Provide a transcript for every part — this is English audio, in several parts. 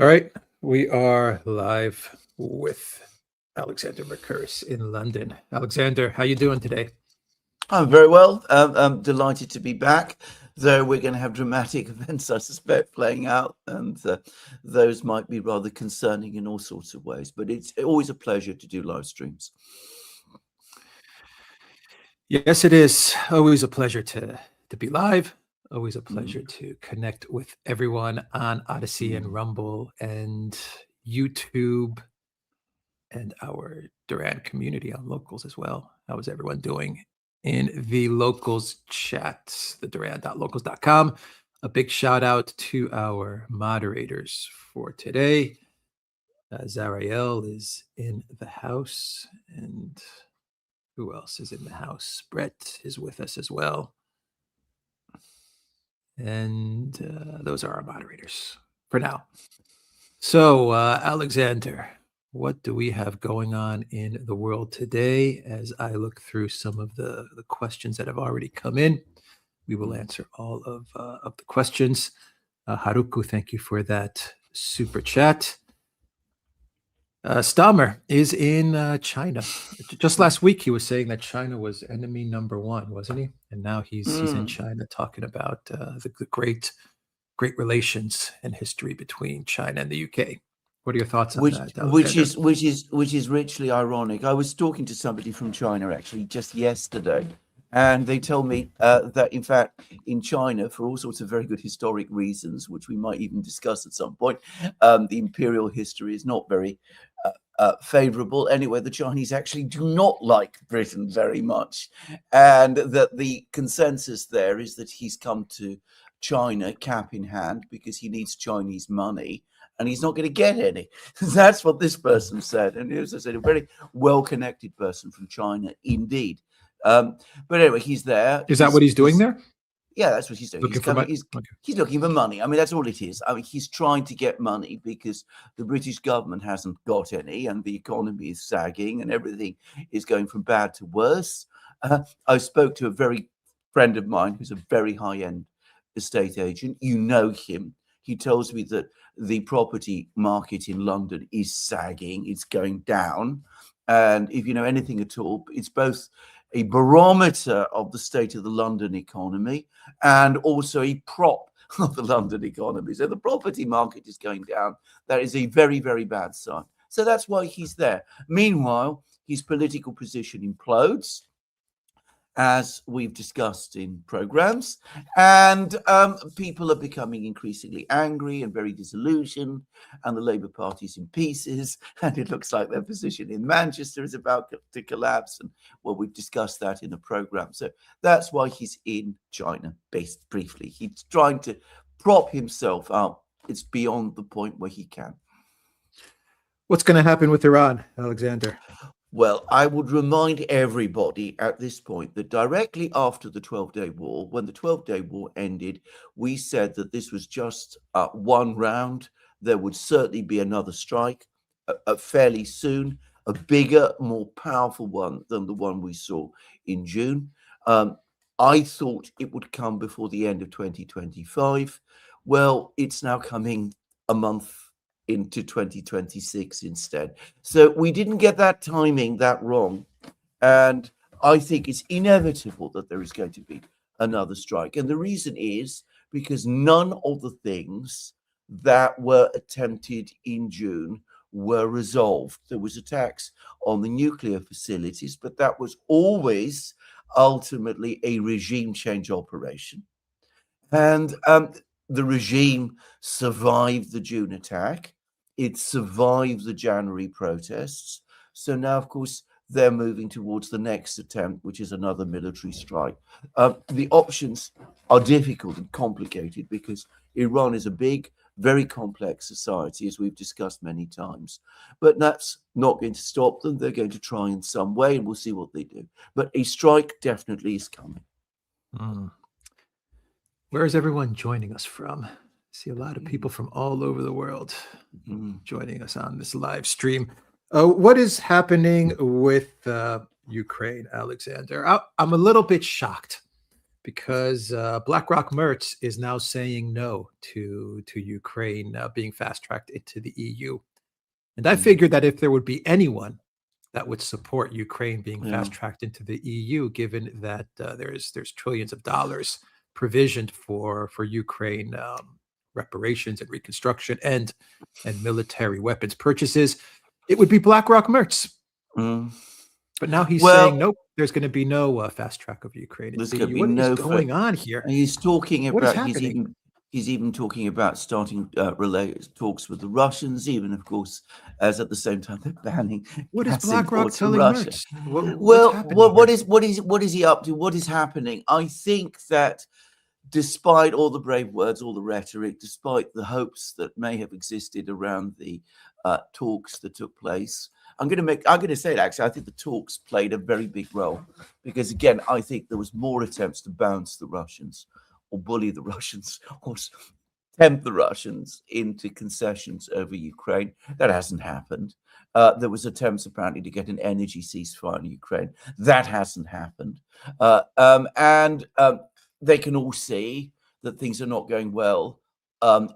All right, we are live with Alexander McCurse in London. Alexander, how you doing today? I'm very well. I'm delighted to be back, though we're going to have dramatic events, I suspect, playing out, and those might be rather concerning in all sorts of ways. But it's always a pleasure to do live streams. Yes, it is always a pleasure to be live. Always a pleasure Mm. to connect with everyone on Odyssey and Mm. Rumble and YouTube and our Duran community on locals as well. How is everyone doing in the locals chat, the duran.locals.com? A big shout out to our moderators for today. Zariel is in the house, and who else is in the house? Brett is with us as well. And those are our moderators for now. So, Alexander, what do we have going on in the world today? As I look through some of the questions that have already come in, we will Mm. answer all of the questions. Haruku, thank you for that super chat. Stammer is in China. Just last week, he was saying that China was enemy number one, wasn't he? And now he's in Mm. China talking about the great relations and history between China and the UK. What are your thoughts on Which that, which Alexander? is which is which is richly ironic. I was talking to somebody from China actually just yesterday, and they told me that in fact in China, for all sorts of very good historic reasons, which we might even discuss at some point, the imperial history is not very favorable. Anyway, the Chinese actually do not like Britain very much, and that the consensus there is that he's come to China cap in hand because he needs Chinese money and he's not going to get any. That's what this person said. And as I said, a very well connected person from China indeed. But anyway, he's there. Is that what he's doing there? Yeah, that's what he's doing. He's Looking for coming. money? He's Okay. he's looking for money. I mean, that's all it is. I mean, he's trying to get money because the British government hasn't got any, and the economy is sagging, and everything is going from bad to worse. I spoke to a very friend of mine who's a very high end estate agent. You know him. He tells me that the property market in London is sagging. It's going down, and if you know anything at all, it's both a barometer of the state of the London economy and also a prop of the London economy. So the property market is going down. That is a very, very bad sign. So that's why he's there. Meanwhile, his political position implodes, as we've discussed in programs, and people are becoming increasingly angry and very disillusioned, and the Labour Party's in pieces, and it looks like their position in Manchester is about to collapse. And well, we've discussed that in the program. So that's why he's in China, based briefly. He's trying to prop himself up. It's beyond the point where he can. What's going to happen with Iran, Alexander? Well, I would remind everybody at this point that directly after the 12-day war, when the 12-day war ended, we said that this was just one round. There would certainly be another strike fairly soon, a bigger, more powerful one than the one we saw in June. Um, I thought it would come before the end of 2025. Well, it's now coming a month into 2026 instead. So we didn't get that timing that wrong. And I think it's inevitable that there is going to be another strike. And the reason is because none of the things that were attempted in June were resolved. There was attacks on the nuclear facilities, but that was always ultimately a regime change operation. And the regime survived the June attack. It survived the January protests. So now, of course, they're moving towards the next attempt, which is another military strike. The options are difficult and complicated because Iran is a big, very complex society, as we've discussed many times. But that's not going to stop them. They're going to try in some way, and we'll see what they do. But a strike definitely is coming. Mm. Where is everyone joining us from? I see a lot of people from all over the world Mm. joining us on this live stream. What is happening with Ukraine, Alexander? I'm a little bit shocked because BlackRock Mertz is now saying no to Ukraine being fast tracked into the EU. And I figured that if there would be anyone that would support Ukraine being Yeah. fast tracked into the EU, given that there's trillions of dollars provisioned for Ukraine reparations and reconstruction and military weapons purchases, it would be BlackRock Mertz. But now he's saying nope. There's going to be no fast track of Ukraine. There's The going to EU. be What is no. going on here? And he's talking What is about. happening? He's even talking about starting talks with the Russians. Even, of course, as at the same time they're banning. What is gas BlackRock imports from telling Russia. Mertz? Well, What's happening what is he up to? What is happening? I think that despite all the brave words, all the rhetoric, despite the hopes that may have existed around the talks that took place, I'm going to say it actually. I think the talks played a very big role because, again, I think there was more attempts to bounce the Russians or bully the Russians or tempt the Russians into concessions over Ukraine. That hasn't happened. There was attempts apparently to get an energy ceasefire in Ukraine. That hasn't happened. And they can all see that things are not going well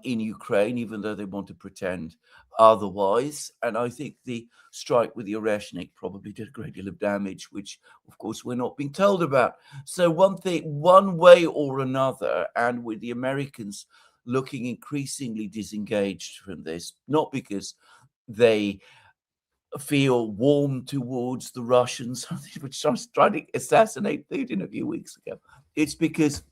in Ukraine, even though they want to pretend otherwise. And I think the strike with the Oreshnik probably did a great deal of damage, which, of course, we're not being told about. So one way or another, and with the Americans looking increasingly disengaged from this, not because they feel warm towards the Russians, which I was trying to assassinate Putin a few weeks ago. It's because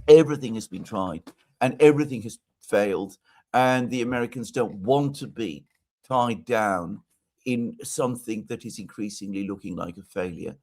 everything has been tried and everything has failed, and the Americans don't want to be tied down in something that is increasingly looking like a failure.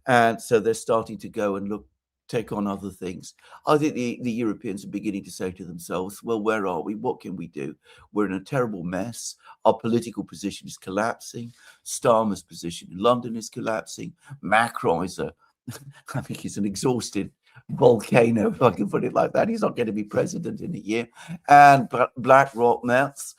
And so they're starting to go and take on other things. I think the Europeans are beginning to say to themselves, well, where are we? What can we do? We're in a terrible mess. Our political position is collapsing. Starmer's position in London is collapsing. Macron is I think he's an exhausted volcano, if I can put it like that. He's not going to be president in a year. And BlackRock Mertz,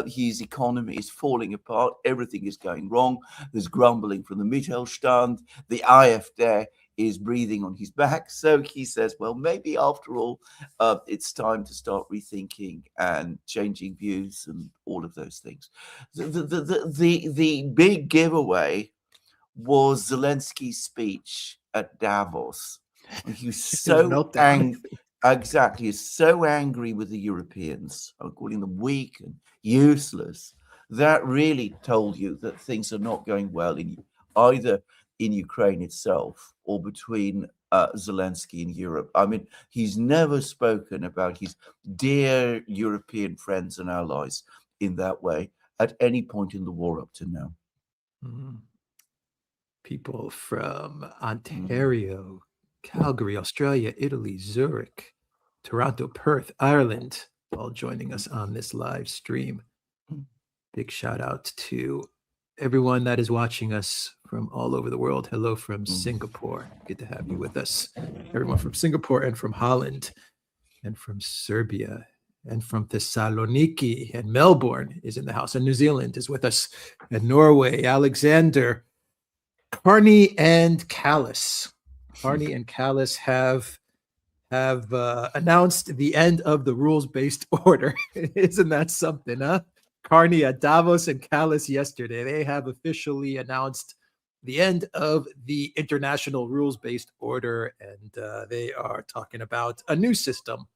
his economy is falling apart. Everything is going wrong. There's grumbling from the Mittelstand. The AfD is breathing on his back. So he says, well, maybe after all, it's time to start rethinking and changing views and all of those things. The big giveaway was Zelensky's speech at Davos. He was so angry. Exactly, he's so angry with the Europeans, calling them weak and useless. That really told you that things are not going well either in Ukraine itself or between Zelensky and Europe. I mean, he's never spoken about his dear European friends and allies in that way at any point in the war up to now. Mm-hmm. People from Ontario, Calgary, Australia, Italy, Zurich, Toronto, Perth, Ireland, all joining us on this live stream. Big shout out to everyone that is watching us from all over the world. Hello from Singapore. Good to have you with us. Everyone from Singapore and from Holland and from Serbia and from Thessaloniki and Melbourne is in the house. And New Zealand is with us. And Norway, Alexander, Carney and Callis. Carney and Callis have announced the end of the rules-based order. Isn't that something, huh? Carney at Davos and Callis yesterday. They have officially announced the end of the international rules-based order, and they are talking about a new system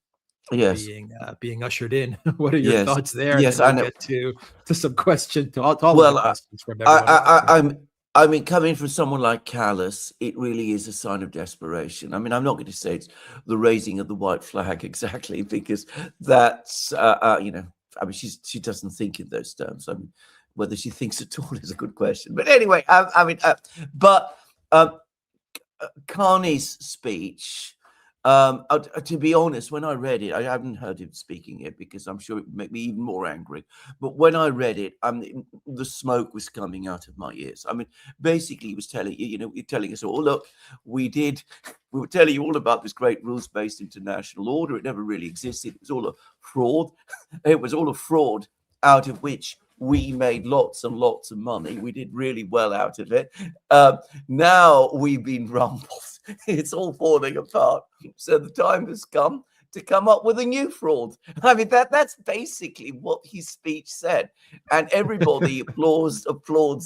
being ushered in. What are your thoughts there? Yes, and we'll get to some questions, to all of the questions from everyone. I mean, coming from someone like Callis, it really is a sign of desperation. I mean, I'm not going to say it's the raising of the white flag exactly, because that's, I mean, she doesn't think in those terms. I mean, whether she thinks at all is a good question. But anyway, Carney's speech, to be honest, when I read it, I haven't heard him speaking it because I'm sure it would make me even more angry. But when I read it, the smoke was coming out of my ears. I mean, basically, he was telling us all, look, we were telling you all about this great rules-based international order. It never really existed. It was all a fraud. It was all a fraud out of which we made lots and lots of money. We did really well out of it. Now we've been rumbled It's all falling apart. So the time has come to come up with a new fraud. I mean, that's basically what his speech said. And everybody applauds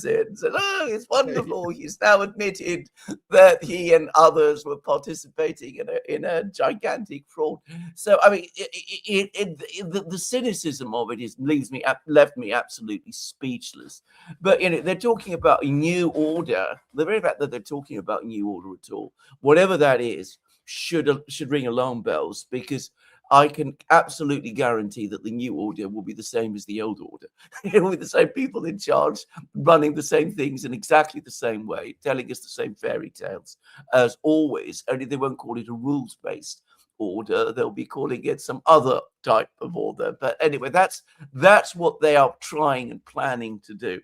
it and said, oh, it's wonderful. He's now admitted that he and others were participating in a gigantic fraud. So, I mean, the cynicism of it left me absolutely speechless. But they're talking about a new order. The very fact that they're talking about a new order at all, whatever that is, should ring alarm bells, because I can absolutely guarantee that the new order will be the same as the old order. It will be the same people in charge, running the same things in exactly the same way, telling us the same fairy tales as always. Only they won't call it a rules-based order. They'll be calling it some other type of order. But anyway, that's what they are trying and planning to do.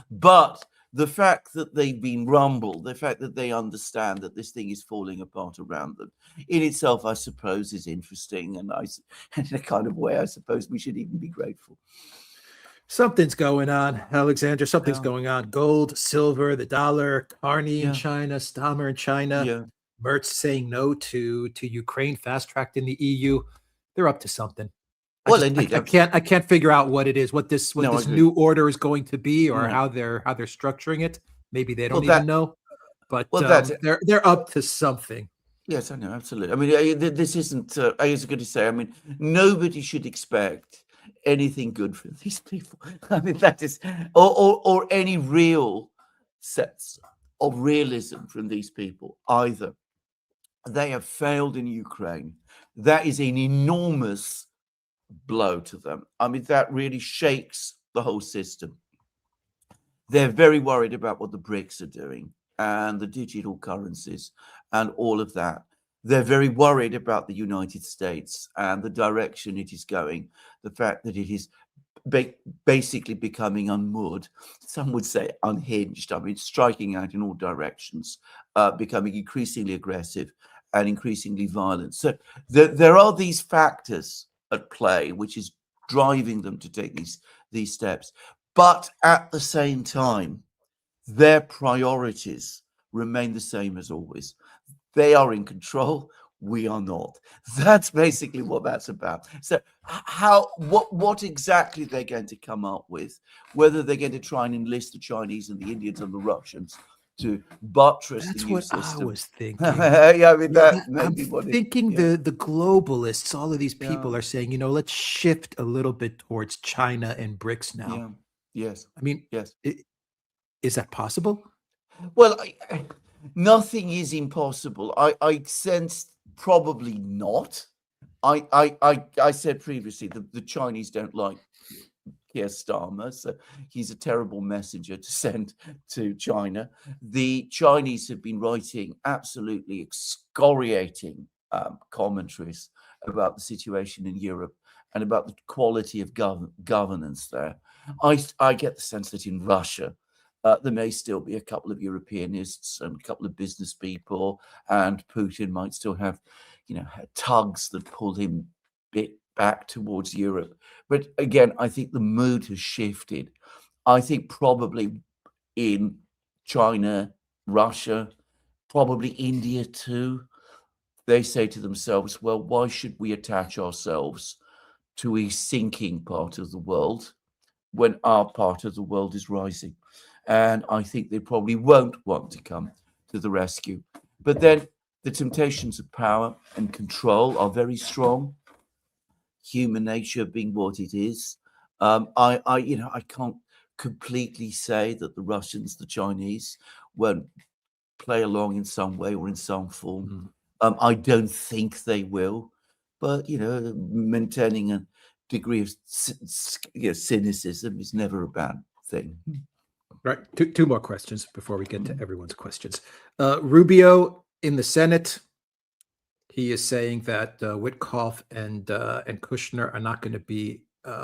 But the fact that they've been rumbled, the fact that they understand that this thing is falling apart around them, in itself, I suppose, is interesting. And in a kind of way, I suppose we should even be grateful. Something's going on, Alexander. Something's going on. Gold, silver, the dollar, Carney in China, Stammer in China, Merz saying no to Ukraine, fast-tracked in the EU. They're up to something. Well, indeed, I can't figure out what it is, what this new order is going to be, or how they're structuring it. Maybe they don't even know, but they're up to something. Yes, I know, absolutely. I mean, this isn't. I was going to say. I mean, nobody should expect anything good from these people. I mean, that is, or any real sense of realism from these people either. They have failed in Ukraine. That is an enormous blow to them. I mean, that really shakes the whole system. They're very worried about what the BRICS are doing and the digital currencies and all of that. They're very worried about the United States and the direction it is going, the fact that it is basically becoming unmoored. Some would say unhinged. I mean, striking out in all directions, becoming increasingly aggressive and increasingly violent. So there are these factors at play, which is driving them to take these steps. But at the same time, their priorities remain the same as always. They are in control. We are not. That's basically what that's about. So what exactly they're going to come up with, whether they're going to try and enlist the Chinese and the Indians and the Russians to buttress the new system. That's what I was thinking. I mean, I'm thinking the globalists, all of these people are saying, let's shift a little bit towards China and BRICS now. Yeah. Yes. I mean, yes. Is that possible? Well, nothing is impossible. I sense probably not. I said previously the Chinese don't like Keir Starmer, so he's a terrible messenger to send to China. The Chinese have been writing absolutely excoriating commentaries about the situation in Europe and about the quality of governance there. I get the sense that in Russia, there may still be a couple of Europeanists and a couple of business people, and Putin might still have, tugs that pull him back towards Europe. But again, I think the mood has shifted. I think probably in China, Russia, probably India too, they say to themselves, well, why should we attach ourselves to a sinking part of the world when our part of the world is rising? And I think they probably won't want to come to the rescue. But then the temptations of power and control are very strong. Human nature being what it is, I can't completely say that the Russians, the Chinese, won't play along in some way or in some form. I don't think they will, but maintaining a degree of cynicism is never a bad thing. Right. Two more questions before we get to everyone's questions. Rubio in the Senate, he is saying that Witkoff and Kushner are not going to be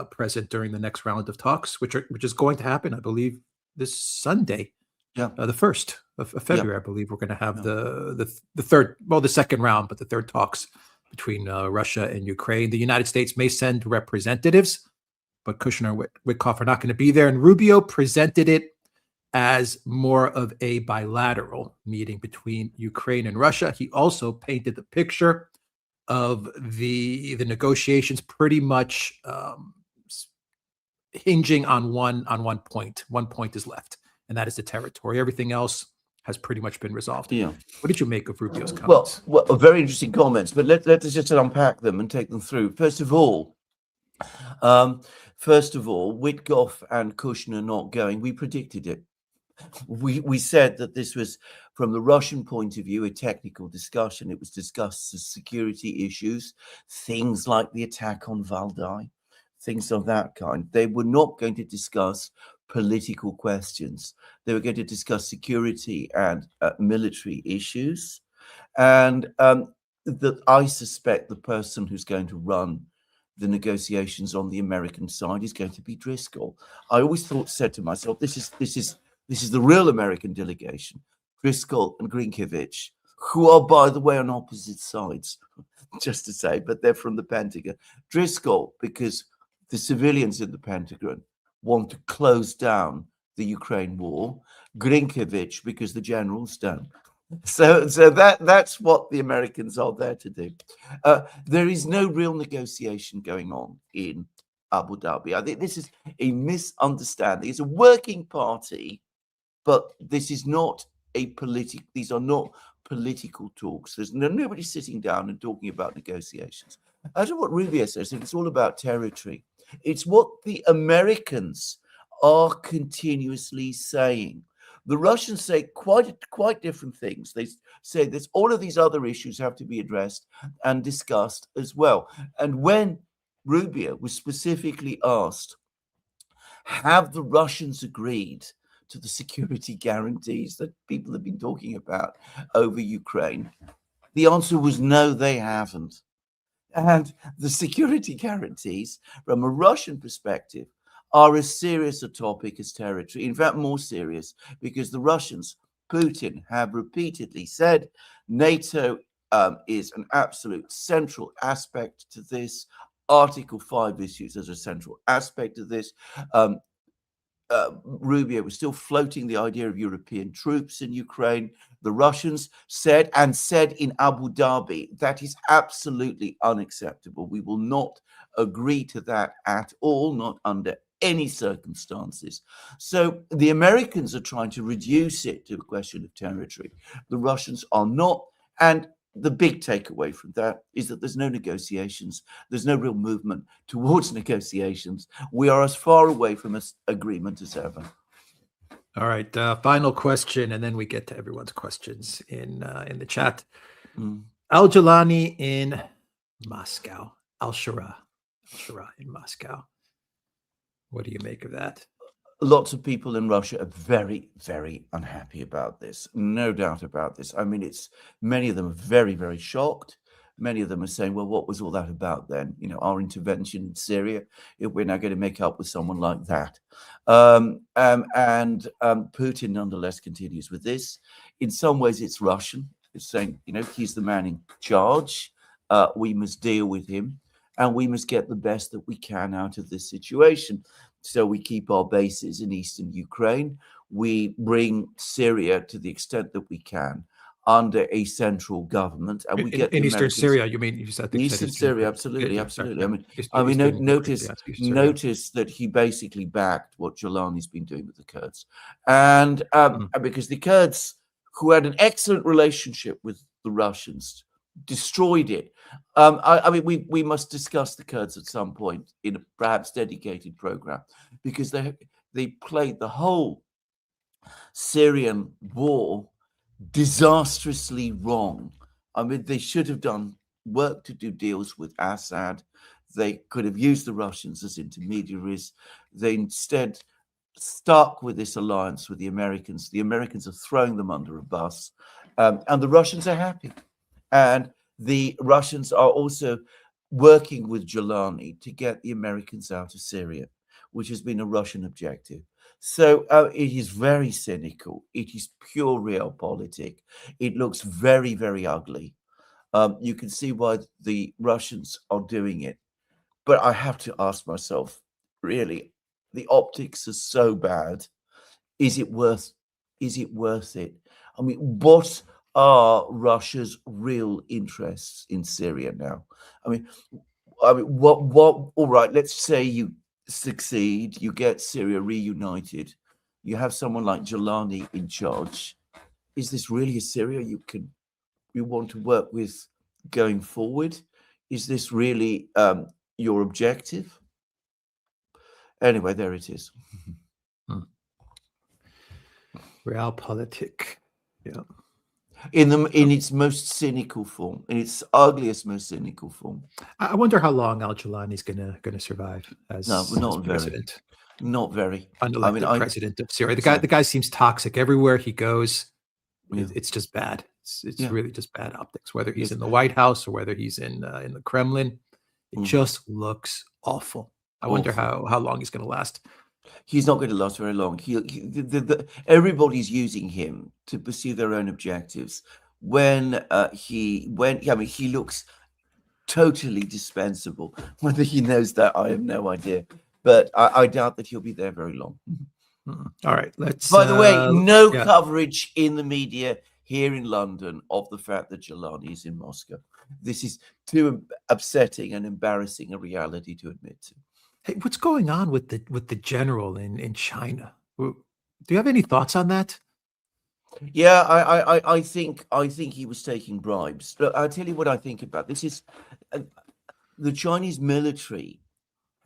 present during the next round of talks, which is going to happen, I believe, this Sunday, the 1st of February. I believe we're going to have the third, well, the second round, but the third talks between Russia and Ukraine. The United States may send representatives, but Kushner and Witkoff are not going to be there. And Rubio presented it as more of a bilateral meeting between Ukraine and Russia. He also painted the picture of the negotiations pretty much hinging on one point. One point is left, and that is the territory. Everything else has pretty much been resolved. Yeah. What did you make of Rubio's Well, comments? very interesting comments, but let's just unpack them and take them through. First of all, Witkoff and Kushner not going. We predicted it. We said that this was, from the Russian point of view, a technical discussion. It was discussed as security issues, things like the attack on Valdai, things of that kind. They were not going to discuss political questions. They were going to discuss security and military issues. And that I suspect the person who's going to run the negotiations on the American side is going to be Driscoll. I always said to myself, this is the real American delegation, Driscoll and Grinkiewicz, who are, by the way, on opposite sides, just to say, but they're from the Pentagon. Driscoll, because the civilians in the Pentagon want to close down the Ukraine war. Grinkiewicz, because the generals don't. So that's what the Americans are there to do. There is no real negotiation going on in Abu Dhabi. I think this is a misunderstanding. It's a working party, but this is not these are not political talks. There's nobody sitting down and talking about negotiations. I don't know what Rubio says. It's all about territory. It's what the Americans are continuously saying. The Russians say quite different things. They say there's all of these other issues have to be addressed and discussed as well. And when Rubio was specifically asked, have the Russians agreed to the security guarantees that people have been talking about over Ukraine, the answer was no, they haven't. And the security guarantees, from a Russian perspective, are as serious a topic as territory. In fact, more serious, because the Russians, Putin, have repeatedly said NATO is an absolute central aspect to this. Article 5 issues as a central aspect of this. Rubio was still floating the idea of European troops in Ukraine. The Russians said in Abu Dhabi, that is absolutely unacceptable. We will not agree to that at all, not under any circumstances. So the Americans are trying to reduce it to a question of territory. The Russians are not. And the big takeaway from that is that there's no negotiations. There's no real movement towards negotiations. We are as far away from an agreement as ever. All right, final question, and then we get to everyone's questions in the chat. Al Jalani in Moscow, Al Shara in Moscow. What do you make of that? Lots of people in Russia are very, very unhappy about this. No doubt about this. I mean, many of them are very, very shocked. Many of them are saying, well, what was all that about then? You know, our intervention in Syria, if we're now going to make up with someone like that. Putin nonetheless continues with this. In some ways, it's Russian. It's saying, you know, he's the man in charge. We must deal with him, and we must get the best that we can out of this situation. So we keep our bases in eastern Ukraine. We bring Syria to the extent that we can under a central government, and we get in eastern Syria. You mean you said eastern Syria? Absolutely, absolutely. Notice that he basically backed what Jalani's been doing with the Kurds, and because the Kurds, who had an excellent relationship with the Russians, destroyed it. I mean, we must discuss the Kurds at some point in a perhaps dedicated program, because they played the whole Syrian war disastrously wrong. I mean, they should have done work to do deals with Assad. They could have used the Russians as intermediaries. They instead stuck with this alliance with the Americans. The Americans are throwing them under a bus, and the Russians are happy. And the Russians are also working with Jalani to get the Americans out of Syria, which has been a Russian objective. So it is very cynical. It is pure realpolitik. It looks very, very ugly. You can see why the Russians are doing it. But I have to ask myself, really, the optics are so bad. Is it worth it? I mean, what are Russia's real interests in Syria now? I mean, what all right, let's say you succeed, you get Syria reunited, you have someone like Jelani in charge. Is this really a Syria you want to work with going forward? Is this really your objective? Anyway, there it is. Hmm. Realpolitik. Yeah. In its most cynical form, in its ugliest, most cynical form. I wonder how long Al-Jilani's gonna survive as Not president. Not very. Unelected president of Syria. The guy seems toxic everywhere he goes. Yeah. It's just bad. It's Yeah. really just bad optics. Whether he's Yes. in the White House or whether he's in the Kremlin, it just looks awful. I wonder how long he's going to last. He's not going to last very long. Everybody's using him to pursue their own objectives. He looks totally dispensable. Whether he knows that, I have no idea. But I doubt that he'll be there very long. All right, let's. By the way, no coverage in the media here in London of the fact that Jelani is in Moscow. This is too upsetting and embarrassing a reality to admit to. Hey, what's going on with the general in China? Do you have any thoughts on that? Yeah, I think he was taking bribes. Look, I'll tell you what I think about this. Is the Chinese military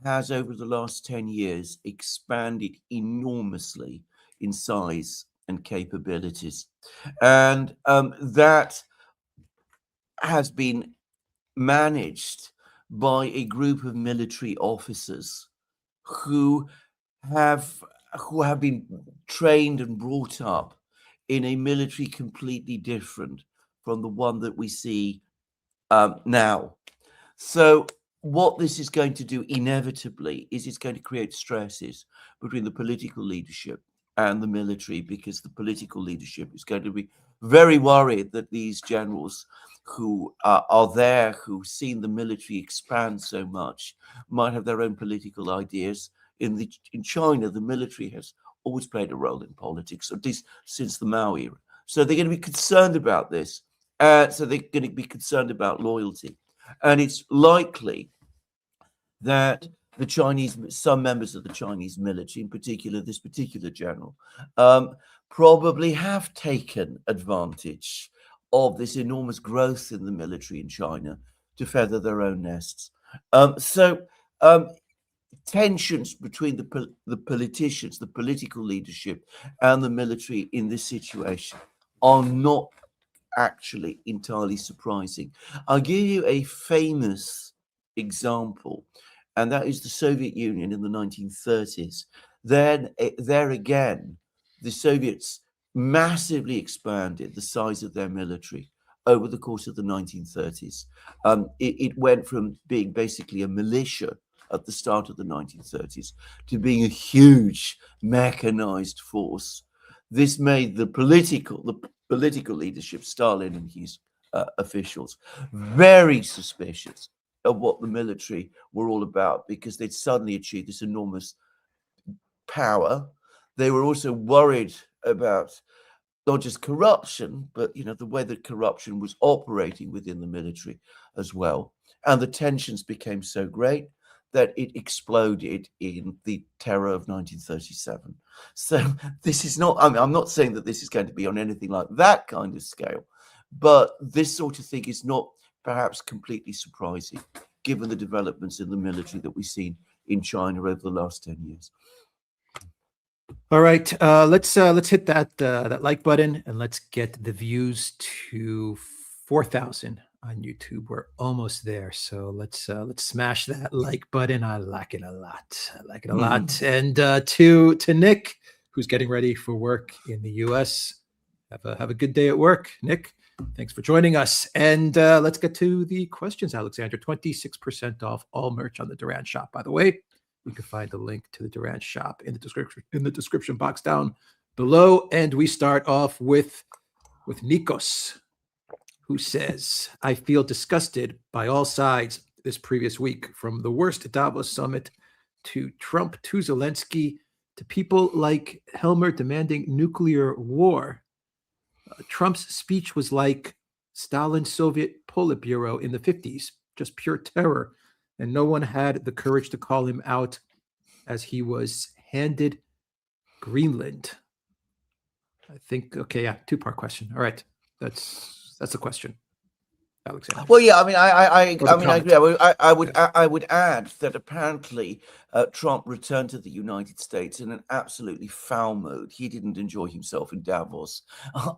has over the last 10 years expanded enormously in size and capabilities, and that has been managed by a group of military officers who have been trained and brought up in a military completely different from the one that we see now. So what this is going to do inevitably is it's going to create stresses between the political leadership and the military, because the political leadership is going to be very worried that these generals who are there, who've seen the military expand so much, might have their own political ideas. In China, the military has always played a role in politics, at least since the Mao era. So they're going to be concerned about this. So they're going to be concerned about loyalty. And it's likely that some members of the Chinese military, in particular this particular general, probably have taken advantage of this enormous growth in the military in China to feather their own nests. Tensions between the politicians, the political leadership, and the military in this situation are not actually entirely surprising. I'll give you a famous example, and that is the Soviet Union in the 1930s. Then, there again, the Soviets massively expanded the size of their military over the course of the 1930s. It went from being basically a militia at the start of the 1930s to being a huge mechanized force. This made the political leadership, Stalin and his officials, very suspicious of what the military were all about, because they'd suddenly achieved this enormous power. They were also worried about not just corruption, but the way that corruption was operating within the military as well. And the tensions became so great that it exploded in the terror of 1937. So this is not, I'm not saying that this is going to be on anything like that kind of scale, but this sort of thing is not perhaps completely surprising, given the developments in the military that we've seen in China over the last 10 years. All right, let's hit that like button, and let's get the views to 4,000 on YouTube. We're almost there, so let's smash that like button. I like it a lot. And to Nick, who's getting ready for work in the U.S., have a good day at work, Nick. Thanks for joining us. And let's get to the questions, Alexander. 26% off all merch on the Duran shop, by the way. You can find the link to the Duran shop in the description box down below. And we start off with Nikos, who says, I feel disgusted by all sides this previous week, from the worst Davos summit to Trump to Zelensky to people like Helmer demanding nuclear war. Trump's speech was like Stalin's Soviet Politburo in the 50s, just pure terror. And no one had the courage to call him out as he was handed Greenland. I think, okay, yeah, two-part question. All right. That's a question, Alexander. Well, yeah, I mean, Or the I mean, I comment. agree. Yes. I would add that apparently Trump returned to the United States in an absolutely foul mood. He didn't enjoy himself in Davos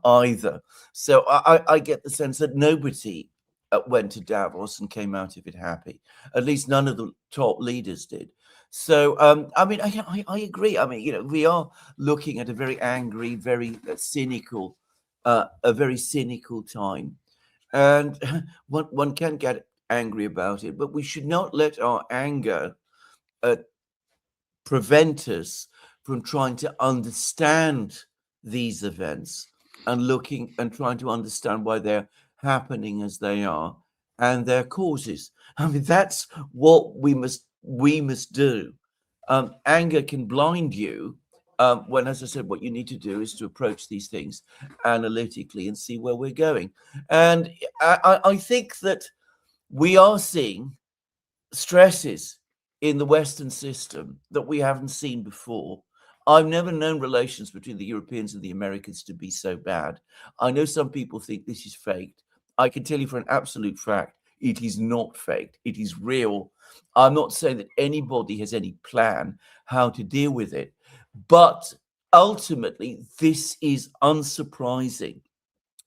either. So I get the sense that nobody went to Davos and came out of it happy. At least none of the top leaders did. So, I mean, I agree. I mean, you know, we are looking at a very angry, very cynical, a very cynical time. And one can get angry about it, but we should not let our anger uh, prevent us from trying to understand these events and looking and trying to understand why they're happening as they are and their causes. I mean, that's what we must do. Anger can blind you. When, as I said, what you need to do is to approach these things analytically and see where we're going. And I think that we are seeing stresses in the Western system that we haven't seen before. I've never known relations between the Europeans and the Americans to be so bad. I know some people think this is faked. I can tell you for an absolute fact, it is not faked. It is real. I'm not saying that anybody has any plan how to deal with it, but ultimately, this is unsurprising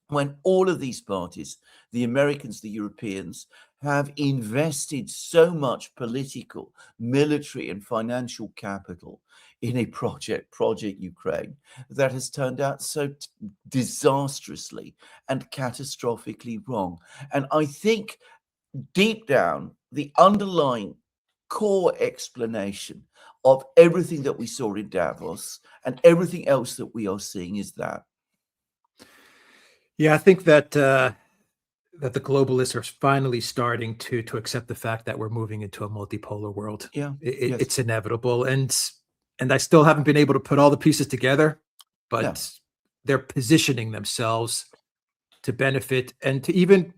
when all of these parties, the Americans, the Europeans, have invested so much political, military, and financial capital in a Project Ukraine, that has turned out so disastrously and catastrophically wrong. And I think deep down, the underlying core explanation of everything that we saw in Davos and everything else that we are seeing is that. Yeah, I think that the globalists are finally starting to accept the fact that we're moving into a multipolar world. Yeah. Yes. It's inevitable, and I still haven't been able to put all the pieces together, Yeah. but they're positioning themselves to benefit and to even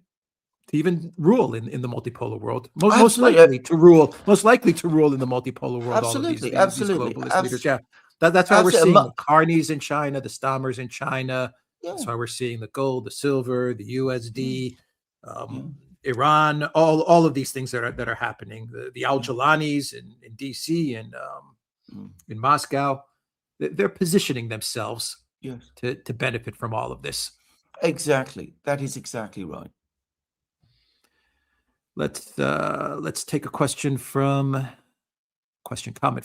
rule in the multipolar world. Most Absolutely. likely to rule. Most likely to rule in the multipolar world. All of Absolutely. these Absolutely. globalist leaders. Yeah, that's why we're Absolutely. seeing the Carneys in China, the Stammers in China. That's Yeah. why we're seeing the gold, the silver, the Yeah. USD, Yeah. Iran, all of these things that are happening. The Al Yeah. Jalanis in DC and Mm. in Moscow, they're positioning themselves Yes. to benefit from all of this. Exactly. That is exactly right. Let's take a comment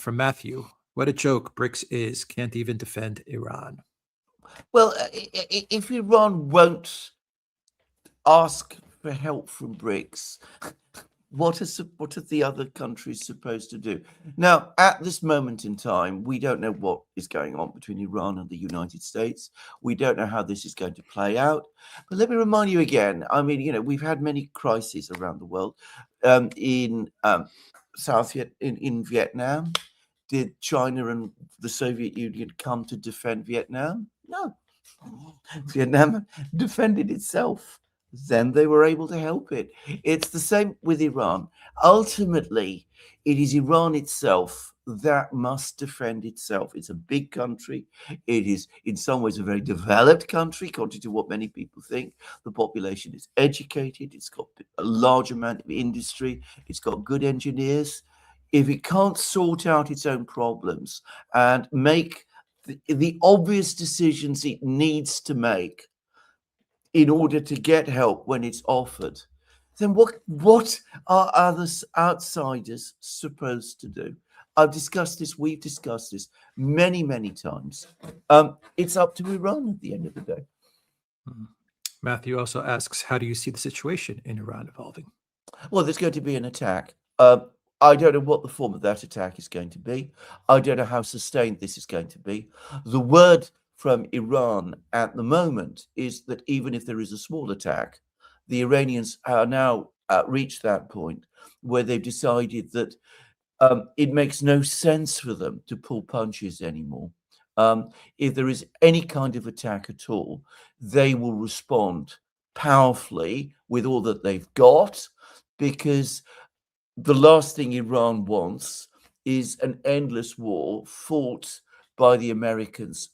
from Matthew. What a joke BRICS is. Can't even defend Iran. Well, if Iran won't ask for help from BRICS, what are the other countries supposed to do? Now, at this moment in time, we don't know what is going on between Iran and the United States. We don't know how this is going to play out. But let me remind you again. I mean, you know, we've had many crises around the world. In in Vietnam, did China and the Soviet Union come to defend Vietnam? No. Vietnam defended itself. Then they were able to help it. It's the same with Iran. Ultimately, it is Iran itself that must defend itself. It's a big country. It is, in some ways, a very developed country, contrary to what many people think. The population is educated. It's got a large amount of industry. It's got good engineers. If it can't sort out its own problems and make the obvious decisions it needs to make in order to get help when it's offered, then what are others outsiders supposed to do? We've discussed this many times. It's up to Iran at the end of the day. Matthew also asks, how do you see the situation in Iran evolving? Well, there's going to be an attack. I don't know what the form of that attack is going to be. I don't know how sustained this is going to be. The word from Iran at the moment is that even if there is a small attack, the Iranians are now reached that point where they've decided that it makes no sense for them to pull punches anymore. If there is any kind of attack at all, they will respond powerfully with all that they've got, because the last thing Iran wants is an endless war fought by the Americans,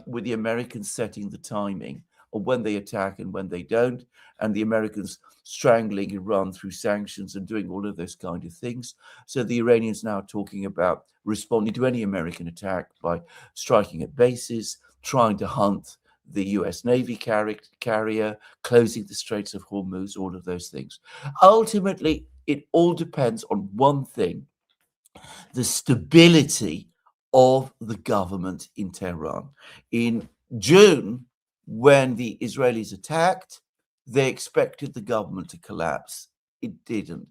with the Americans setting the timing of when they attack and when they don't, and the Americans strangling Iran through sanctions and doing all of those kind of things. So the Iranians now talking about responding to any American attack by striking at bases, trying to hunt the US Navy carrier, closing the Straits of Hormuz, all of those things. Ultimately, it all depends on one thing: the stability of the government in Tehran. In June, when the Israelis attacked, they expected the government to collapse. It didn't.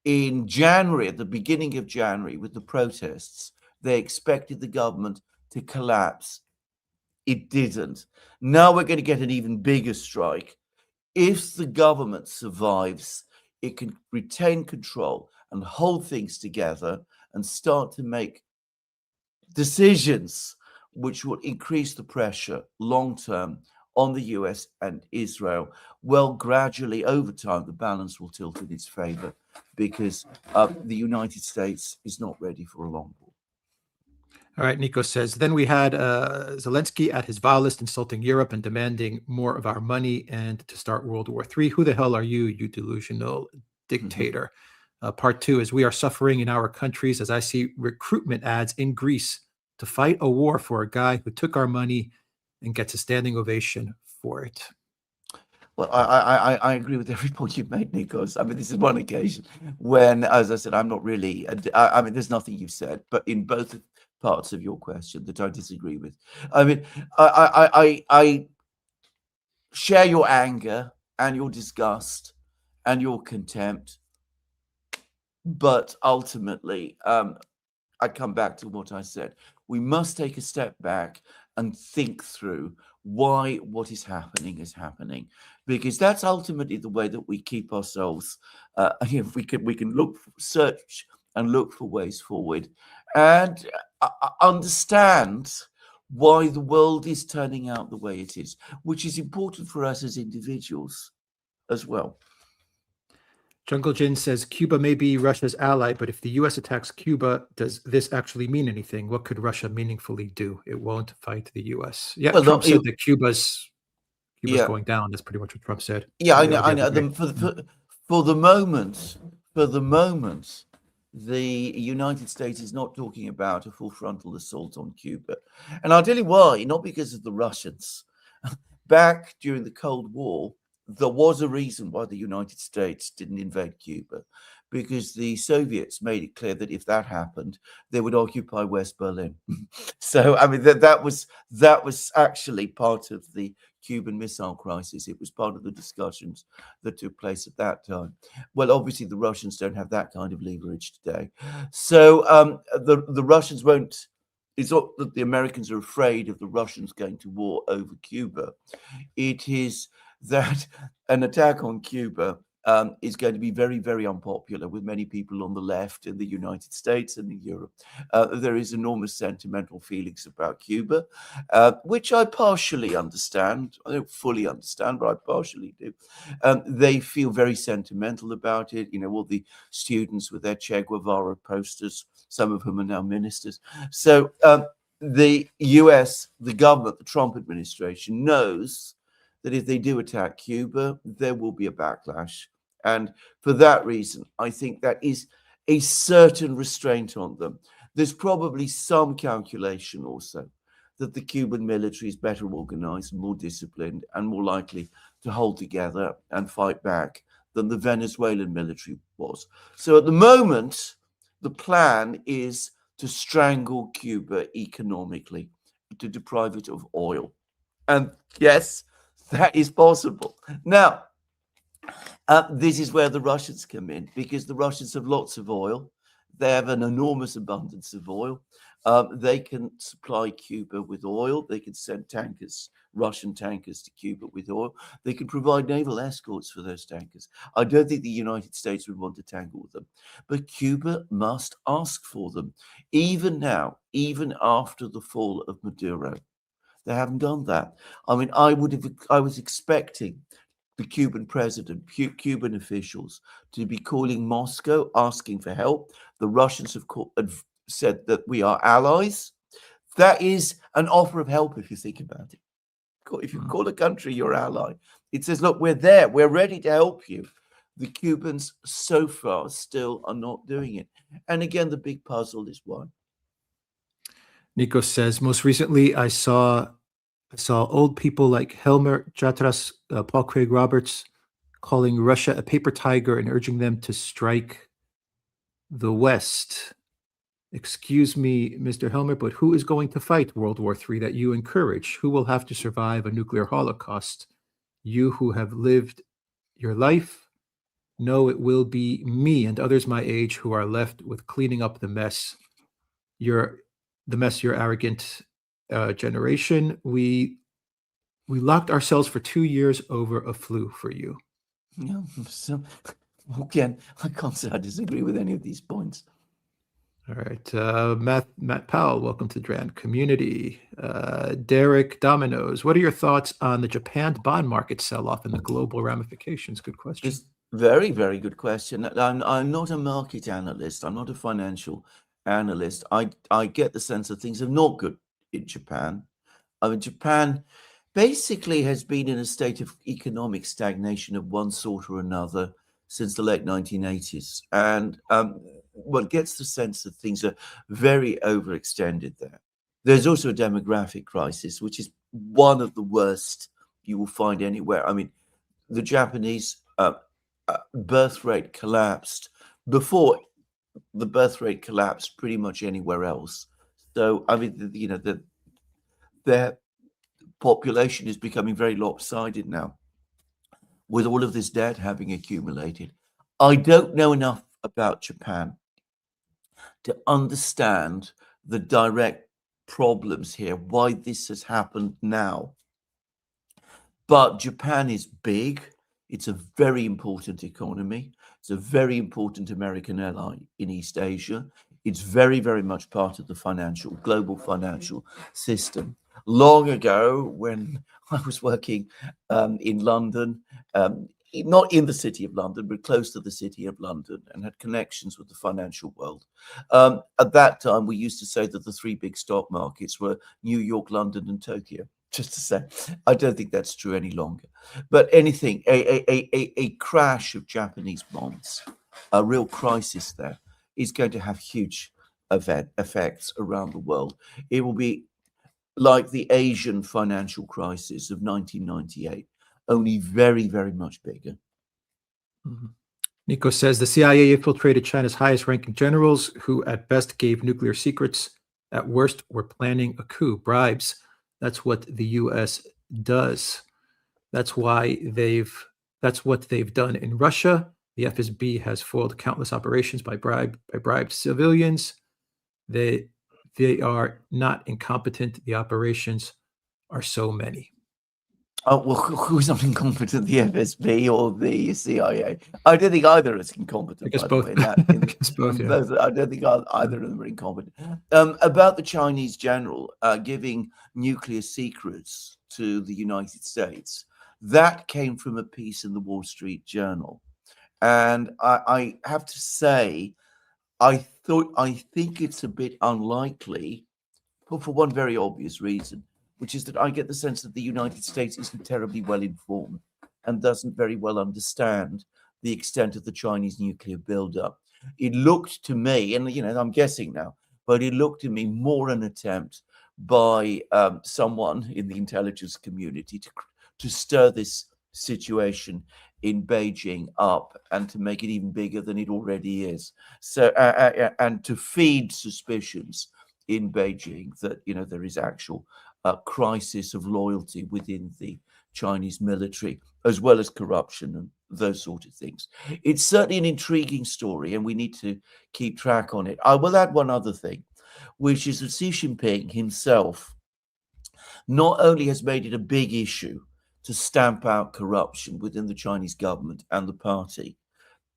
In January, at the beginning of January, with the protests, they expected the government to collapse. It didn't. Now we're going to get an even bigger strike. If the government survives, it can retain control and hold things together and start to make decisions which will increase the pressure long term on the US and Israel. Well, gradually over time, the balance will tilt in its favor, because the United States is not ready for a long war. All right, Nico says, then we had Zelensky at his vilest, insulting Europe and demanding more of our money and to start World War III. Who the hell are you, you delusional dictator? Part two is, we are suffering in our countries as I see recruitment ads in Greece to fight a war for a guy who took our money and gets a standing ovation for it. Well, I agree with every point you've made, Nikos. I mean, this is one occasion when, as I said, I'm not really, I mean, there's nothing you've said, but in both parts of your question that I disagree with. I mean, I share your anger and your disgust and your contempt, but ultimately, I come back to what I said. We must take a step back and think through why what is happening, because that's ultimately the way that we keep ourselves. If we can look, search, and look for ways forward, and understand why the world is turning out the way it is, which is important for us as individuals as well. Jungle Jin says, Cuba may be Russia's ally, but if the U.S. attacks Cuba, does this actually mean anything? What could Russia meaningfully do? It won't fight the U.S. Yeah, Well, Trump said that Cuba's yeah, going down. That's pretty much what Trump said. yeah, I the know. I other know. day. For the moment, the United States is not talking about a full frontal assault on Cuba, and I'll tell you why. Not because of the Russians. Back during the Cold War, there was a reason why the United States didn't invade Cuba, because the Soviets made it clear that if that happened, they would occupy West Berlin. So, I mean, that was actually part of the Cuban Missile Crisis. It was part of the discussions that took place at that time. Well, obviously, the Russians don't have that kind of leverage today. So the Russians won't. It's not that the Americans are afraid of the Russians going to war over Cuba. It is that an attack on Cuba is going to be very, very unpopular with many people on the left in the United States and in Europe. There is enormous sentimental feelings about Cuba, which I partially understand. I don't fully understand, but I partially do. They feel very sentimental about it. You know, all the students with their Che Guevara posters, some of whom are now ministers. So the US, the government, the Trump administration knows that if they do attack Cuba, there will be a backlash. And for that reason, I think that is a certain restraint on them. There's probably some calculation also that the Cuban military is better organized, more disciplined, and more likely to hold together and fight back than the Venezuelan military was. So at the moment, the plan is to strangle Cuba economically, to deprive it of oil. And yes, that is possible. Now, this is where the Russians come in, because the Russians have lots of oil. They have an enormous abundance of oil. They can supply Cuba with oil. They can send tankers, Russian tankers, to Cuba with oil. They can provide naval escorts for those tankers. I don't think the United States would want to tangle with them, but Cuba must ask for them. Even now, even after the fall of Maduro, they haven't done that. I mean, I was expecting the Cuban president, Cuban officials to be calling Moscow, asking for help. The Russians have said that we are allies. That is an offer of help if you think about it. If you Mm. call a country your ally, it says, look, we're there, we're ready to help you. The Cubans so far still are not doing it. And again, the big puzzle is why. Nico says, most recently I saw old people like Helmer Jatras, Paul Craig Roberts, calling Russia a paper tiger and urging them to strike the West. Excuse me, Mr. Helmer, but who is going to fight World War III that you encourage? Who will have to survive a nuclear holocaust? You who have lived your life? No, it will be me and others my age who are left with cleaning up your the mess your arrogant generation. We locked ourselves for 2 years over a flu for you. Yeah, so again, I can't say I disagree with any of these points. All right. Matt Powell, welcome to Duran Community. Derek Dominoes, what are your thoughts on the Japan bond market sell off and the global ramifications? Good question. It's very, very good question. I'm not a market analyst. I'm not a financial analyst. I get the sense that things are not good in Japan. I mean, Japan basically has been in a state of economic stagnation of one sort or another since the late 1980s. And one gets the sense that things are very overextended there. There's also a demographic crisis, which is one of the worst you will find anywhere. I mean, the Japanese birth rate collapsed before the birth rate collapsed pretty much anywhere else. So, I mean, their population is becoming very lopsided now with all of this debt having accumulated. I don't know enough about Japan to understand the direct problems here, why this has happened now. But Japan is big. It's a very important economy. It's a very important American ally in East Asia. It's very, very much part of the global financial system. Long ago, when I was working in London, not in the city of London, but close to the city of London, and had connections with the financial world. At that time, we used to say that the three big stock markets were New York, London, and Tokyo. Just to say, I don't think that's true any longer. But anything, a crash of Japanese bonds, a real crisis there, is going to have huge effects around the world. It will be like the Asian financial crisis of 1998, only very, very much bigger. Mhm. Nico says the CIA infiltrated China's highest ranking generals, who at best gave nuclear secrets, at worst were planning a coup, bribes. That's what the US does. That's why that's what they've done in Russia. The FSB has foiled countless operations by bribed civilians. They they are not incompetent. The operations are so many. Oh, well, who's not incompetent, the FSB or the CIA? I don't think either is I incompetent, guess by the both. way. I guess both. Yeah. Both, I don't think either of them are incompetent. About the Chinese general giving nuclear secrets to the United States, that came from a piece in the Wall Street Journal, and I have to say, I think it's a bit unlikely, for one very obvious reason, which is that I get the sense that the United States isn't terribly well informed and doesn't very well understand the extent of the Chinese nuclear buildup. It looked to me, and I'm guessing now, but it looked to me more an attempt by someone in the intelligence community to stir this situation in Beijing up and to make it even bigger than it already is. So, and to feed suspicions in Beijing that there is actual crisis of loyalty within the Chinese military, as well as corruption and those sort of things. It's certainly an intriguing story, and we need to keep track on it. I will add one other thing, which is that Xi Jinping himself not only has made it a big issue to stamp out corruption within the Chinese government and the party,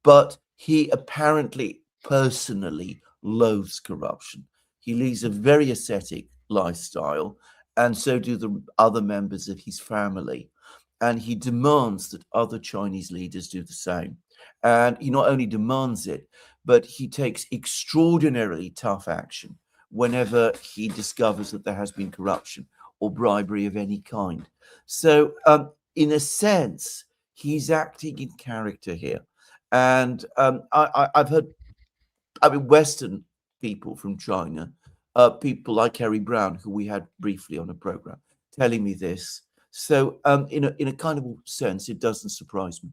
but he apparently personally loathes corruption. He leads a very ascetic lifestyle, and so do the other members of his family. And he demands that other Chinese leaders do the same. And he not only demands it, but he takes extraordinarily tough action whenever he discovers that there has been corruption or bribery of any kind. So, in a sense, he's acting in character here. And I've heard, Western people from China, people like Harry Brown, who we had briefly on a program, telling me this. So, in a kind of sense, it doesn't surprise me.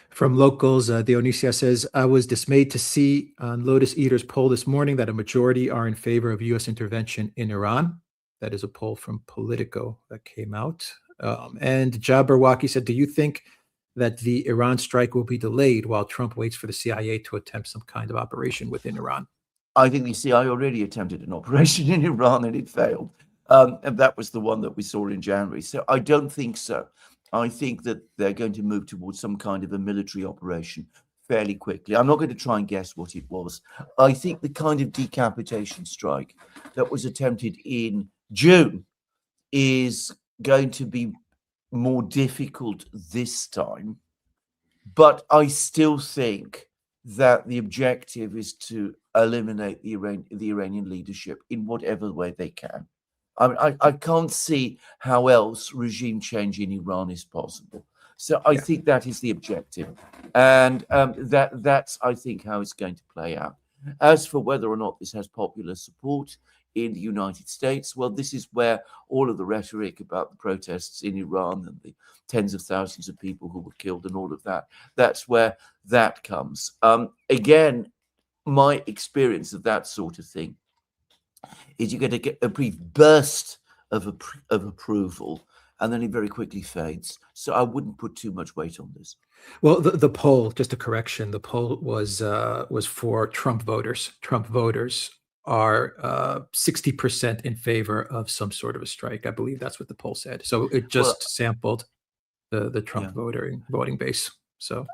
From locals, Dionisia says, I was dismayed to see on Lotus Eater's poll this morning that a majority are in favor of U.S. intervention in Iran. That is a poll from Politico that came out. And Jabberwocky said, do you think that the Iran strike will be delayed while Trump waits for the CIA to attempt some kind of operation within Iran? I think the CIA already attempted an operation in Iran and it failed. And that was the one that we saw in January. So I don't think so. I think that they're going to move towards some kind of a military operation fairly quickly. I'm not going to try and guess what it was. I think the kind of decapitation strike that was attempted in June is going to be more difficult this time. But I still think that the objective is to eliminate the Iranian leadership in whatever way they can. I mean, I can't see how else regime change in Iran is possible. So I think that is the objective, and that's I think how it's going to play out. As for whether or not this has popular support in the United States, well, this is where all of the rhetoric about the protests in Iran and the tens of thousands of people who were killed and all of that, that's where that comes. Again, my experience of that sort of thing is you're going to get a brief burst of approval, and then it very quickly fades. So I wouldn't put too much weight on this. Well, the poll, just a correction, the poll was for Trump voters. Trump voters are 60% in favor of some sort of a strike. I believe that's what the poll said. So it just sampled the Trump voting base. So,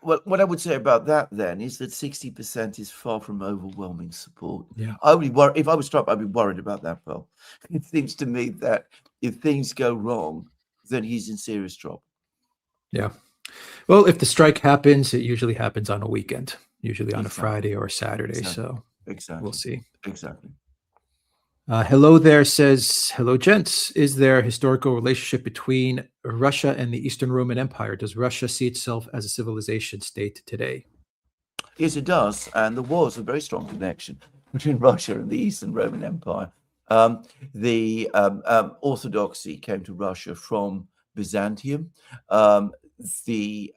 well, what I would say about that then is that 60% is far from overwhelming support. Yeah, I would be worried if I was Trump. I'd be worried about that poll. It seems to me that if things go wrong, then he's in serious trouble. Yeah. Well, if the strike happens, it usually happens on a weekend, usually on a Friday or a Saturday. So we'll see. Exactly. Hello there says, hello, gents. Is there a historical relationship between Russia and the Eastern Roman Empire? Does Russia see itself as a civilization state today? Yes, it does. And there was a very strong connection between Russia and the Eastern Roman Empire. The Orthodoxy came to Russia from Byzantium. The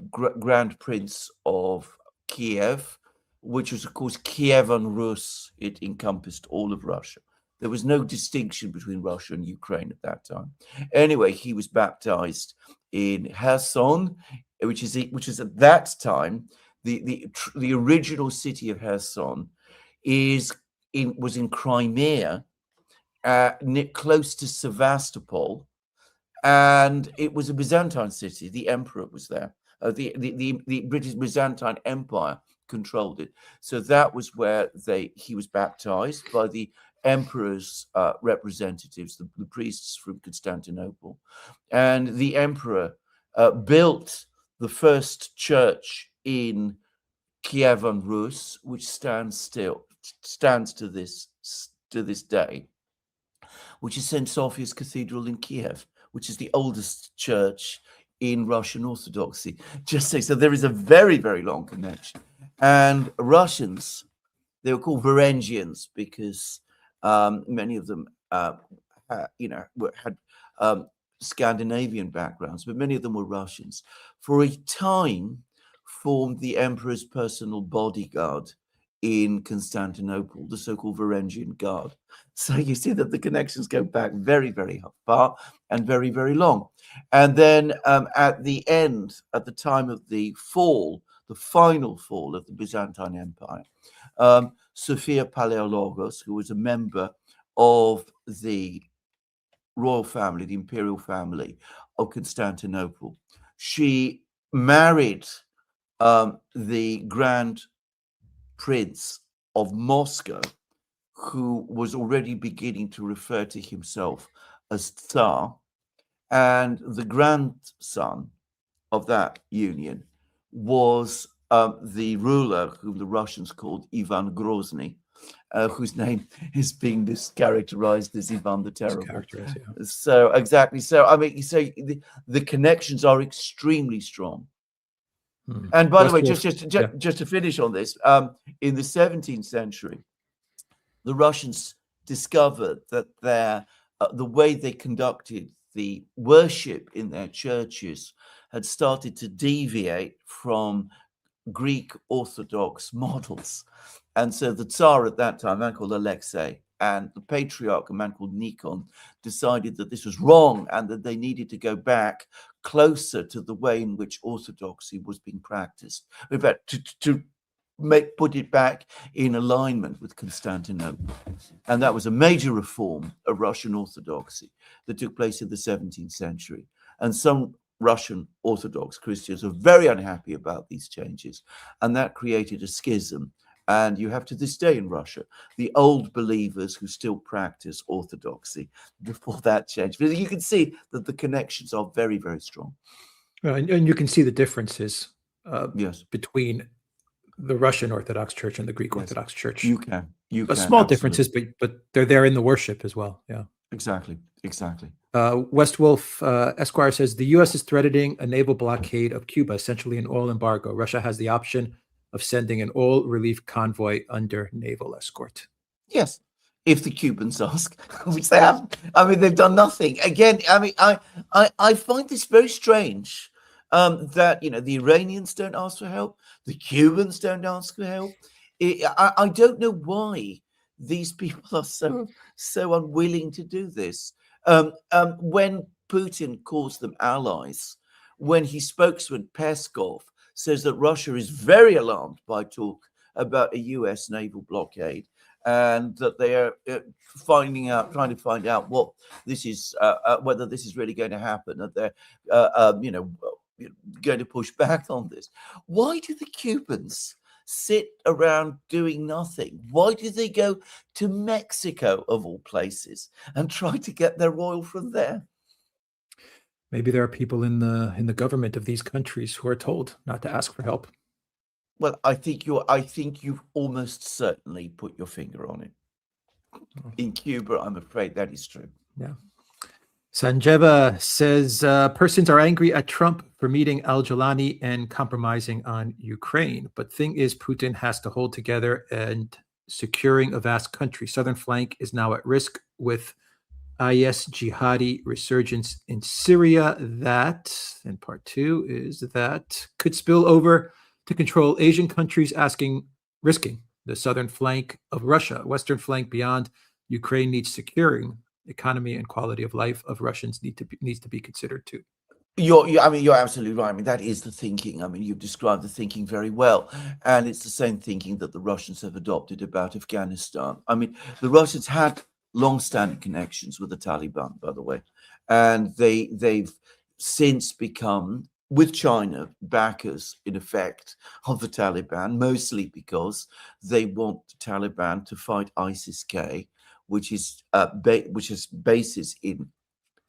Grand Prince of Kiev, which was, of course, Kievan Rus, it encompassed all of Russia. There was no distinction between Russia and Ukraine at that time. Anyway, he was baptized in Kherson, which is at that time the original city of Kherson was in Crimea, close to Sevastopol, and it was a Byzantine city. The emperor was there. The British Byzantine Empire controlled it. So that was where he was baptized by the emperor's representatives, the priests from Constantinople. And the emperor built the first church in Kievan Rus, which stands to this day, which is St. Sophia's Cathedral in Kiev, which is the oldest church in Russian Orthodoxy. So there is a very, very long connection. And Russians, they were called Varangians because many of them, had Scandinavian backgrounds, but many of them were Russians. For a time, formed the emperor's personal bodyguard in Constantinople, the so-called Varangian Guard. So you see that the connections go back very, very far and very, very long. And then at the end, at the time of the fall, the final fall of the Byzantine Empire, Sophia Palaiologos, who was a member of the royal family, the imperial family of Constantinople, she married the Grand Prince of Moscow, who was already beginning to refer to himself as Tsar, and the grandson of that union was the ruler whom the Russians called Ivan Grozny, whose name is being mischaracterized as Ivan the Terrible. Yeah. So exactly. So I mean, so the connections are extremely strong. And by the way, just to finish on this, in the 17th century, the Russians discovered that the way they conducted the worship in their churches had started to deviate from Greek Orthodox models. And so the Tsar at that time, a man called Alexei, and the Patriarch, a man called Nikon, decided that this was wrong and that they needed to go back closer to the way in which Orthodoxy was being practiced. In fact, to put it back in alignment with Constantinople. And that was a major reform of Russian Orthodoxy that took place in the 17th century. And some Russian Orthodox Christians are very unhappy about these changes, and that created a schism. And you have to this day in Russia, the old believers who still practice Orthodoxy before that change. But you can see that the connections are very, very strong. And you can see the differences yes, between the Russian Orthodox Church and the Greek Orthodox Church. You can. Small differences, but they're there in the worship as well. Yeah. Exactly. West Wolf Esquire says the U.S. is threatening a naval blockade of Cuba, essentially an oil embargo. Russia has the option of sending an oil relief convoy under naval escort. Yes, if the Cubans ask, which they haven't. I mean, they've done nothing. Again, I mean, I find this very strange that, you know, the Iranians don't ask for help, the Cubans don't ask for help. I don't know why these people are so unwilling to do this. When Putin calls them allies, when his spokesman Peskov says that Russia is very alarmed by talk about a U.S. naval blockade, and that they are trying to find out what this is, whether this is really going to happen, that they're, going to push back on this. Why do the Cubans sit around doing nothing? Why do they go to Mexico, of all places, and try to get their oil from there? Maybe there are people in the government of these countries who are told not to ask for help. Well, I think you've almost certainly put your finger on it. In Cuba, I'm afraid that is true. Yeah. Sanjeva says persons are angry at Trump for meeting al-Jilani and compromising on Ukraine. But thing is, Putin has to hold together and securing a vast country. Southern flank is now at risk with IS jihadi resurgence in Syria. That, and part two is that could spill over to control Asian countries, risking the southern flank of Russia. Western flank beyond Ukraine needs securing. Economy and quality of life of Russians needs to be considered too. You're absolutely right. I mean, that is the thinking. I mean, you've described the thinking very well. And it's the same thinking that the Russians have adopted about Afghanistan. I mean, the Russians had long-standing connections with the Taliban, by the way. And they've since become, with China, backers, in effect, of the Taliban, mostly because they want the Taliban to fight ISIS-K, which is bases in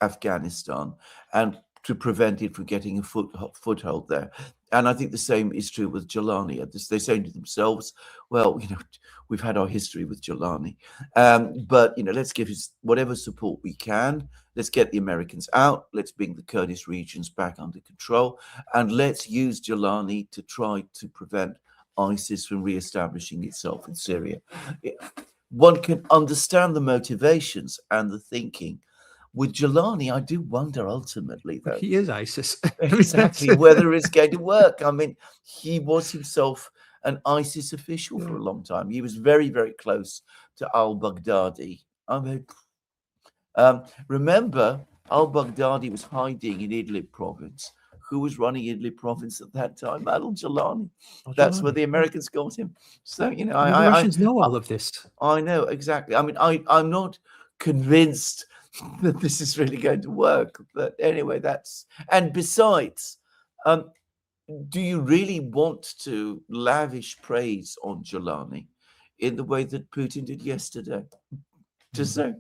Afghanistan, and to prevent it from getting a foothold there. And I think the same is true with Jilani. They're saying to themselves, well, we've had our history with Jilani, but, let's give us whatever support we can. Let's get the Americans out. Let's bring the Kurdish regions back under control. And let's use Jilani to try to prevent ISIS from reestablishing itself in Syria. One can understand the motivations and the thinking. With Jilani, I do wonder ultimately, though. He is ISIS. Exactly, whether it's going to work. I mean, he was himself an ISIS official for Yeah. a long time. He was very, very close to al-Baghdadi. I mean, remember, al-Baghdadi was hiding in Idlib province. Who was running Idlib province at that time? Al-Jalani. That's where Al-Jalani. the Americans got him. So, you know, I mean, the Russians know all of this. I know exactly. I mean, I'm not convinced that this is really going to work. But anyway, and besides, um, do you really want to lavish praise on Jelani in the way that Putin did yesterday? Just so.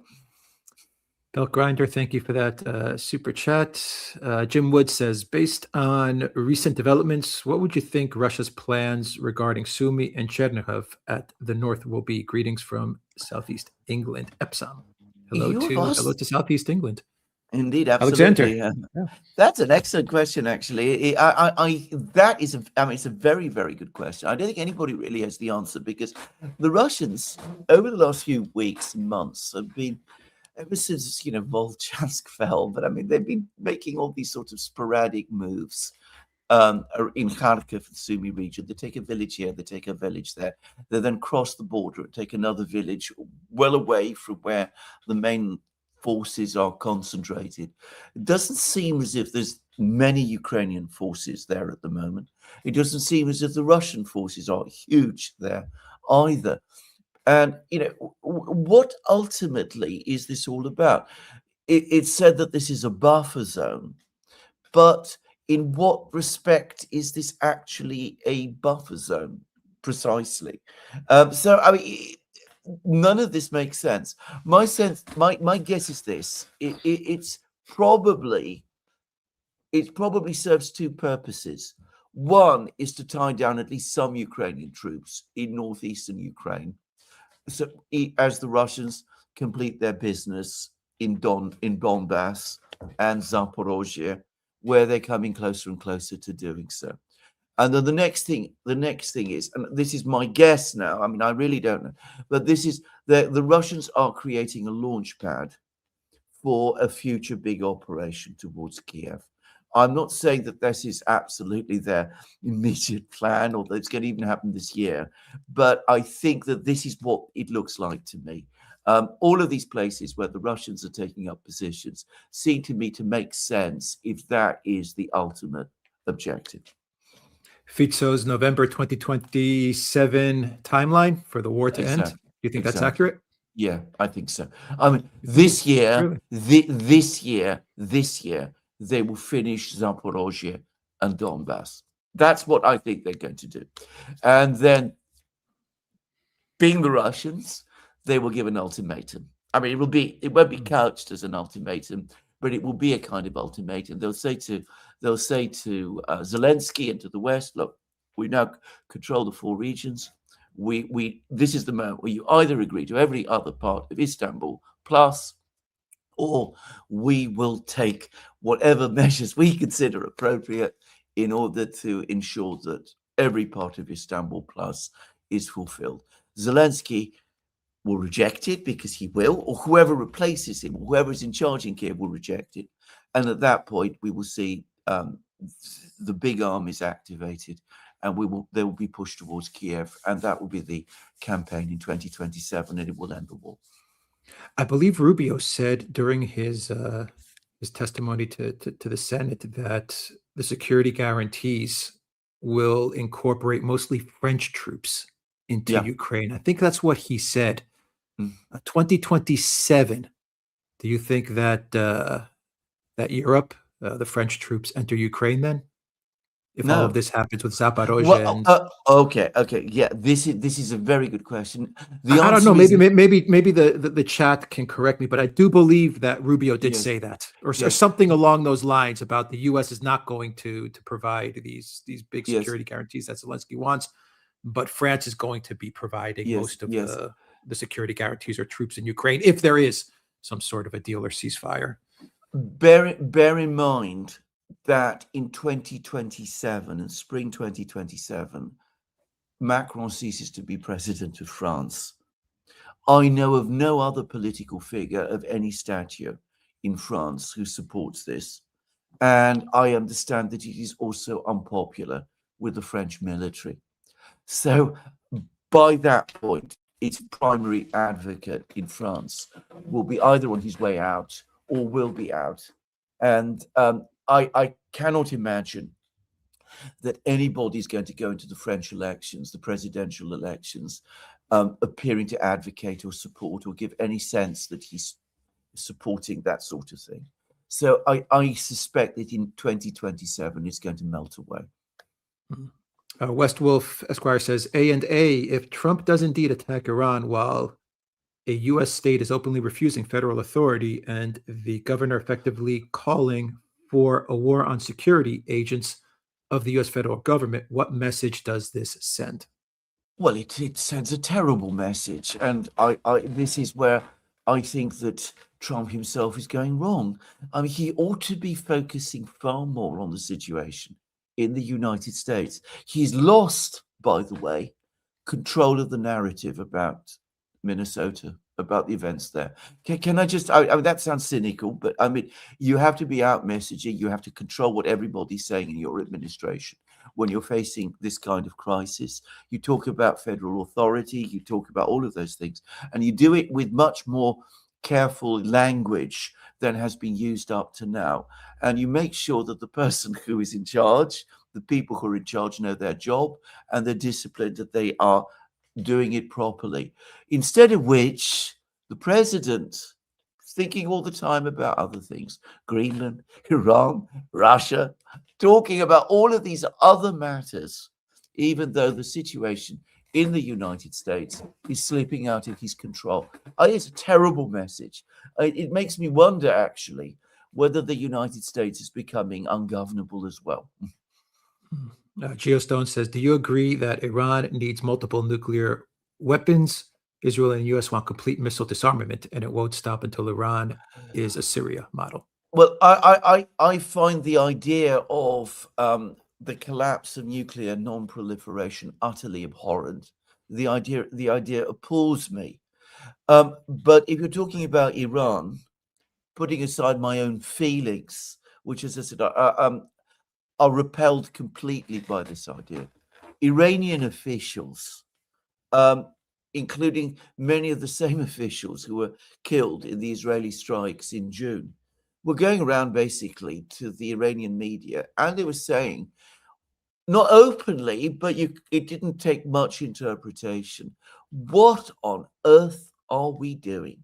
Belt Grinder, thank you for that super chat. Jim Wood says, based on recent developments, what would you think Russia's plans regarding Sumy and Chernihiv at the north will be? Greetings from Southeast England. Epsom. Hello You have to asked. Southeast England. Indeed, Alexander. absolutely. Yeah. That's an excellent question, actually. That is, I mean, it's a very, very good question. I don't think anybody really has the answer because the Russians, over the last few weeks and months, have been, ever since, you know, Volchansk fell, but I mean, they've been making all these sort of sporadic moves in Kharkiv, the Sumy region. They take a village here, they take a village there. They then cross the border and take another village well away from where the main forces are concentrated. It doesn't seem as if there's many Ukrainian forces there at the moment. It doesn't seem as if the Russian forces are huge there either. And, you know, what ultimately is this all about? It's said that this is a buffer zone, but in what respect is this actually a buffer zone precisely? So, I mean, none of this makes sense. My guess is this: it probably serves two purposes. One is to tie down at least some Ukrainian troops in northeastern Ukraine, so as the Russians complete their business in Donbass and Zaporozhye, where they're coming closer and closer to doing so. And then the next thing is, and this is my guess now, I mean, I really don't know, but this is the Russians are creating a launch pad for a future big operation towards Kiev. I'm not saying that this is absolutely their immediate plan or that it's going to even happen this year, but I think that this is what it looks like to me. All of these places where the Russians are taking up positions seem to me to make sense if that is the ultimate objective. Fitzo's November 2027 timeline for the war to end. Do you think that's accurate? Yeah, I think so. I mean, this year, this year, they will finish Zaporozhye and Donbass. That's what I think they're going to do. And then, being the Russians, they will give an ultimatum. I mean, it won't be couched as an ultimatum, but it will be a kind of ultimatum. They'll say to Zelensky and to the West, look, we now control the 4 regions. This is the moment where you either agree to every other part of Istanbul plus, or we will take whatever measures we consider appropriate in order to ensure that every part of Istanbul plus is fulfilled. Zelensky will reject it because he will, or whoever replaces him, or whoever is in charge in Kiev will reject it. And at that point, we will see the big armies activated, and they will be pushed towards Kiev, and that will be the campaign in 2027, and it will end the war. I believe Rubio said during his testimony to the Senate that the security guarantees will incorporate mostly French troops into Ukraine. I think that's what he said. 2027. Do you think that that Europe, the French troops, enter Ukraine then? If all of this happens with Zaporozhye okay, yeah. This is a very good question. I don't know. Maybe the chat can correct me, but I do believe that Rubio did say that, or something along those lines about the U.S. is not going to provide these big security guarantees that Zelensky wants, but France is going to be providing most of the security guarantees or troops in Ukraine if there is some sort of a deal or ceasefire. Bear in mind that in 2027 and spring 2027, Macron ceases to be president of France. I know of no other political figure of any stature in France who supports this. And I understand that it is also unpopular with the French military. So by that point, its primary advocate in France will be either on his way out or will be out. And I cannot imagine that anybody's going to go into the French elections, the presidential elections, appearing to advocate or support or give any sense that he's supporting that sort of thing. So I suspect that in 2027 it's going to melt away. West Wolf Esquire says, A&A, if Trump does indeed attack Iran while a U.S. state is openly refusing federal authority and the governor effectively calling for a war on security agents of the U.S. federal government, what message does this send? Well, it sends a terrible message. And this is where I think that Trump himself is going wrong. I mean, he ought to be focusing far more on the situation in the United States. He's lost, by the way, control of the narrative about Minnesota, about the events there. Can I just, I mean, that sounds cynical, but I mean, you have to be out messaging. You have to control what everybody's saying in your administration when you're facing this kind of crisis. You talk about federal authority, you talk about all of those things, and you do it with much more careful language than has been used up to now. And you make sure that the person who is in charge, the people who are in charge, know their job and they're disciplined, that they are doing it properly. Instead of which, the president, thinking all the time about other things, Greenland, Iran, Russia, talking about all of these other matters, even though the situation in the United States is slipping out of his control. It's a terrible message. It makes me wonder, actually, whether the United States is becoming ungovernable as well. Geostone says, do you agree that Iran needs multiple nuclear weapons? Israel and the U.S. want complete missile disarmament, and it won't stop until Iran is a Syria model. Well, I find the idea of the collapse of nuclear non-proliferation utterly abhorrent. The idea appalls me. But if you're talking about Iran, putting aside my own feelings, which, as I said, are repelled completely by this idea, Iranian officials, including many of the same officials who were killed in the Israeli strikes in June, were going around basically to the Iranian media, and they were saying, not openly, but it didn't take much interpretation, what on earth are we doing?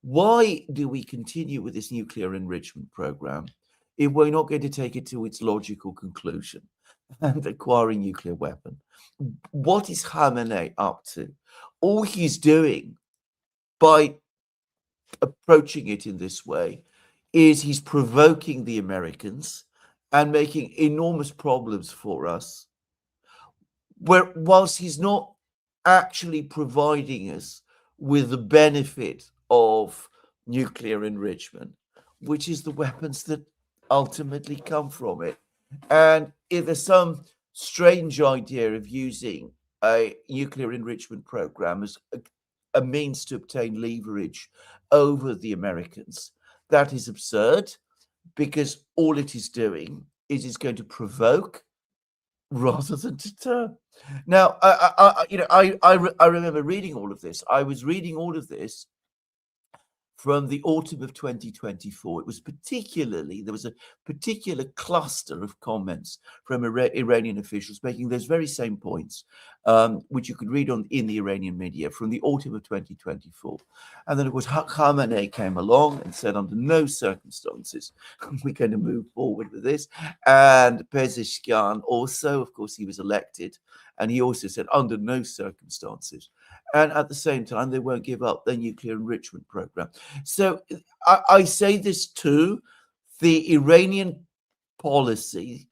Why do we continue with this nuclear enrichment program if we're not going to take it to its logical conclusion and acquire a nuclear weapon? What is Khamenei up to? All he's doing by approaching it in this way is he's provoking the Americans and making enormous problems for us, where whilst he's not actually providing us with the benefit of nuclear enrichment, which is the weapons that ultimately come from it. And if there's some strange idea of using a nuclear enrichment program as a means to obtain leverage over the Americans, that is absurd, because all it is doing is it's going to provoke rather than deter. Now, I remember reading all of this. I was reading all of this from the autumn of 2024. It was there was a particular cluster of comments from Iranian officials making those very same points, which you could read in the Iranian media from the autumn of 2024. And then, of course, Khamenei came along and said, under no circumstances we're going to move forward with this. And Pezeshkian also, of course, he was elected, and he also said, under no circumstances. And at the same time, they won't give up their nuclear enrichment program. So I say this too, the Iranian policy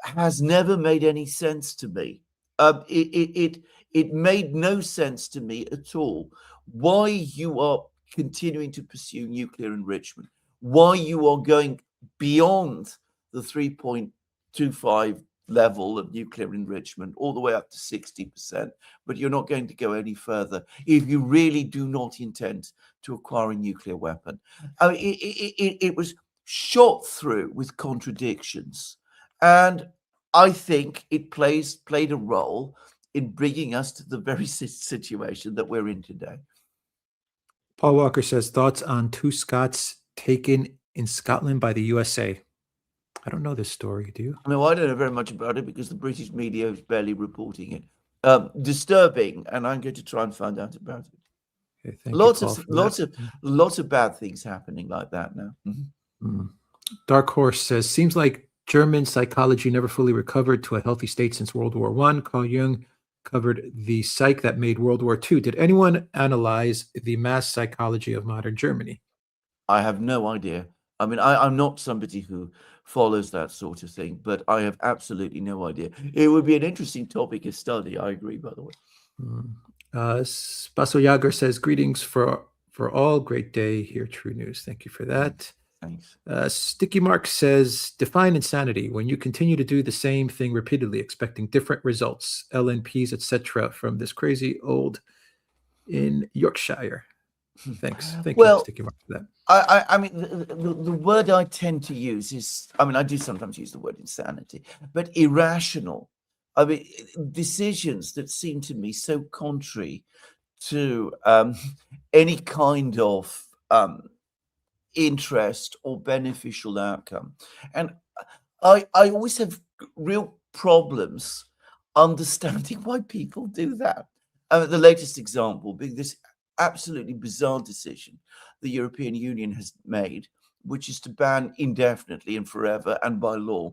has never made any sense to me. It made no sense to me at all. Why you are continuing to pursue nuclear enrichment, why you are going beyond the 3.25 level of nuclear enrichment all the way up to 60%, but you're not going to go any further if you really do not intend to acquire a nuclear weapon. I mean, it was shot through with contradictions, and I think it played a role in bringing us to the very situation that we're in today. Paul Walker says thoughts on two Scots taken in Scotland by the USA. I don't know this story. Do you? No, I don't know very much about it because the British media is barely reporting it. Disturbing, and I'm going to try and find out about it. Okay, thank you, Paul, for Lots of bad things happening like that now. Dark Horse says seems like German psychology never fully recovered to a healthy state since World War I. Carl Jung covered the psyche that made World War II. Did anyone analyze the mass psychology of modern Germany? I have no idea. I mean, I'm not somebody who follows that sort of thing, but I have absolutely no idea. It would be an interesting topic of study. I agree, by the way. Spaso Yager says greetings for all. Great day here, True News. Thank you for that. Thanks. Sticky Mark says define insanity when you continue to do the same thing repeatedly, expecting different results, LNPs, etc. from this crazy old in Yorkshire. Thanks. Thank you, Sticky Mark, for that. I mean, the word I tend to use is, I mean, I do sometimes use the word insanity, but irrational. I mean, decisions that seem to me so contrary to any kind of interest or beneficial outcome. And I always have real problems understanding why people do that. The latest example being this absolutely bizarre decision the European Union has made, which is to ban indefinitely and forever and by law,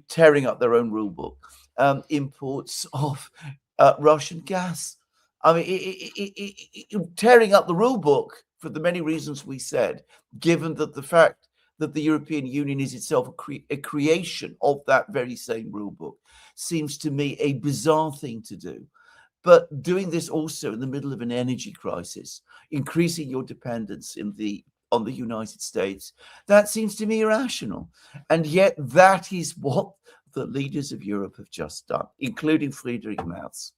tearing up their own rule book, imports of Russian gas. I mean, tearing up the rule book for the many reasons we said, given that the fact that the European Union is itself a creation of that very same rule book, seems to me a bizarre thing to do. But doing this also in the middle of an energy crisis, increasing your dependence on the United States, that seems to me irrational. And yet that is what the leaders of Europe have just done, including Friedrich Merz.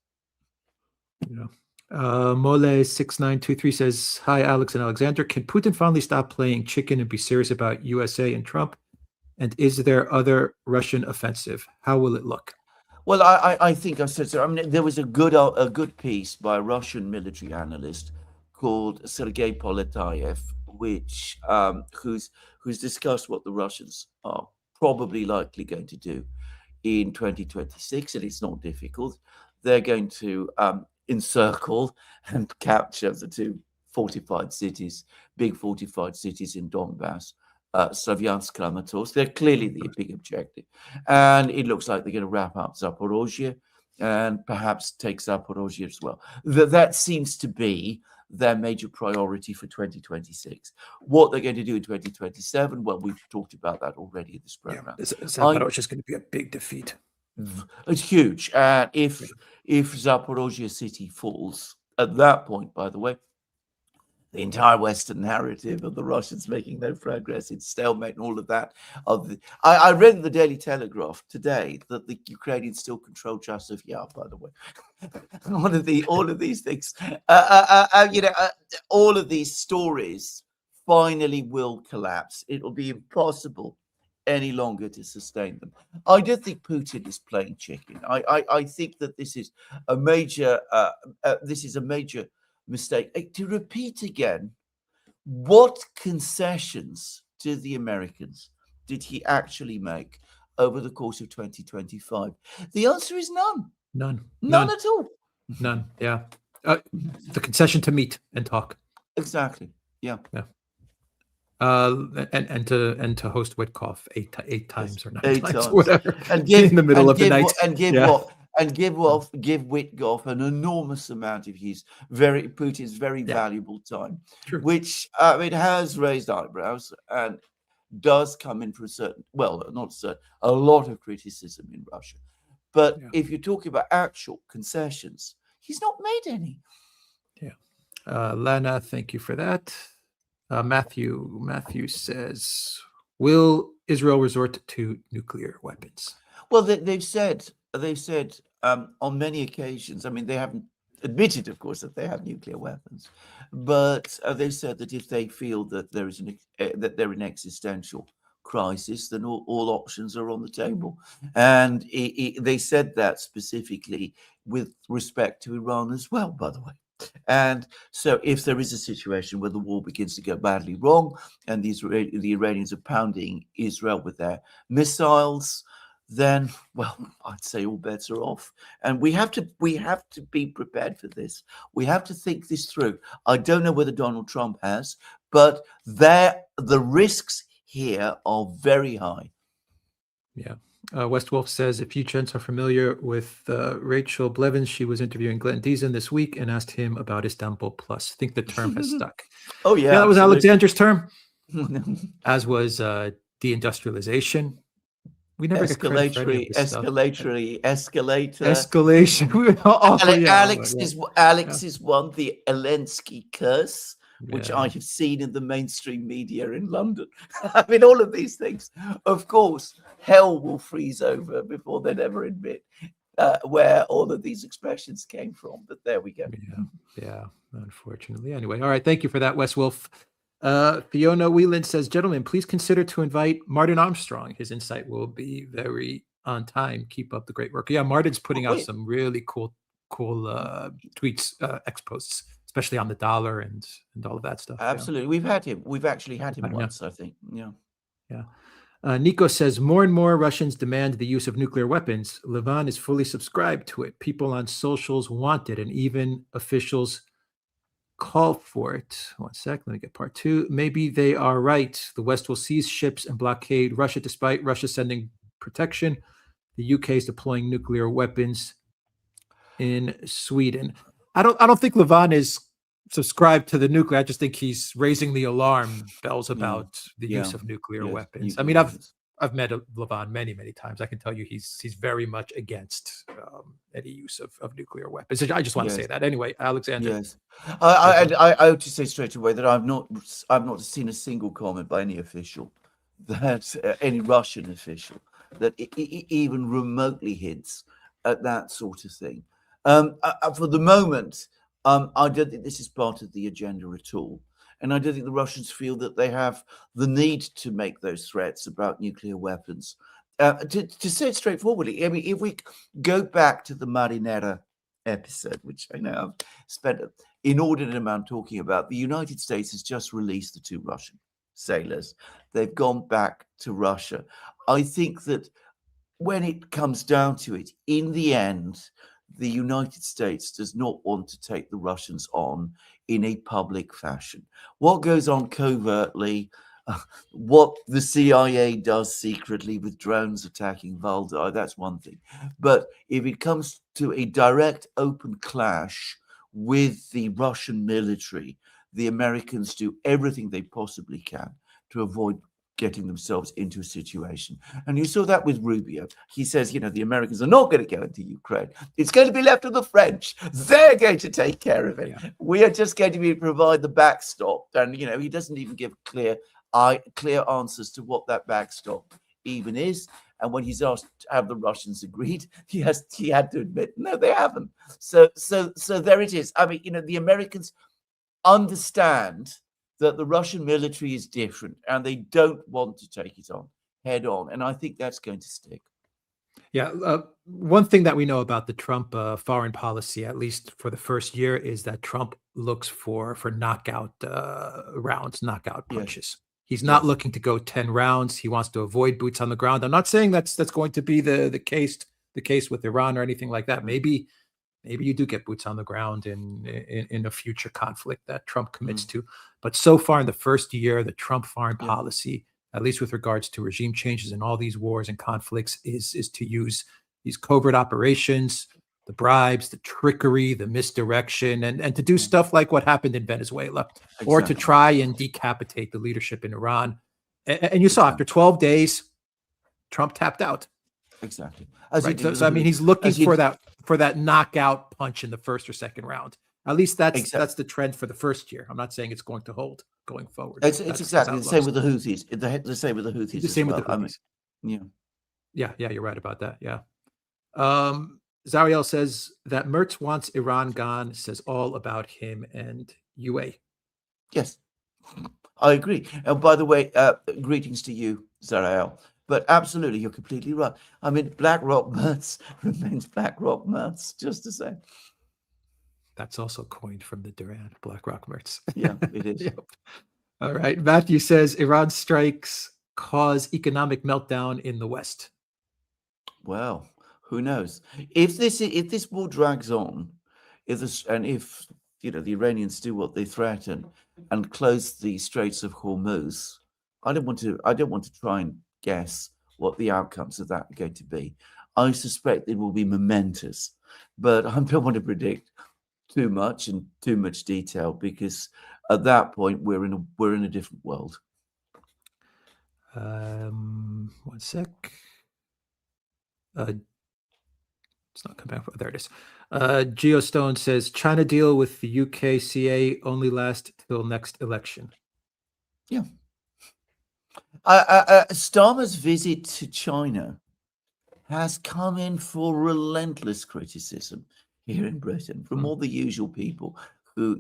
Yeah. Mole6923 says, hi, Alex and Alexander. Can Putin finally stop playing chicken and be serious about USA and Trump? And is there other Russian offensive? How will it look? Well, I think I said so. I mean, there was a good piece by a Russian military analyst called Sergei Poletayev, which who's discussed what the Russians are probably likely going to do in 2026, and it's not difficult. They're going to encircle and capture the two fortified cities, big fortified cities in Donbass, Slavyansk, Kramatorsk. They're clearly the big objective. And it looks like they're going to wrap up Zaporozhye and perhaps take Zaporozhye as well. That seems to be their major priority for 2026. What they're going to do in 2027, well, we've talked about that already in this program. Yeah, Zaporozhye is going to be a big defeat. It's huge. And if Zaporozhye city falls, at that point, by the way, the entire Western narrative of the Russians making no progress, it's stalemate and all of that. I read in the Daily Telegraph today that the Ukrainians still control Chasiv Yar, by the way. all of these things, all of these stories finally will collapse. It will be impossible any longer to sustain them. I don't think Putin is playing chicken. I think that this is a major mistake. To repeat again, what concessions to the Americans did he actually make over the course of 2025? The answer is none. None at all. None. Yeah. The concession to meet and talk. Exactly. Yeah. And to host Witkoff eight times or 9 times, times. Whatever, and give in the middle of the night, give Witkoff an enormous amount of Putin's very valuable time, which it has raised eyebrows and does come in for a lot of criticism in Russia. But if you're talking about actual concessions, he's not made any. Yeah. Lana, thank you for that. Matthew says, will Israel resort to nuclear weapons? Well, they've said on many occasions. I mean, they haven't admitted, of course, that they have nuclear weapons, but they've said that if they feel that they're in existential crisis, then all options are on the table. And they said that specifically with respect to Iran as well, by the way. And so if there is a situation where the war begins to go badly wrong and the Iranians are pounding Israel with their missiles, then, well, I'd say all bets are off. And we have to be prepared for this. We have to think this through. I don't know whether Donald Trump has, but the risks here are very high. Yeah. West Wolf says, if you gents are familiar with Rachel Blevins, she was interviewing Glenn Deason this week and asked him about Istanbul Plus. I think the term has stuck. Oh, yeah. Yeah, that was Alexander's term, as was deindustrialization. We never get credit for any of this stuff. Escalation. Alex is one, the Zelensky curse, which I have seen in the mainstream media in London. I mean, all of these things. Of course, hell will freeze over before they'd ever admit where all of these expressions came from. But there we go. Yeah, unfortunately. Anyway, all right. Thank you for that, Wes Wolf. Fiona Whelan says, gentlemen, please consider to invite Martin Armstrong. His insight will be very on time. Keep up the great work. Yeah, Martin's putting out some really cool tweets, X posts, especially on the dollar and all of that stuff. Absolutely. We've had him. We've actually had him once, I think. Yeah. Nico says, more and more Russians demand the use of nuclear weapons. Levan is fully subscribed to it. People on socials want it, and even officials call for it. 1 sec, let me get part 2. Maybe they are right. The West will seize ships and blockade Russia despite Russia sending protection. The UK is deploying nuclear weapons in Sweden. I don't think Levan is subscribed to the nuclear. I just think he's raising the alarm bells about the use of nuclear weapons. I mean, I've met Levan many times. I can tell you he's very much against any use of nuclear weapons. I just want to say that. Anyway, Alexander. Yes, I have to say straight away that I've not seen a single comment by any official, that any Russian official, that even remotely hints at that sort of thing. For the moment, I don't think this is part of the agenda at all. And I don't think the Russians feel that they have the need to make those threats about nuclear weapons. To say it straightforwardly, I mean, if we go back to the Marinera episode, which I know I've spent an inordinate amount talking about, the United States has just released the 2 Russian sailors. They've gone back to Russia. I think that when it comes down to it, in the end, the United States does not want to take the Russians on in a public fashion. What goes on covertly, what the CIA does secretly with drones attacking Valdai, that's one thing. But if it comes to a direct, open clash with the Russian military, the Americans do everything they possibly can to avoid getting themselves into a situation. And you saw that with Rubio. He says, the Americans are not going to go into Ukraine. It's going to be left to the French. They're going to take care of it. Yeah. We are just going to provide the backstop. And, he doesn't even give clear answers to what that backstop even is. And when he's asked, have the Russians agreed? He had to admit, no, they haven't. So there it is. I mean, the Americans understand that the Russian military is different and they don't want to take it on head on. And I think that's going to stick. Yeah. One thing that we know about the Trump foreign policy, at least for the first year, is that Trump looks for knockout rounds, knockout punches. Yes. He's not looking to go 10 rounds. He wants to avoid boots on the ground. I'm not saying that's going to be the case with Iran or anything like that. Maybe you do get boots on the ground in a future conflict that Trump commits to. But so far in the first year, the Trump foreign policy, at least with regards to regime changes and all these wars and conflicts, is to use these covert operations, the bribes, the trickery, the misdirection, and to do stuff like what happened in Venezuela, or to try and decapitate the leadership in Iran. And you saw after 12 days, Trump tapped out. Exactly. So I mean, he's looking for that knockout punch in the first or second round. At least that's the trend for the first year. I'm not saying it's going to hold going forward. It's exactly the same with the Houthis. The same with the Houthis. The same with the Houthis. Yeah, you're right about that. Yeah. Zariel says that Mertz wants Iran gone, says all about him and UA. Yes. I agree. And by the way, greetings to you, Zarael. But absolutely, you're completely right. I mean, Black Rock Mertz remains Black Rock Mertz, just the same. That's also coined from the Duran BlackRock Mertz. Yeah, it is. Yep. All right. Matthew says Iran strikes cause economic meltdown in the West. Well, who knows? If this war drags on, if the Iranians do what they threaten and close the Straits of Hormuz, I don't want to try and guess what the outcomes of that are going to be. I suspect it will be momentous, but I don't want to predict too much and too much detail because at that point we're in a different world. One sec. It's not coming back. Oh, there it is. Geostone says China deal with the UKCA only last till next election. Yeah. Starmer's visit to China has come in for relentless criticism here in Britain from all the usual people who,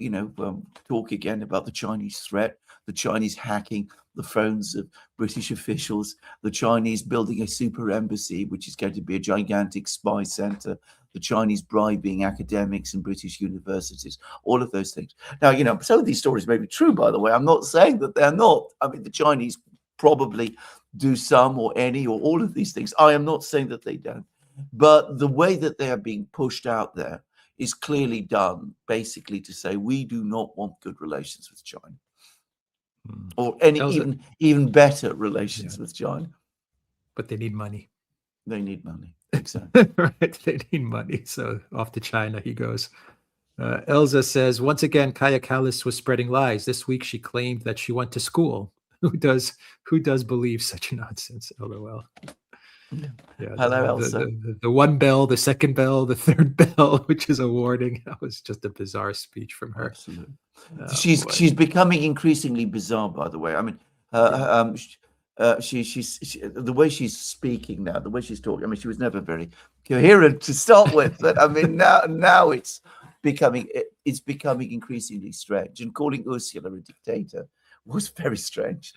talk again about the Chinese threat, the Chinese hacking the phones of British officials, the Chinese building a super embassy, which is going to be a gigantic spy center, the Chinese bribing academics in British universities, all of those things. Now, some of these stories may be true, by the way. I'm not saying that they're not. I mean, the Chinese probably do some or any or all of these things. I am not saying that they don't. But the way that they are being pushed out there is clearly done basically to say we do not want good relations with China or any even better relations with China. But they need money. They need money. Exactly. Right. They need money. So off to China he goes. Elza says, once again, Kaya Kallis was spreading lies. This week she claimed that she went to school. Who does believe such nonsense? LOL. Yeah, Hello, Elsa. The one bell, the second bell, the third bell, which is a warning. That was just a bizarre speech from her. Absolutely. She's becoming increasingly bizarre, by the way. I mean, she's the way she's speaking now, the way she's talking. I mean, she was never very coherent to start with, but I mean now it's becoming increasingly strange. And calling Ursula a dictator was very strange.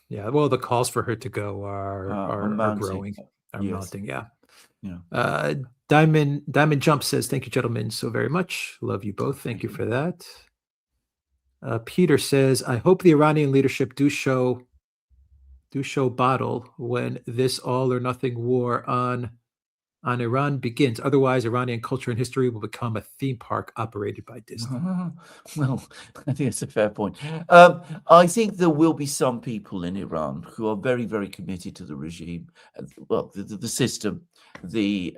Yeah, well, the calls for her to go are growing, are mounting. Yeah. Diamond Jump says, "Thank you, gentlemen, so very much. Love you both. Thank you for that." Peter says, "I hope the Iranian leadership do show bottle when this all or nothing war on Iran begins. Otherwise, Iranian culture and history will become a theme park operated by Disney." Well, I think it's a fair point. I think there will be some people in Iran who are very, very committed to the regime, well, the system, the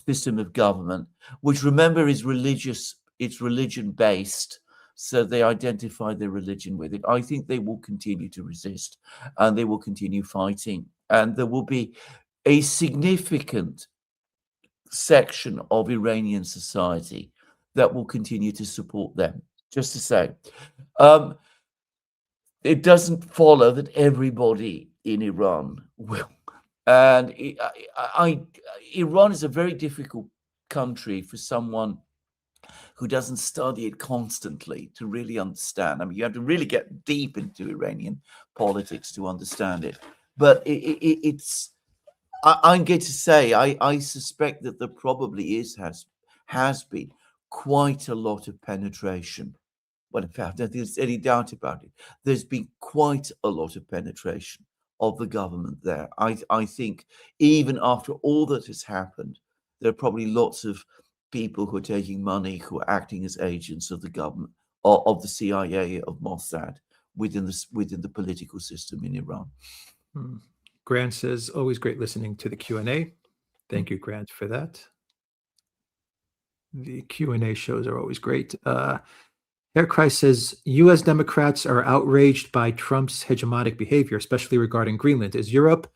system of government, which, remember, is religious. It's religion-based. So they identify their religion with it. I think they will continue to resist and they will continue fighting. And there will be a significant section of Iranian society that will continue to support them. Just to say, it doesn't follow that everybody in Iran will. And Iran is a very difficult country for someone who doesn't study it constantly to really understand. I mean, you have to really get deep into Iranian politics to understand it. But I'm going to say, I suspect that there probably has been quite a lot of penetration. Well, in fact, I don't think there's any doubt about it. There's been quite a lot of penetration of the government there. I think even after all that has happened, there are probably lots of people who are taking money, who are acting as agents of the government, or of the CIA, of Mossad, within the political system in Iran. Grant says, always great listening to the Q&A. Thank you, Grant, for that. The Q&A shows are always great. Herr Kreis says, U.S. Democrats are outraged by Trump's hegemonic behavior, especially regarding Greenland. Is Europe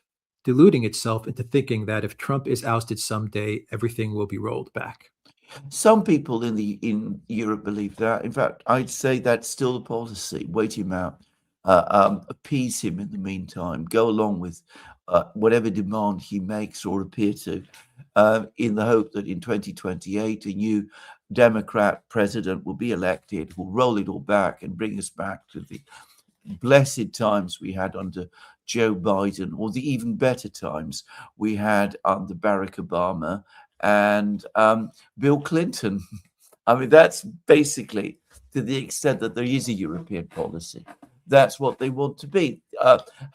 deluding itself into thinking that if Trump is ousted someday, everything will be rolled back? Some people in Europe believe that. In fact, I'd say that's still the policy. Wait him out, appease him in the meantime, go along with whatever demand he makes or appear to, in the hope that in 2028 a new Democrat president will be elected, will roll it all back and bring us back to the blessed times we had under Joe Biden, or the even better times we had under Barack Obama and Bill Clinton. I mean, that's basically to the extent that there is a European policy. That's what they want to be,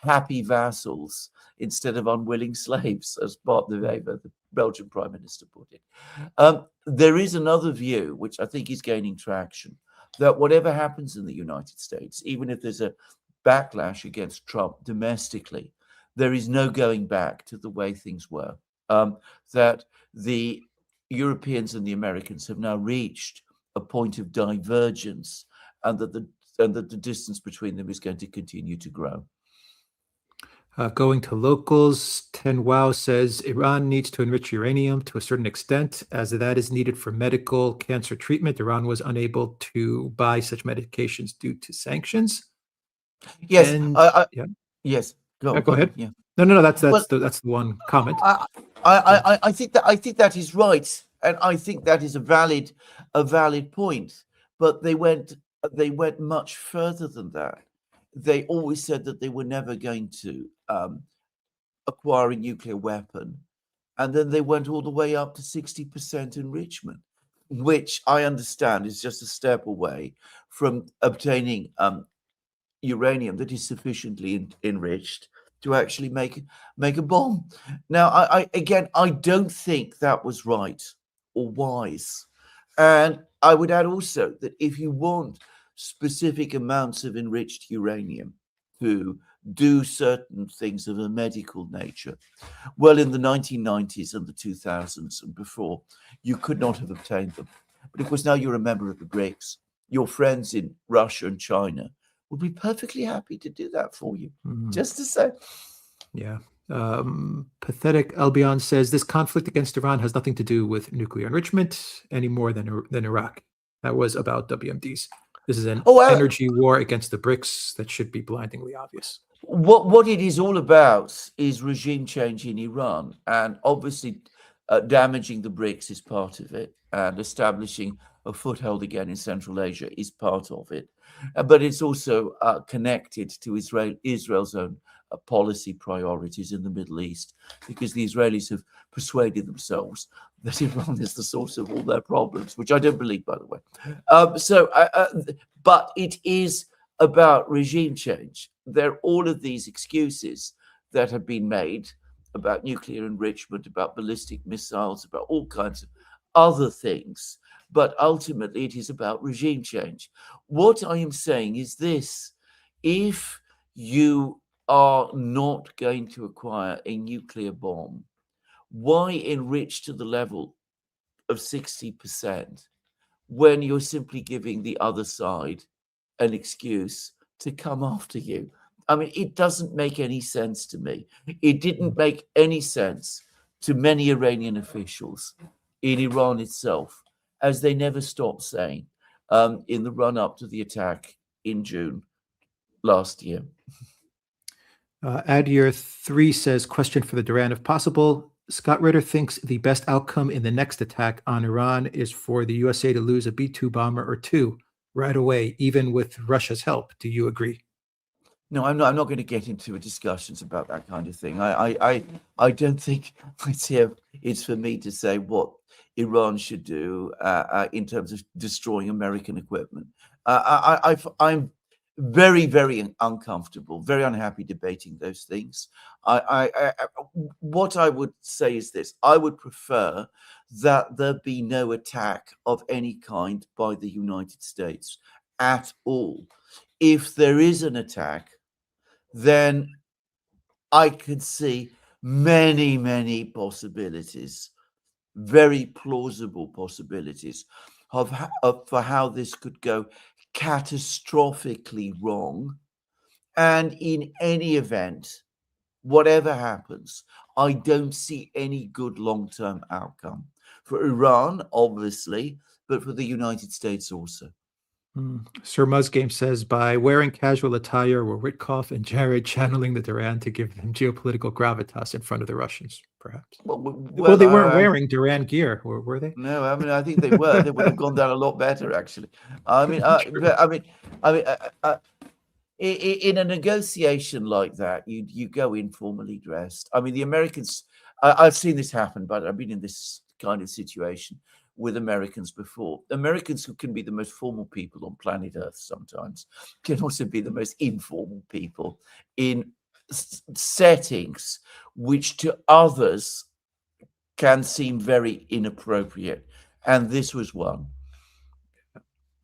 happy vassals instead of unwilling slaves, as Bart de Wever, the Belgian Prime Minister, put it. There is another view, which I think is gaining traction, that whatever happens in the United States, even if there's a backlash against Trump domestically, there is no going back to the way things were. That the Europeans and the Americans have now reached a point of divergence, and that the distance between them is going to continue to grow. Going to locals, 10 Wow says Iran needs to enrich uranium to a certain extent, as that is needed for medical cancer treatment. Iran was unable to buy such medications due to sanctions. Yes, And yeah, yes. Go go ahead. Yeah. No, that's Well, the one comment. I think that is right, and I think that is a valid point. But they went much further than that. They always said that they were never going to acquire a nuclear weapon, and then they went all the way up to 60% enrichment, which I understand is just a step away from obtaining uranium that is sufficiently enriched to actually make a bomb. Now, I don't think that was right or wise. And I would add also that if you want specific amounts of enriched uranium to do certain things of a medical nature, well, in the 1990s and the 2000s and before, you could not have obtained them. But of course, now you're a member of the BRICS. Your friends in Russia and China will be perfectly happy to do that for you. Just to say. Yeah. Pathetic Albion says this conflict against Iran has nothing to do with nuclear enrichment any more than Iraq. That was about WMDs. This is an energy war against the BRICS that should be blindingly obvious. What it is all about is regime change in Iran, and obviously damaging the BRICS is part of it, and establishing a foothold again in Central Asia is part of it. But it's also connected to Israel's own policy priorities in the Middle East, because the Israelis have persuaded themselves that Iran is the source of all their problems, which I don't believe, by the way. But it is about regime change. There are all of these excuses that have been made about nuclear enrichment, about ballistic missiles, about all kinds of other things. But ultimately, it is about regime change. What I am saying is this: if you are not going to acquire a nuclear bomb, why enrich to the level of 60% when you're simply giving the other side an excuse to come after you? I mean, it doesn't make any sense to me. It didn't make any sense to many Iranian officials in Iran itself, as they never stopped saying in the run-up to the attack in June last year. Adyear3 says, question for the Duran, if possible. Scott Ritter thinks the best outcome in the next attack on Iran is for the USA to lose a B-2 bomber or two right away, even with Russia's help. Do you agree? No, I'm not going to get into discussions about that kind of thing. I don't think it's for me to say what Iran should do in terms of destroying American equipment. I'm very, very uncomfortable, very unhappy debating those things. What I would say is this: I would prefer that there be no attack of any kind by the United States at all. If there is an attack, then I could see many, many possibilities, very plausible possibilities for how this could go catastrophically wrong. And in any event, whatever happens, I don't see any good long-term outcome for Iran, obviously, but for the United States also. Sir Musgame says, by wearing casual attire were Witkoff and Jared channeling the Duran to give them geopolitical gravitas in front of the Russians, perhaps. Well, they weren't wearing Duran gear, were they? No, I mean, I think they were. They would have gone down a lot better, actually. I mean, in a negotiation like that, you go informally dressed. I mean, the Americans. I've seen this happen, but I've been in this kind of situation with Americans before. Americans, who can be the most formal people on planet Earth sometimes, can also be the most informal people in settings which to others can seem very inappropriate. And this was one.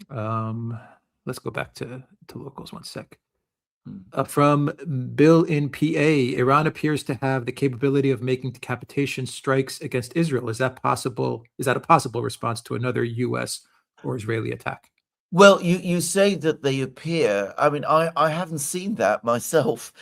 Let's go back to locals 1 sec. From Bill in PA, Iran appears to have the capability of making decapitation strikes against Israel. Is that possible? Is that a possible response to another U.S. or Israeli attack? Well, you say that they appear. I mean, I haven't seen that myself.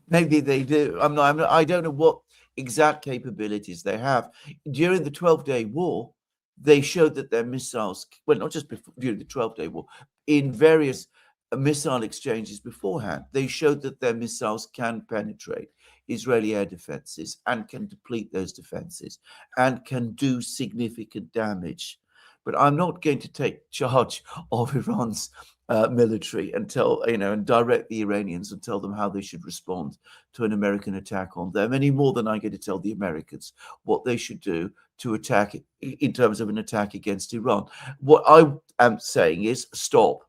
Maybe they do. I don't know what exact capabilities they have. During the 12-day war, they showed that their missiles, well, not just during the 12-day war, in various missile exchanges beforehand, they showed that their missiles can penetrate Israeli air defenses and can deplete those defenses and can do significant damage. But I'm not going to take charge of Iran's military and and direct the Iranians and tell them how they should respond to an American attack on them, any more than I get to tell the Americans what they should do to attack in terms of an attack against Iran. What I am saying is stop.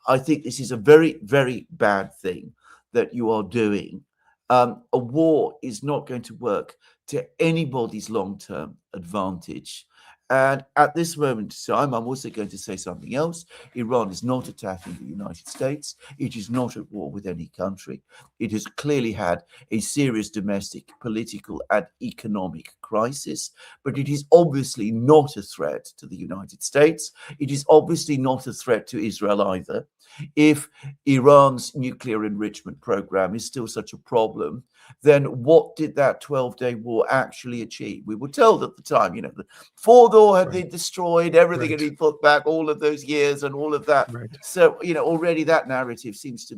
I think this is a very, very bad thing that you are doing. A war is not going to work to anybody's long-term advantage. And at this moment in time, I'm also going to say something else. Iran is not attacking the United States. It is not at war with any country. It has clearly had a serious domestic, political, and economic crisis, but it is obviously not a threat to the United States. It is obviously not a threat to Israel either. If Iran's nuclear enrichment program is still such a problem, then what did that 12-day war actually achieve? We were told at the time, the four-door had been destroyed, everything had been put back, all of those years and all of that. Right. So, already that narrative seems to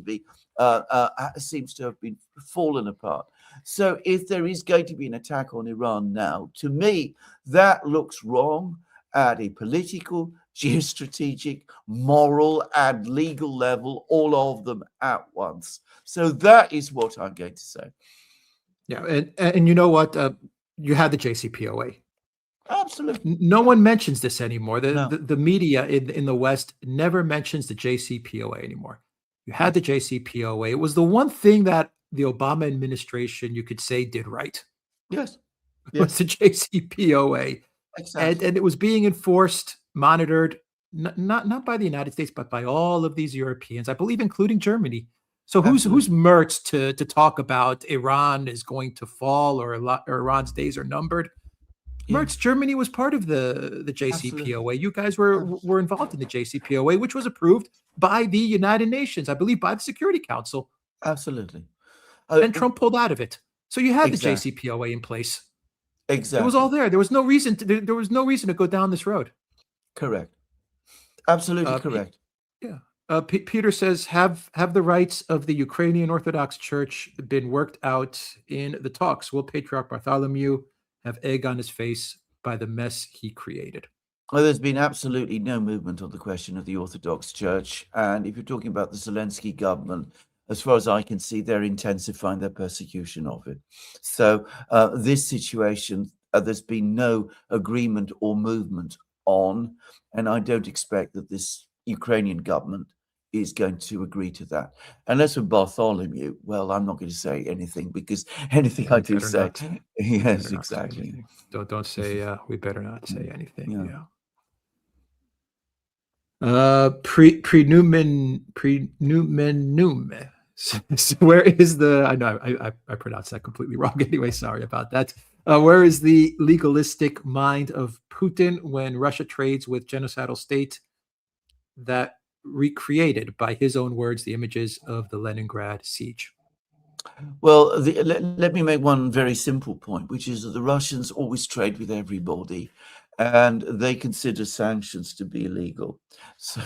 have been fallen apart. So if there is going to be an attack on Iran now, to me, that looks wrong at a political, geostrategic, moral, and legal level, all of them at once. So that is what I'm going to say. Yeah, and you know what? You had the JCPOA. Absolutely. No one mentions this anymore. No. The media in the West never mentions the JCPOA anymore. You had the JCPOA. It was the one thing that the Obama administration, you could say, did right. Yes. It was the JCPOA. Exactly. And it was being enforced, monitored, not by the United States, but by all of these Europeans, I believe, including Germany. So who's Mertz to talk about Iran is going to fall or Iran's days are numbered? Yeah. Mertz, Germany was part of the JCPOA. Absolutely. You guys were involved in the JCPOA, which was approved by the United Nations, I believe, by the Security Council. Absolutely. And Trump pulled out of it. So you had the JCPOA in place. Exactly. It was all there. There was no reason to go down this road. Correct. Absolutely correct. Yeah. Peter says, have the rights of the Ukrainian Orthodox Church been worked out in the talks? Will Patriarch Bartholomew have egg on his face by the mess he created? Well, there's been absolutely no movement on the question of the Orthodox Church. And if you're talking about the Zelensky government, as far as I can see, they're intensifying their persecution of it. So this situation, there's been no agreement or movement on, and I don't expect that this Ukrainian government is going to agree to that. And as for Bartholomew, well, I'm not going to say anything because anything I do say, yes, exactly. Don't say we better not say anything. Yeah. Prenumenum. So where is the? I know I pronounced that completely wrong. Anyway, sorry about that. Where is the legalistic mind of Putin when Russia trades with genocidal state that recreated, by his own words, the images of the Leningrad siege? Well, let me make one very simple point, which is that the Russians always trade with everybody. and they consider sanctions to be illegal. So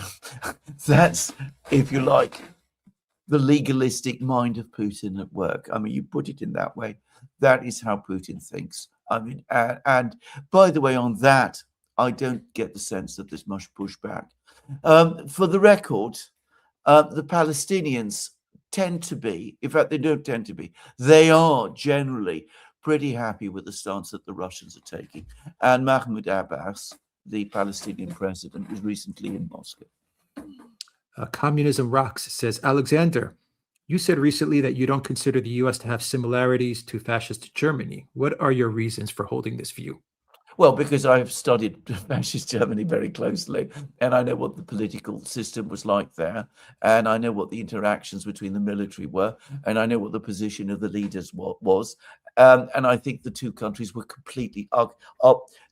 that's, if you like, the legalistic mind of Putin at work. I mean, you put it in that way. That is how Putin thinks. I mean, and by the way, on that, I don't get the sense that there's much pushback. For the record, the Palestinians tend to be, in fact, they don't tend to be, they are generally pretty happy with the stance that the Russians are taking. And Mahmoud Abbas, the Palestinian president, was recently in Moscow. Communism Rocks says, Alexander, you said recently that you don't consider the US to have similarities to fascist Germany. What are your reasons for holding this view? Well, because I've studied fascist Germany very closely, and I know what the political system was like there, and I know what the interactions between the military were, and I know what the position of the leaders was. And I think the two countries were completely,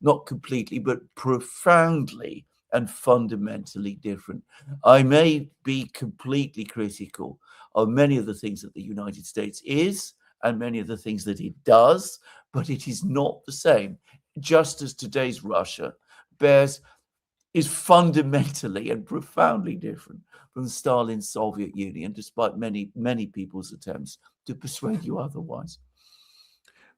not completely, but profoundly and fundamentally different. I may be completely critical of many of the things that the United States is and many of the things that it does, but it is not the same. Just as today's Russia is fundamentally and profoundly different from Stalin's Soviet Union, despite many people's attempts to persuade you otherwise.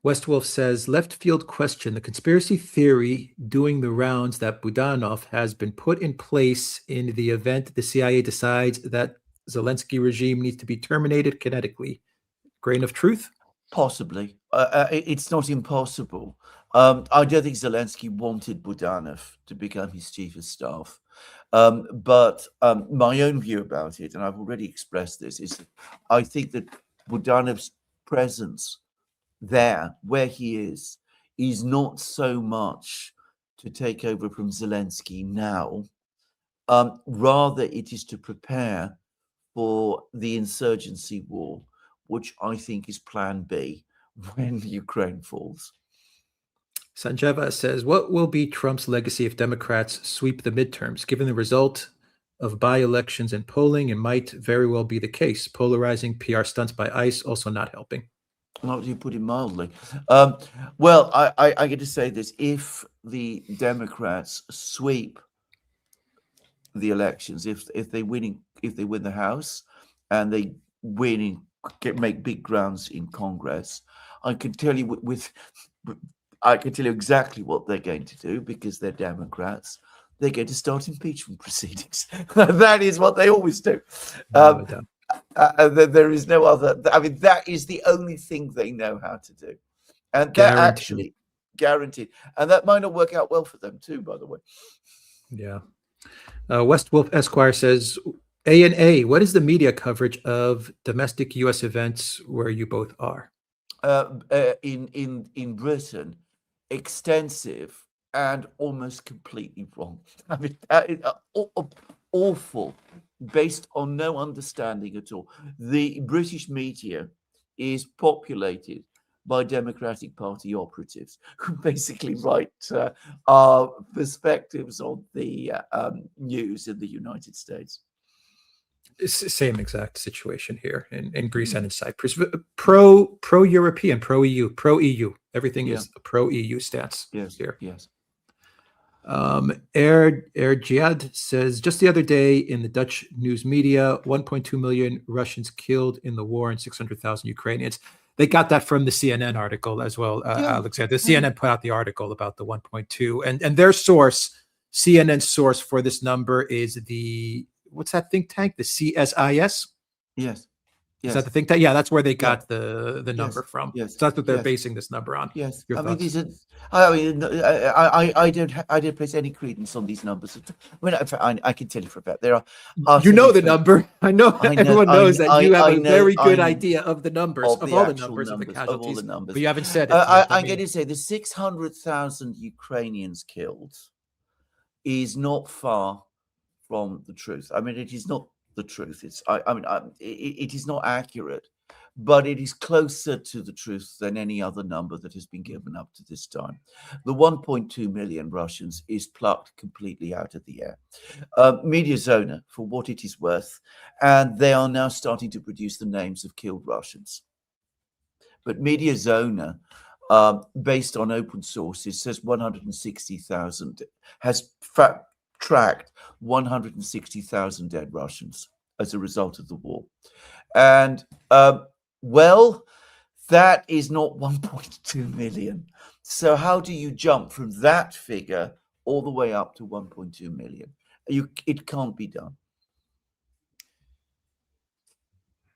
Westwolf says, left field question. The conspiracy theory doing the rounds that Budanov has been put in place in the event the CIA decides that Zelensky regime needs to be terminated kinetically. Grain of truth? Possibly. It's not impossible. I don't think Zelensky wanted Budanov to become his chief of staff. But my own view about it, and I've already expressed this, is that I think that Budanov's presence there, where he is not so much to take over from Zelensky now. Rather, it is to prepare for the insurgency war, which I think is plan B when Ukraine falls. Sanjeva says, what will be Trump's legacy if Democrats sweep the midterms? Given the result of by-elections and polling, it might very well be the case. Polarizing PR stunts by ICE also not helping. Not to put it mildly. Well, I get to say this. If the Democrats sweep the elections, if they win the House and they make big grounds in Congress, I can tell you I can tell you exactly what they're going to do, because they're Democrats. They're going to start impeachment proceedings. That is what they always do. There is no other. I mean, that is the only thing they know how to do, and they're actually guaranteed. And that might not work out well for them too, by the way. Yeah. Westwolf Esquire says, A&A, what is the media coverage of domestic U.S. events where you both are? In Britain, extensive and almost completely wrong. I mean, awful, based on no understanding at all. The British media is populated by Democratic Party operatives who basically write our perspectives on the news in the United States. Same exact situation here in Greece and in Cyprus. Pro-European, pro-EU. Everything is a pro-EU stance here. Yes. Air Jihad says, just the other day in the Dutch news media, 1.2 million Russians killed in the war and 600,000 Ukrainians. They got that from the CNN article as well, Alexander. The CNN put out the article about the 1.2, and their source, CNN's source for this number is what's that think tank? The CSIS? Yes. Is that the think tank? Yeah, that's where they got the number from. Yes. So that's what they're basing this number on. Yes. Your thoughts? I don't place any credence on these numbers. I can tell you for a fact there are. You know the number. I know everyone knows that you have a very good idea of the numbers, of all the numbers of the casualties. But you haven't said it. I'm going to say the 600,000 Ukrainians killed is not far from the truth. I mean, it is not the truth. It is not accurate, but it is closer to the truth than any other number that has been given up to this time. The 1.2 million Russians is plucked completely out of the air. Mediazona, for what it is worth, and they are now starting to produce the names of killed Russians. But Mediazona based on open sources, says 160,000, has tracked 160,000 dead Russians as a result of the war. And well, that is not 1.2 million. So how do you jump from that figure all the way up to 1.2 million? It can't be done.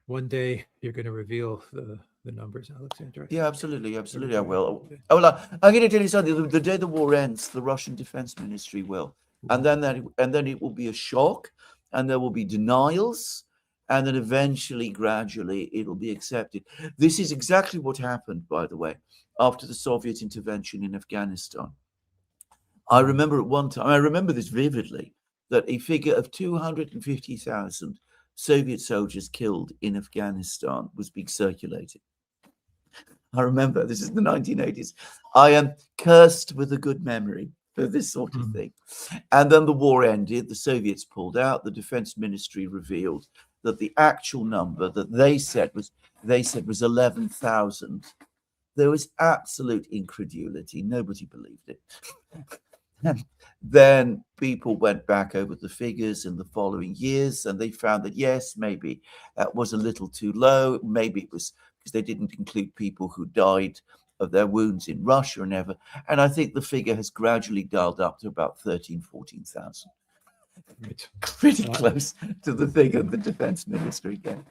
One day you're going to reveal the numbers, Alexander. Yeah, absolutely, absolutely, I will. Oh, well, I'm going to tell you something. The day the war ends, the Russian Defense Ministry will, and then it will be a shock, and there will be denials, and then eventually, gradually, it'll be accepted. This is exactly what happened, by the way, after the Soviet intervention in Afghanistan. I remember at one time, I remember this vividly, that a figure of 250,000 Soviet soldiers killed in Afghanistan was being circulated. I remember, this is the 1980s. I am cursed with a good memory for this sort of thing. And then the war ended, the Soviets pulled out, the defense ministry revealed that the actual number that they said was 11,000. There was absolute incredulity. Nobody believed it. And then people went back over the figures in the following years, and they found that, yes, maybe that was a little too low. Maybe it was because they didn't include people who died of their wounds in Russia and ever. And I think the figure has gradually dialed up to about 13, 14,000. Right. Pretty close to the figure the defense ministry gave.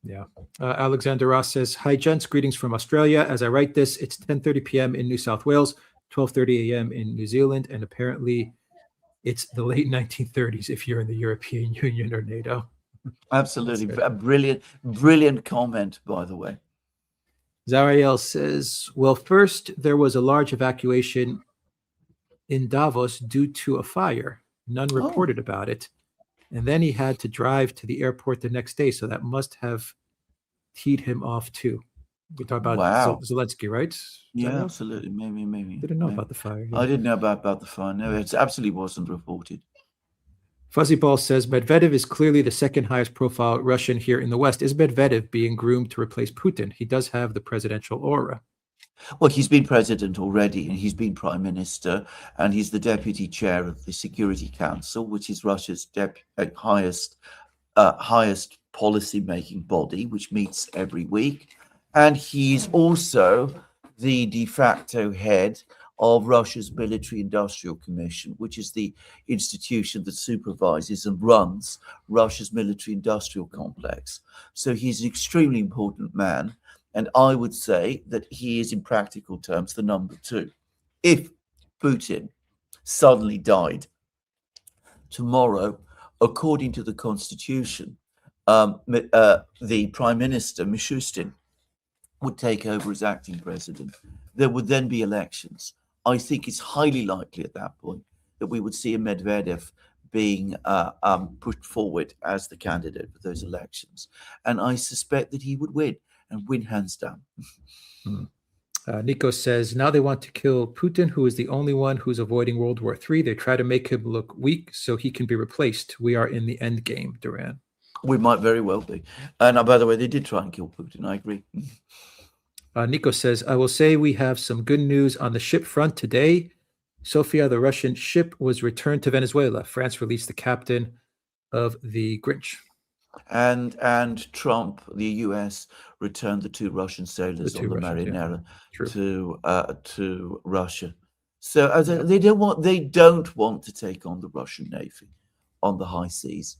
Yeah. Alexander Ross says, "Hi, gents. Greetings from Australia. As I write this, it's 10:30 p.m. in New South Wales, 12:30 a.m. in New Zealand, and apparently it's the late 1930s if you're in the European Union or NATO." Absolutely. A brilliant comment, by the way. Zariel says, "Well, first, there was a large evacuation in Davos due to a fire. None reported about it. And then he had to drive to the airport the next day. So that must have teed him off too." We talk about Zelensky, right? Yeah, absolutely. Maybe. Didn't know about the fire. Yeah. I didn't know about the fire. No, it absolutely wasn't reported. Fuzzy Ball says, "Medvedev is clearly the second highest profile Russian here in the West. Is Medvedev being groomed to replace Putin? He does have the presidential aura." Well, he's been president already, and he's been prime minister, and he's the deputy chair of the Security Council, which is Russia's highest policy-making body, which meets every week. And he's also the de facto head of Russia's Military-Industrial Commission, which is the institution that supervises and runs Russia's military-industrial complex. So he's an extremely important man. And I would say that he is, in practical terms, the number two. If Putin suddenly died tomorrow, according to the constitution, the prime minister, Mishustin, would take over as acting president. There would then be elections. I think it's highly likely at that point that we would see a Medvedev being put forward as the candidate for those elections. And I suspect that he would win. And win hands down. Nico says, "Now they want to kill Putin, who is the only one who's avoiding World War III. They try to make him look weak so he can be replaced. We are in the end game, Duran." We might very well be. And by the way, they did try and kill Putin. I agree. Nico says, "I will say we have some good news on the ship front today. Sofia, the Russian ship, was returned to Venezuela. France released the captain of the Grinch." And Trump, the US, returned the two Russian sailors on the Marinera to Russia. So they don't want to take on the Russian Navy on the high seas.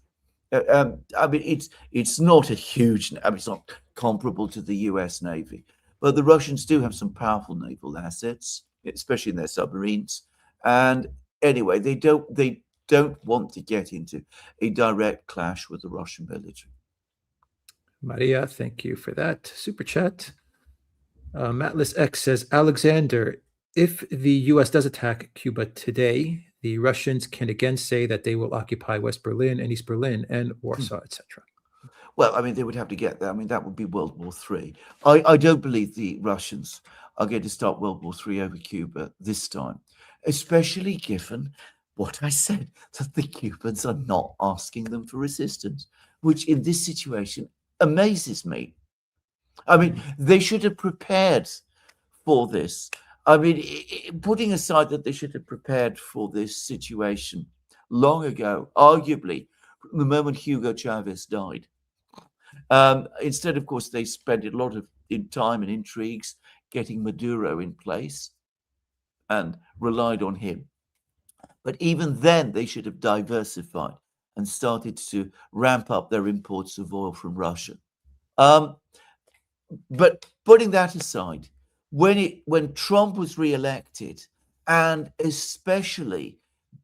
I mean, it's not a huge. I mean, it's not comparable to the US Navy, but the Russians do have some powerful naval assets, especially in their submarines. And anyway, they don't want to get into a direct clash with the Russian military. Maria, thank you for that super chat. Matless X says, "Alexander, if the U.S. does attack Cuba today, the Russians can again say that they will occupy West Berlin and East Berlin and Warsaw, etc." Well, I mean, they would have to get there. I mean, that would be World War III. I don't believe the Russians are going to start World War III over Cuba this time, especially given what I said, that the Cubans are not asking them for assistance, which in this situation amazes me. I mean, they should have prepared for this. I mean, putting aside that they should have prepared for this situation long ago, arguably, from the moment Hugo Chavez died. Instead, of course, they spent a lot of time and intrigues getting Maduro in place and relied on him. But even then, they should have diversified and started to ramp up their imports of oil from Russia. Um, but putting that aside, when Trump was re-elected, and especially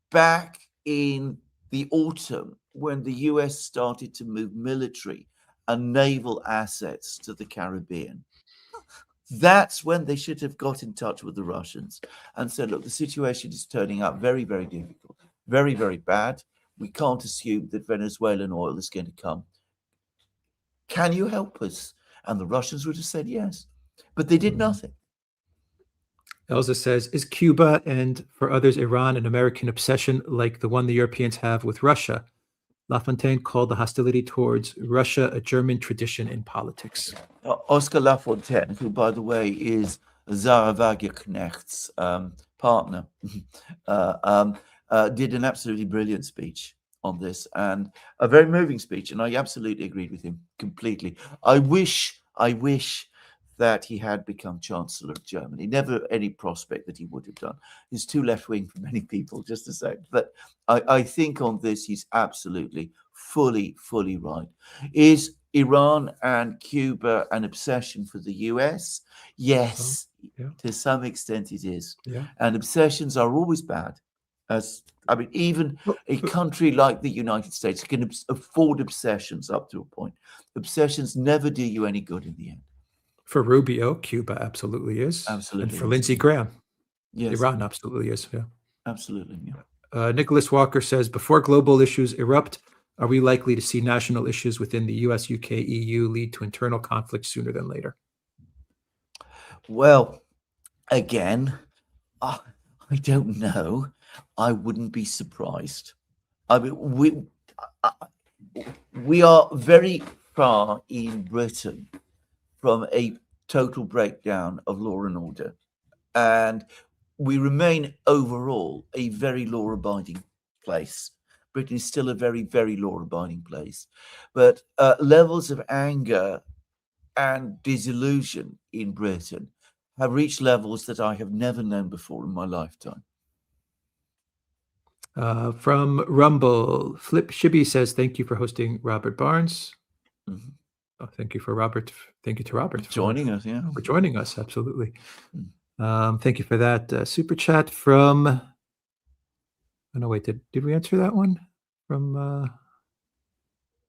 back in the autumn when the US started to move military and naval assets to the Caribbean, that's when they should have got in touch with the Russians and said, look, the situation is turning out very, very difficult, very, very bad. We can't assume that Venezuelan oil is going to come. Can you help us? And the Russians would have said yes, but they did nothing. Elza says, is Cuba and for others Iran an American obsession like the one the Europeans have with Russia? Lafontaine called the hostility towards Russia a German tradition in politics. Oscar Lafontaine, who, by the way, is Zara Wagenknecht's partner, did an absolutely brilliant speech on this, and a very moving speech, and I absolutely agreed with him completely. I wish that he had become Chancellor of Germany. Never any prospect that he would have done. He's too left-wing for many people, just to say. But I think on this, he's absolutely, fully right. Is Iran and Cuba an obsession for the US? Yes, to some extent it is. Yeah. And obsessions are always bad. I mean, even a country like the United States can afford obsessions up to a point. Obsessions never do you any good in the end. For Rubio, Cuba absolutely is. Absolutely. And for Lindsey Graham, yes, Iran absolutely is. Yeah. Absolutely. Yeah. Nicholas Walker says, before global issues erupt, are we likely to see national issues within the US, UK, EU lead to internal conflict sooner than later? Well, again, I don't know. I wouldn't be surprised. I mean, we are very far in Britain from a total breakdown of law and order, and we remain overall a very law-abiding place. Britain is still a very, very law-abiding place, but levels of anger and disillusion in Britain have reached levels that I have never known before in my lifetime. From Rumble, Flip Shibby says, thank you for hosting Robert Barnes. Mm-hmm. Oh, thank you to Robert for joining us. Yeah, for joining us. Absolutely. Mm. Thank you for that super chat from. Oh no, wait. Did we answer that one from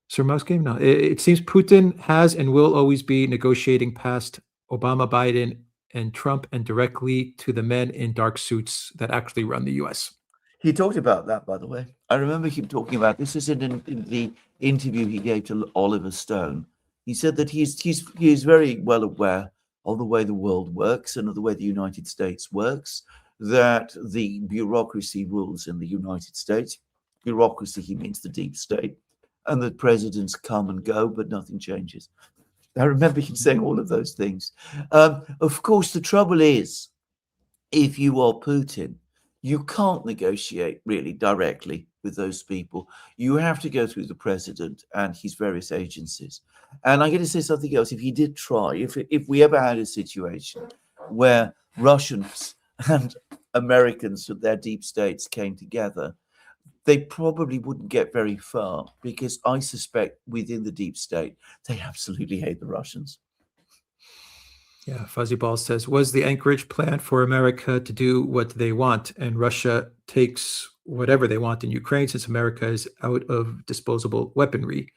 Sir Mouse Game? No. It seems Putin has and will always be negotiating past Obama, Biden, and Trump, and directly to the men in dark suits that actually run the U.S. He talked about that, by the way. I remember him talking about this. Is in the interview he gave to Oliver Stone. He said that he's very well aware of the way the world works and of the way the United States works, that the bureaucracy rules in the United States. Bureaucracy, he means the deep state, and that presidents come and go, but nothing changes. I remember him saying all of those things. Of course, the trouble is, if you are Putin, you can't negotiate really directly with those people. You have to go through the president and his various agencies. And I'm going to say something else. If he did try, if we ever had a situation where Russians and Americans with their deep states came together, they probably wouldn't get very far, because I suspect within the deep state, they absolutely hate the Russians. Yeah, Fuzzy Ball says, was the Anchorage plan for America to do what they want and Russia takes whatever they want in Ukraine since America is out of disposable weaponry?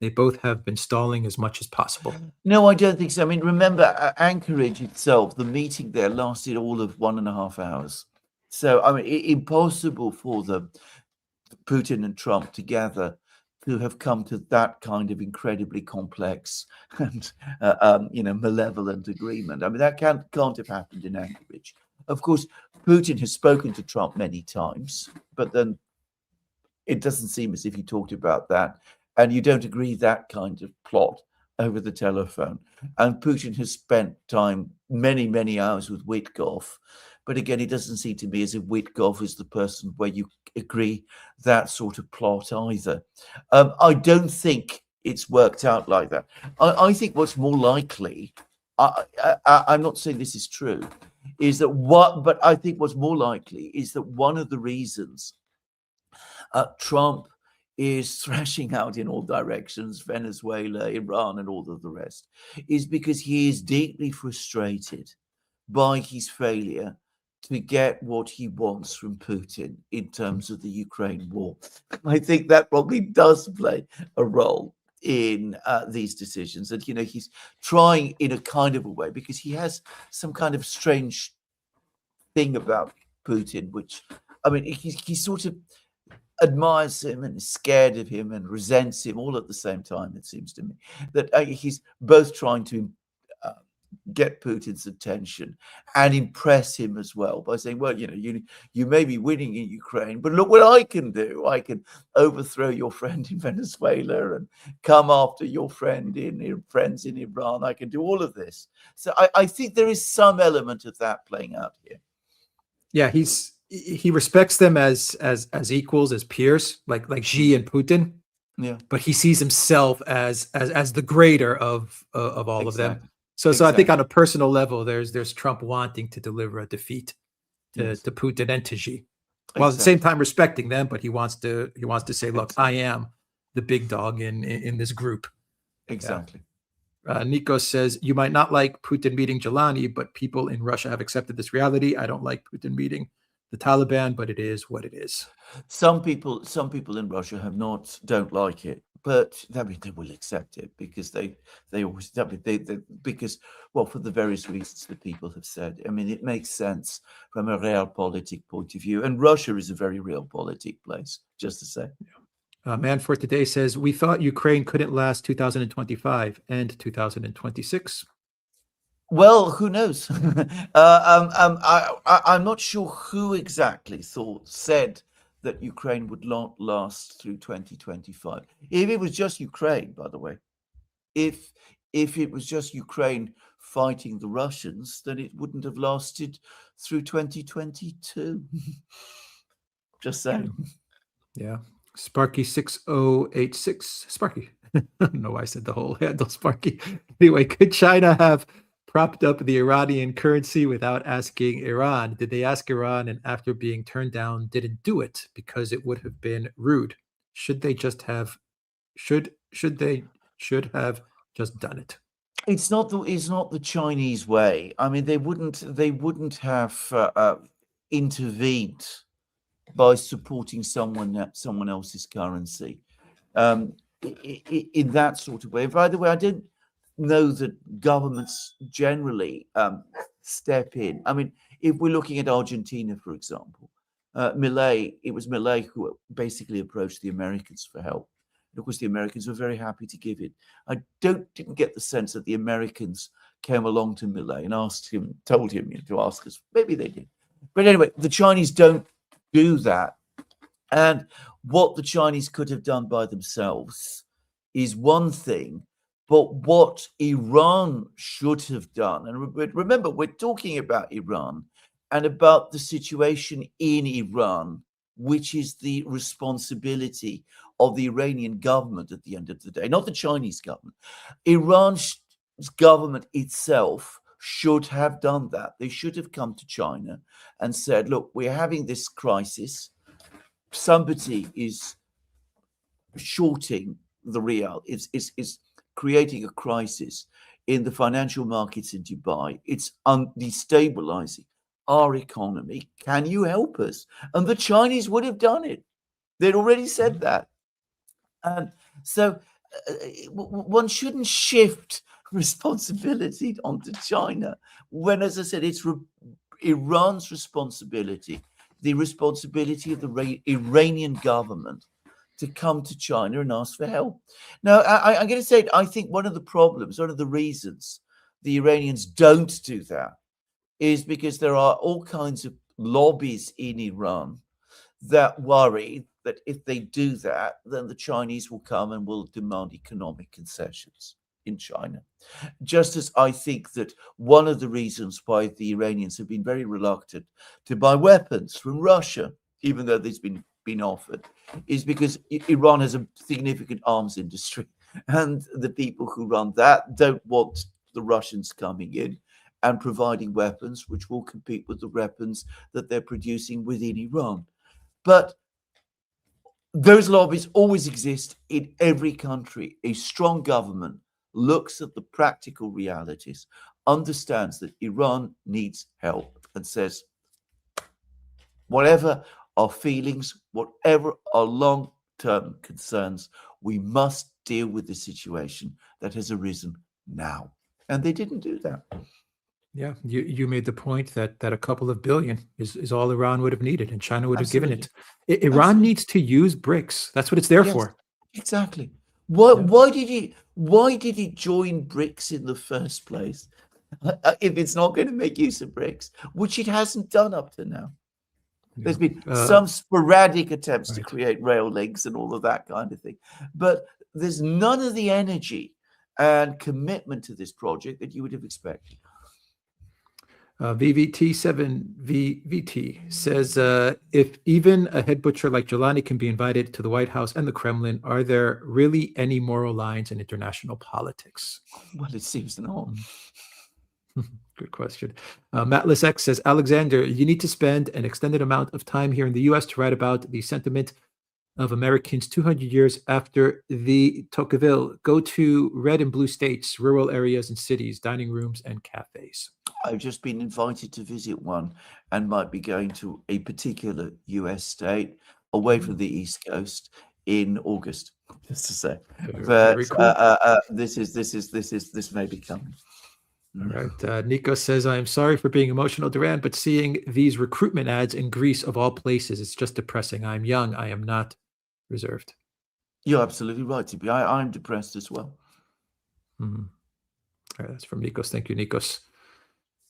They both have been stalling as much as possible. No, I don't think so. I mean, remember, Anchorage itself, the meeting there lasted all of 1.5 hours. So, I mean, impossible for Putin and Trump together to have come to that kind of incredibly complex and malevolent agreement. I mean, that can't have happened in Anchorage. Of course, Putin has spoken to Trump many times, but then it doesn't seem as if he talked about that. And you don't agree that kind of plot over the telephone. And Putin has spent time, many, many hours with Witkoff. But again, it doesn't seem to me as if Witkoff is the person where you agree that sort of plot either. I don't think it's worked out like that. I think what's more likely, I'm not saying this is true, is that but I think what's more likely is that one of the reasons Trump is thrashing out in all directions, Venezuela, Iran, and all of the rest, is because he is deeply frustrated by his failure to get what he wants from Putin in terms of the Ukraine war. I think that probably does play a role in these decisions. And, he's trying in a kind of a way because he has some kind of strange thing about Putin, which, I mean, he sort of admires him and is scared of him and resents him all at the same time, it seems to me. That he's both trying to get Putin's attention and impress him as well by saying, well, you may be winning in Ukraine, but look what I can do. I can overthrow your friend in Venezuela and come after your friends in Iran. I can do all of this. So I think there is some element of that playing out here. Yeah, he respects them as equals, as peers, like Xi and Putin. Yeah, but he sees himself as the greater of all of them. So I think on a personal level, there's Trump wanting to deliver a defeat to Putin and to Xi, while at the same time respecting them. But he wants to say, look, I am the big dog in this group. Exactly. Nico says, you might not like Putin meeting Jelani, but people in Russia have accepted this reality. I don't like Putin meeting the Taliban, but it is what it is. Some people in Russia don't like it, but I mean, they will accept it because they always because, well, for the various reasons that people have said. I mean, it makes sense from a realpolitik point of view, and Russia is a very realpolitik place, just to say. Man for Today says, we thought Ukraine couldn't last 2025 and 2026. Well, who knows? I'm not sure who exactly said that Ukraine would not last through 2025. If it was just Ukraine, by the way, if it was just Ukraine fighting the Russians, then it wouldn't have lasted through 2022. Just saying. Yeah. Sparky 6086. Sparky. I don't know why I said the whole handle, Sparky. Anyway, could China have propped up the Iranian currency without asking Iran? Did they ask Iran and after being turned down didn't do it because it would have been rude? Should they have just done it? It's not the Chinese way. I mean, they wouldn't have intervened by supporting someone else's currency in that sort of way. By the way, I don't know that governments generally step in. I mean, if we're looking at Argentina, for example, it was Milei who basically approached the Americans for help. And of course, the Americans were very happy to give it. I didn't get the sense that the Americans came along to Milei and told him to ask us. Maybe they did. But anyway, the Chinese don't do that. And what the Chinese could have done by themselves is one thing, but what Iran should have done, and remember, we're talking about Iran and about the situation in Iran, which is the responsibility of the Iranian government at the end of the day, not the Chinese government. Iran's government itself should have done that. They should have come to China and said, look, we're having this crisis. Somebody is shorting the real, is creating a crisis in the financial markets in Dubai. It's destabilizing our economy. Can you help us? And the Chinese would have done it. They'd already said that. And so one shouldn't shift responsibility onto China when, as I said, it's Iran's responsibility, the responsibility of the Iranian government to come to China and ask for help. Now, I'm going to say, I think one of the reasons the Iranians don't do that is because there are all kinds of lobbies in Iran that worry that if they do that, then the Chinese will come and will demand economic concessions. in China. Just as I think that one of the reasons why the Iranians have been very reluctant to buy weapons from Russia, even though there's been offered, is because Iran has a significant arms industry, and the people who run that don't want the Russians coming in and providing weapons which will compete with the weapons that they're producing within Iran. But those lobbies always exist in every country. A strong government looks at the practical realities, understands that Iran needs help, and says, whatever our feelings, whatever our long term concerns, we must deal with the situation that has arisen now. And they didn't do that. Yeah, you made the point that a couple of billion is all Iran would have needed, and China would have given Absolutely. it. Iran Absolutely. needs to use BRICS. That's what it's there Yes, for. exactly. Why, Yeah. why did he join BRICS in the first place? If it's not going to make use of BRICS, which it hasn't done up to now. There's Yeah. been some sporadic attempts to Right. create rail links and all of that kind of thing, but there's none of the energy and commitment to this project that you would have expected. VVT7VVT says, if even a head butcher like Jelani can be invited to the White House and the Kremlin, are there really any moral lines in international politics? Well, it seems not. Good question. Matless X says, Alexander, you need to spend an extended amount of time here in the US to write about the sentiment of Americans 200 years after the Tocqueville. Go to red and blue states, rural areas and cities, dining rooms and cafes. I've just been invited to visit one and might be going to a particular US state away from the East Coast in August, just to say. But Very cool. This may be coming. All right. Nico says, I am sorry for being emotional, Duran, but seeing these recruitment ads in Greece of all places, it's just depressing. I'm young. I am not reserved. You're absolutely right, TB. I'm depressed as well. All right, that's from Nikos. Thank you, Nikos.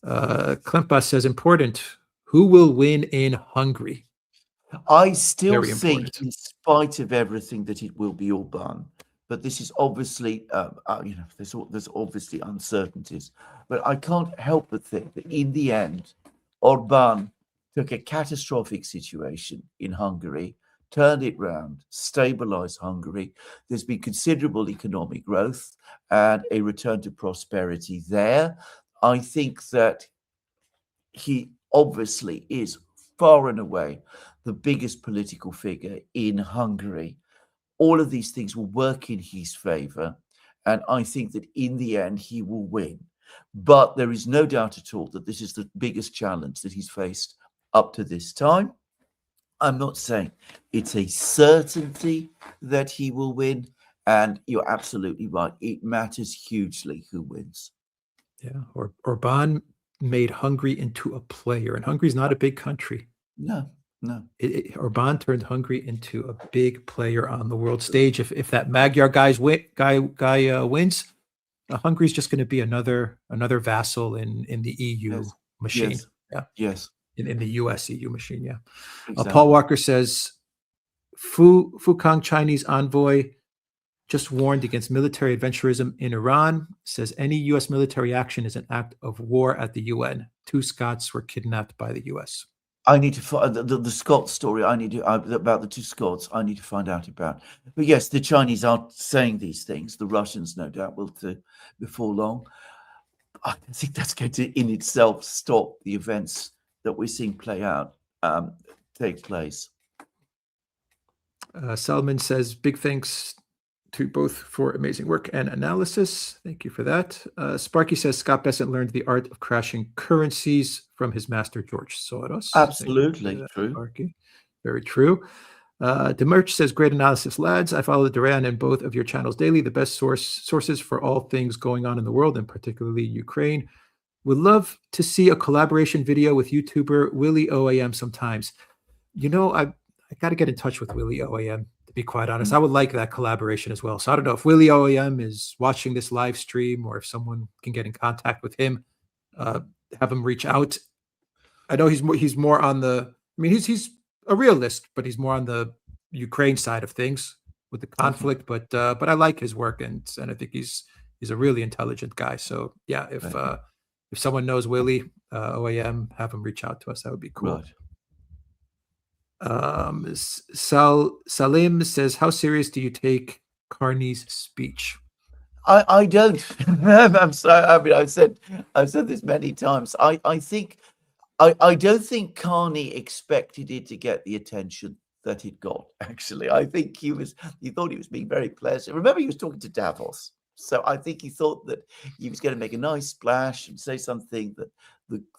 Klempa says, important. Who will win in Hungary? I still Very think, important. in spite of everything, that it will be Orban. But this is obviously, there's obviously uncertainties. But I can't help but think that in the end, Orban took a catastrophic situation in Hungary, turned it round, stabilized Hungary. There's been considerable economic growth and a return to prosperity there. I think that he obviously is far and away the biggest political figure in Hungary. All of these things will work in his favor. And I think that in the end, he will win. But there is no doubt at all that this is the biggest challenge that he's faced up to this time. I'm not saying it's a certainty that he will win. And you're absolutely right. It matters hugely who wins. Yeah. Orban made Hungary into a player, and Hungary's not a big country. No. Orban turned Hungary into a big player on the world stage. If that Magyar guy wins, Hungary's just going to be another vassal in the EU machine. Yes. Yeah. Yes. In the US EU machine. Yeah. Exactly. Paul Walker says, Fu Kang Chinese envoy just warned against military adventurism in Iran. Says any U.S. military action is an act of war at the UN. 2 Scots were kidnapped by the U.S. I need to find the Scots story. I need to about the 2 Scots. I need to find out about. But yes, the Chinese are saying these things. The Russians, no doubt, will too before long. I think that's going to, in itself, stop the events that we're seeing play out take place. Salman says, big thanks to both for amazing work and analysis. Thank you for that. Sparky says, Scott Bessent learned the art of crashing currencies from his master, George Soros. Absolutely true. Sparky. Very true. Demerch says, great analysis, lads. I follow Duran and both of your channels daily, the best sources for all things going on in the world, and particularly Ukraine. Would love to see a collaboration video with YouTuber Willie OAM sometimes. You know, I got to get in touch with Willie OAM, to be quite honest. I would like that collaboration as well. So I don't know if Willie OAM is watching this live stream or if someone can get in contact with him, have him reach out. I know he's more on the, I mean, he's a realist, but he's more on the Ukraine side of things with the conflict. Okay. But I like his work, and I think he's He's a really intelligent guy. So yeah, if someone knows Willie, OAM, have him reach out to us. That would be cool. Right. Salim says, how serious do you take Carney's speech? I don't. I'm sorry. I mean, I've said this many times. I think I don't think Carney expected it to get the attention that it got. Actually, I think he thought he was being very pleasant. Remember, he was talking to Davos, so I think he thought that he was going to make a nice splash and say something that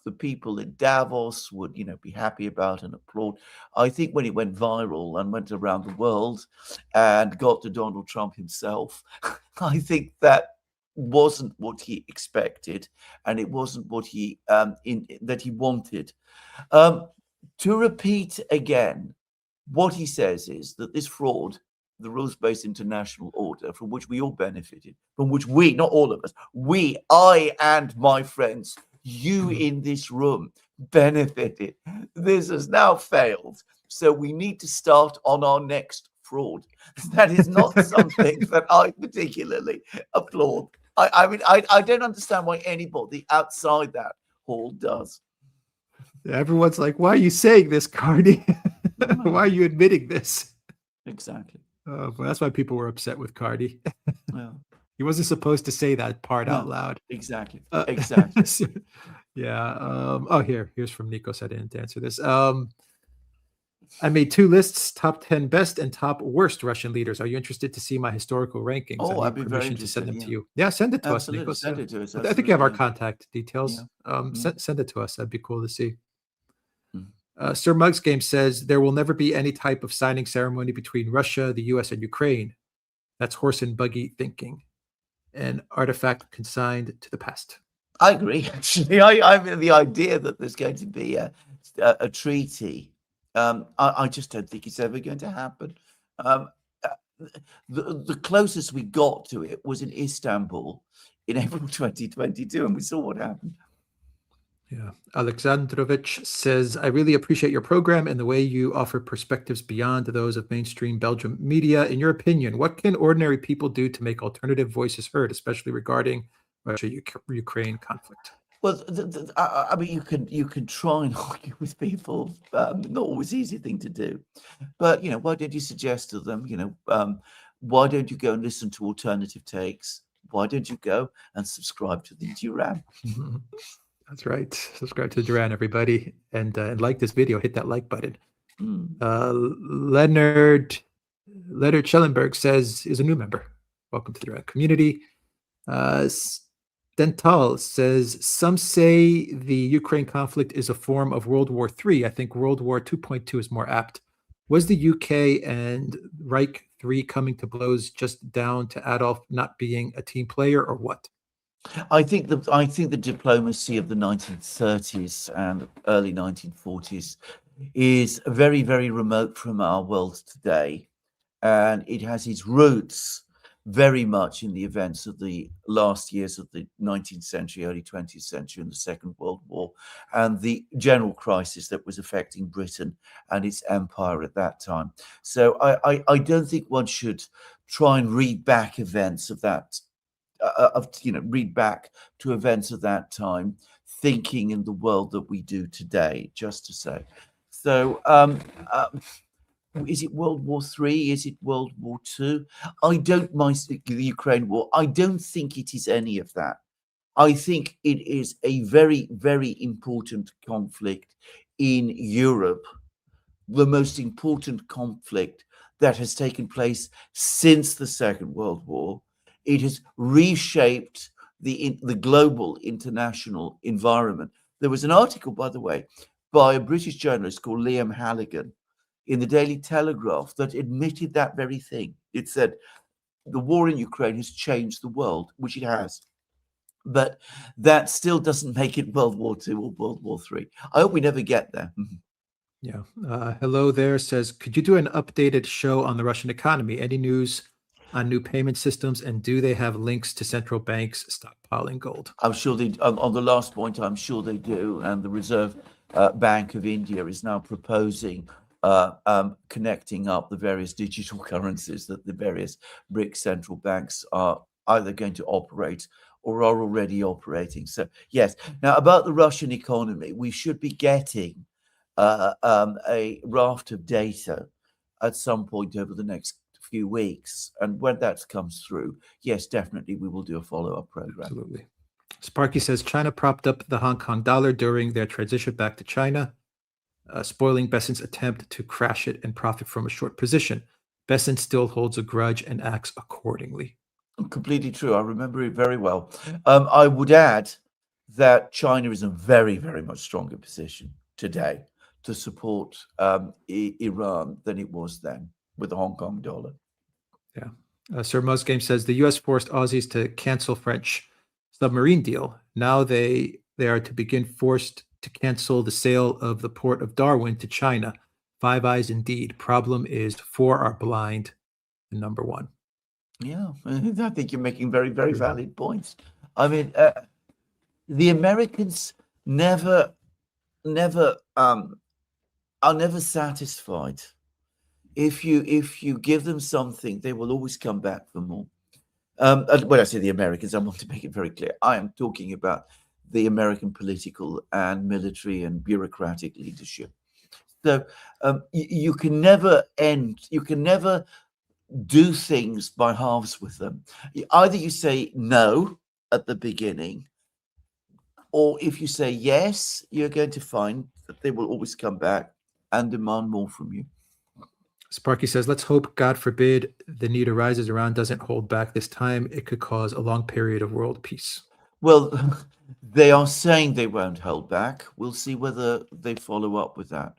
the people in Davos would, be happy about and applaud. I think when it went viral and went around the world and got to Donald Trump himself, I think that wasn't what he expected, and it wasn't what that he wanted. To repeat again, what he says is that this fraud, the rules-based international order, from which we all benefited, from which we, not all of us, I and my friends, you in this room benefited. This has now failed. So we need to start on our next fraud. That is not something that I particularly applaud. I mean, I don't understand why anybody outside that hall does. Everyone's like, why are you saying this, Carney? Why are you admitting this? Exactly. Well, that's why people were upset with Carney. Well, he wasn't supposed to say that part out loud. Exactly. Exactly. Yeah. Here's from Nikos. I didn't answer this. I made 2 lists: top 10 best and top worst Russian leaders. Are you interested to see my historical rankings? Oh, I I'd need be very permission to send interested. them Yeah. to you. Yeah, send it to Absolutely. us, Nikos. Send it to us. I think you have our absolutely. contact details. Yeah. Send it to us. That'd be cool to see. Mm. Sir Mugs Game says there will never be any type of signing ceremony between Russia, the U.S., and Ukraine. That's horse and buggy thinking, an artifact consigned to the past. I agree. Actually, I mean the idea that there's going to be a treaty. I just don't think it's ever going to happen. The closest we got to it was in Istanbul in April 2022, and we saw what happened. Yeah. Alexandrovich says, I really appreciate your program and the way you offer perspectives beyond those of mainstream Belgium media. In your opinion, what can ordinary people do to make alternative voices heard, especially regarding Russia-Ukraine conflict? Well, I mean, you can try and argue with people. Not always easy thing to do, but why don't you suggest to them? Why don't you go and listen to alternative takes? Why don't you go and subscribe to the Duran? That's right. Subscribe to Duran, everybody, and like this video. Hit that like button. Leonard Schellenberg says is a new member. Welcome to the Duran community. Dental says some say the Ukraine conflict is a form of World War III. I think World War 2.2 is more apt. Was the UK and Reich III coming to blows just down to Adolf not being a team player, or what? I think the diplomacy of the 1930s and early 1940s is very, very remote from our world today, and it has its roots very much in the events of the last years of the 19th century, early 20th century, and the Second World War, and the general crisis that was affecting Britain and its empire at that time. So I don't think one should try and read back events of that. Read back to events of that time, thinking in the world that we do today, just to say. So, is it World War III? Is it World War II? I don't mind the Ukraine war. I don't think it is any of that. I think it is a very, very important conflict in Europe, the most important conflict that has taken place since the Second World War. It has reshaped the global international environment. There was an article, by the way, by a British journalist called Liam Halligan in the Daily Telegraph that admitted that very thing. It said the war in Ukraine has changed the world, which it has. But that still doesn't make it World War II or World War III. I hope we never get there. Yeah. Hello there says, could you do an updated show on the Russian economy? Any news on new payment systems, and do they have links to central banks stockpiling gold? I'm sure they, on the last point, I'm sure they do. And the Reserve Bank of India is now proposing connecting up the various digital currencies that the various BRICS central banks are either going to operate or are already operating. So yes. Now about the Russian economy, we should be getting a raft of data at some point over the next few weeks, and when that comes through, yes, definitely we will do a follow-up program. Absolutely. Sparky says China propped up the Hong Kong dollar during their transition back to China, spoiling Besant's attempt to crash it and profit from a short position. Besant still holds a grudge and acts accordingly. Completely true. I remember it very well. I would add that China is in a very, very much stronger position today to support Iran than it was then with the Hong Kong dollar. Yeah. Sir Musgame says the U.S. forced Aussies to cancel French submarine deal. Now they are to begin forced to cancel the sale of the port of Darwin to China. Five eyes indeed. Problem is four are blind. And number one. Yeah, I think you're making very, very valid points. I mean, the Americans never are never satisfied. If you give them something, they will always come back for more. When I say the Americans, I want to make it very clear. I am talking about the American political and military and bureaucratic leadership. So you can never do things by halves with them. Either you say no at the beginning, or if you say yes, you're going to find that they will always come back and demand more from you. Sparky says, let's hope, God forbid, the need arises Iran doesn't hold back this time. It could cause a long period of world peace. Well, they are saying they won't hold back. We'll see whether they follow up with that.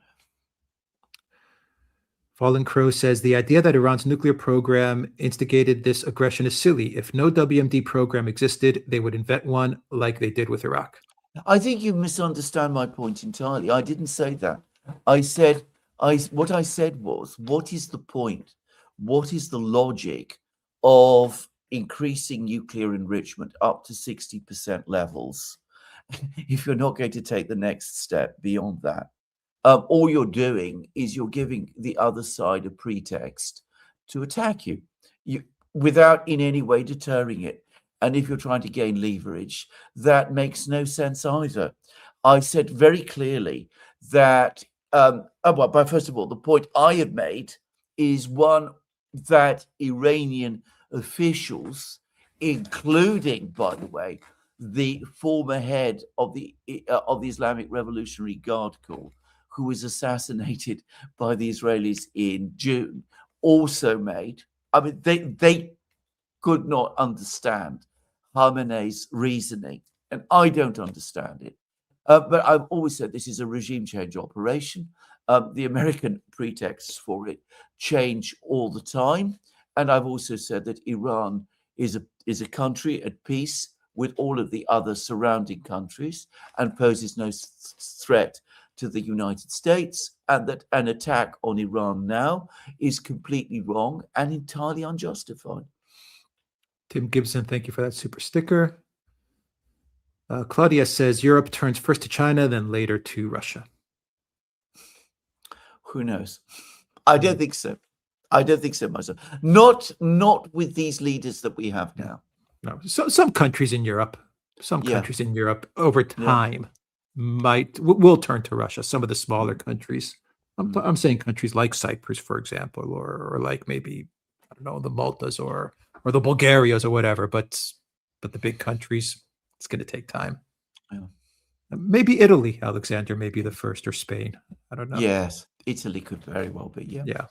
Fallen Crow says, the idea that Iran's nuclear program instigated this aggression is silly. If no WMD program existed, they would invent one like they did with Iraq. I think you misunderstand my point entirely. I didn't say that. What I said was, what is the point? What is the logic of increasing nuclear enrichment up to 60% levels if you're not going to take the next step beyond that? All you're doing is you're giving the other side a pretext to attack you without in any way deterring it. And if you're trying to gain leverage, that makes no sense either. I said very clearly that, but first of all, the point I have made is one that Iranian officials, including, by the way, the former head of the Islamic Revolutionary Guard Corps, who was assassinated by the Israelis in June, also made. I mean, they could not understand Khamenei's reasoning, and I don't understand it. But I've always said this is a regime change operation. The American pretexts for it change all the time, and I've also said that Iran is a country at peace with all of the other surrounding countries and poses no threat to the United States, and that an attack on Iran now is completely wrong and entirely unjustified. Tim Gibson, thank you for that super sticker. Claudia says Europe turns first to China, then later to Russia. Who knows? I don't think so. I don't think so myself. Not with these leaders that we have now. No, so some countries in Europe, over time will turn to Russia. Some of the smaller countries. I'm saying countries like Cyprus, for example, or like maybe, I don't know, the Maltas or the Bulgarias or whatever. But the big countries, it's going to take time. Yeah. Maybe Italy, Alexander, maybe the first, or Spain. I don't know. Yes, Italy could very well be. Yeah. Yeah.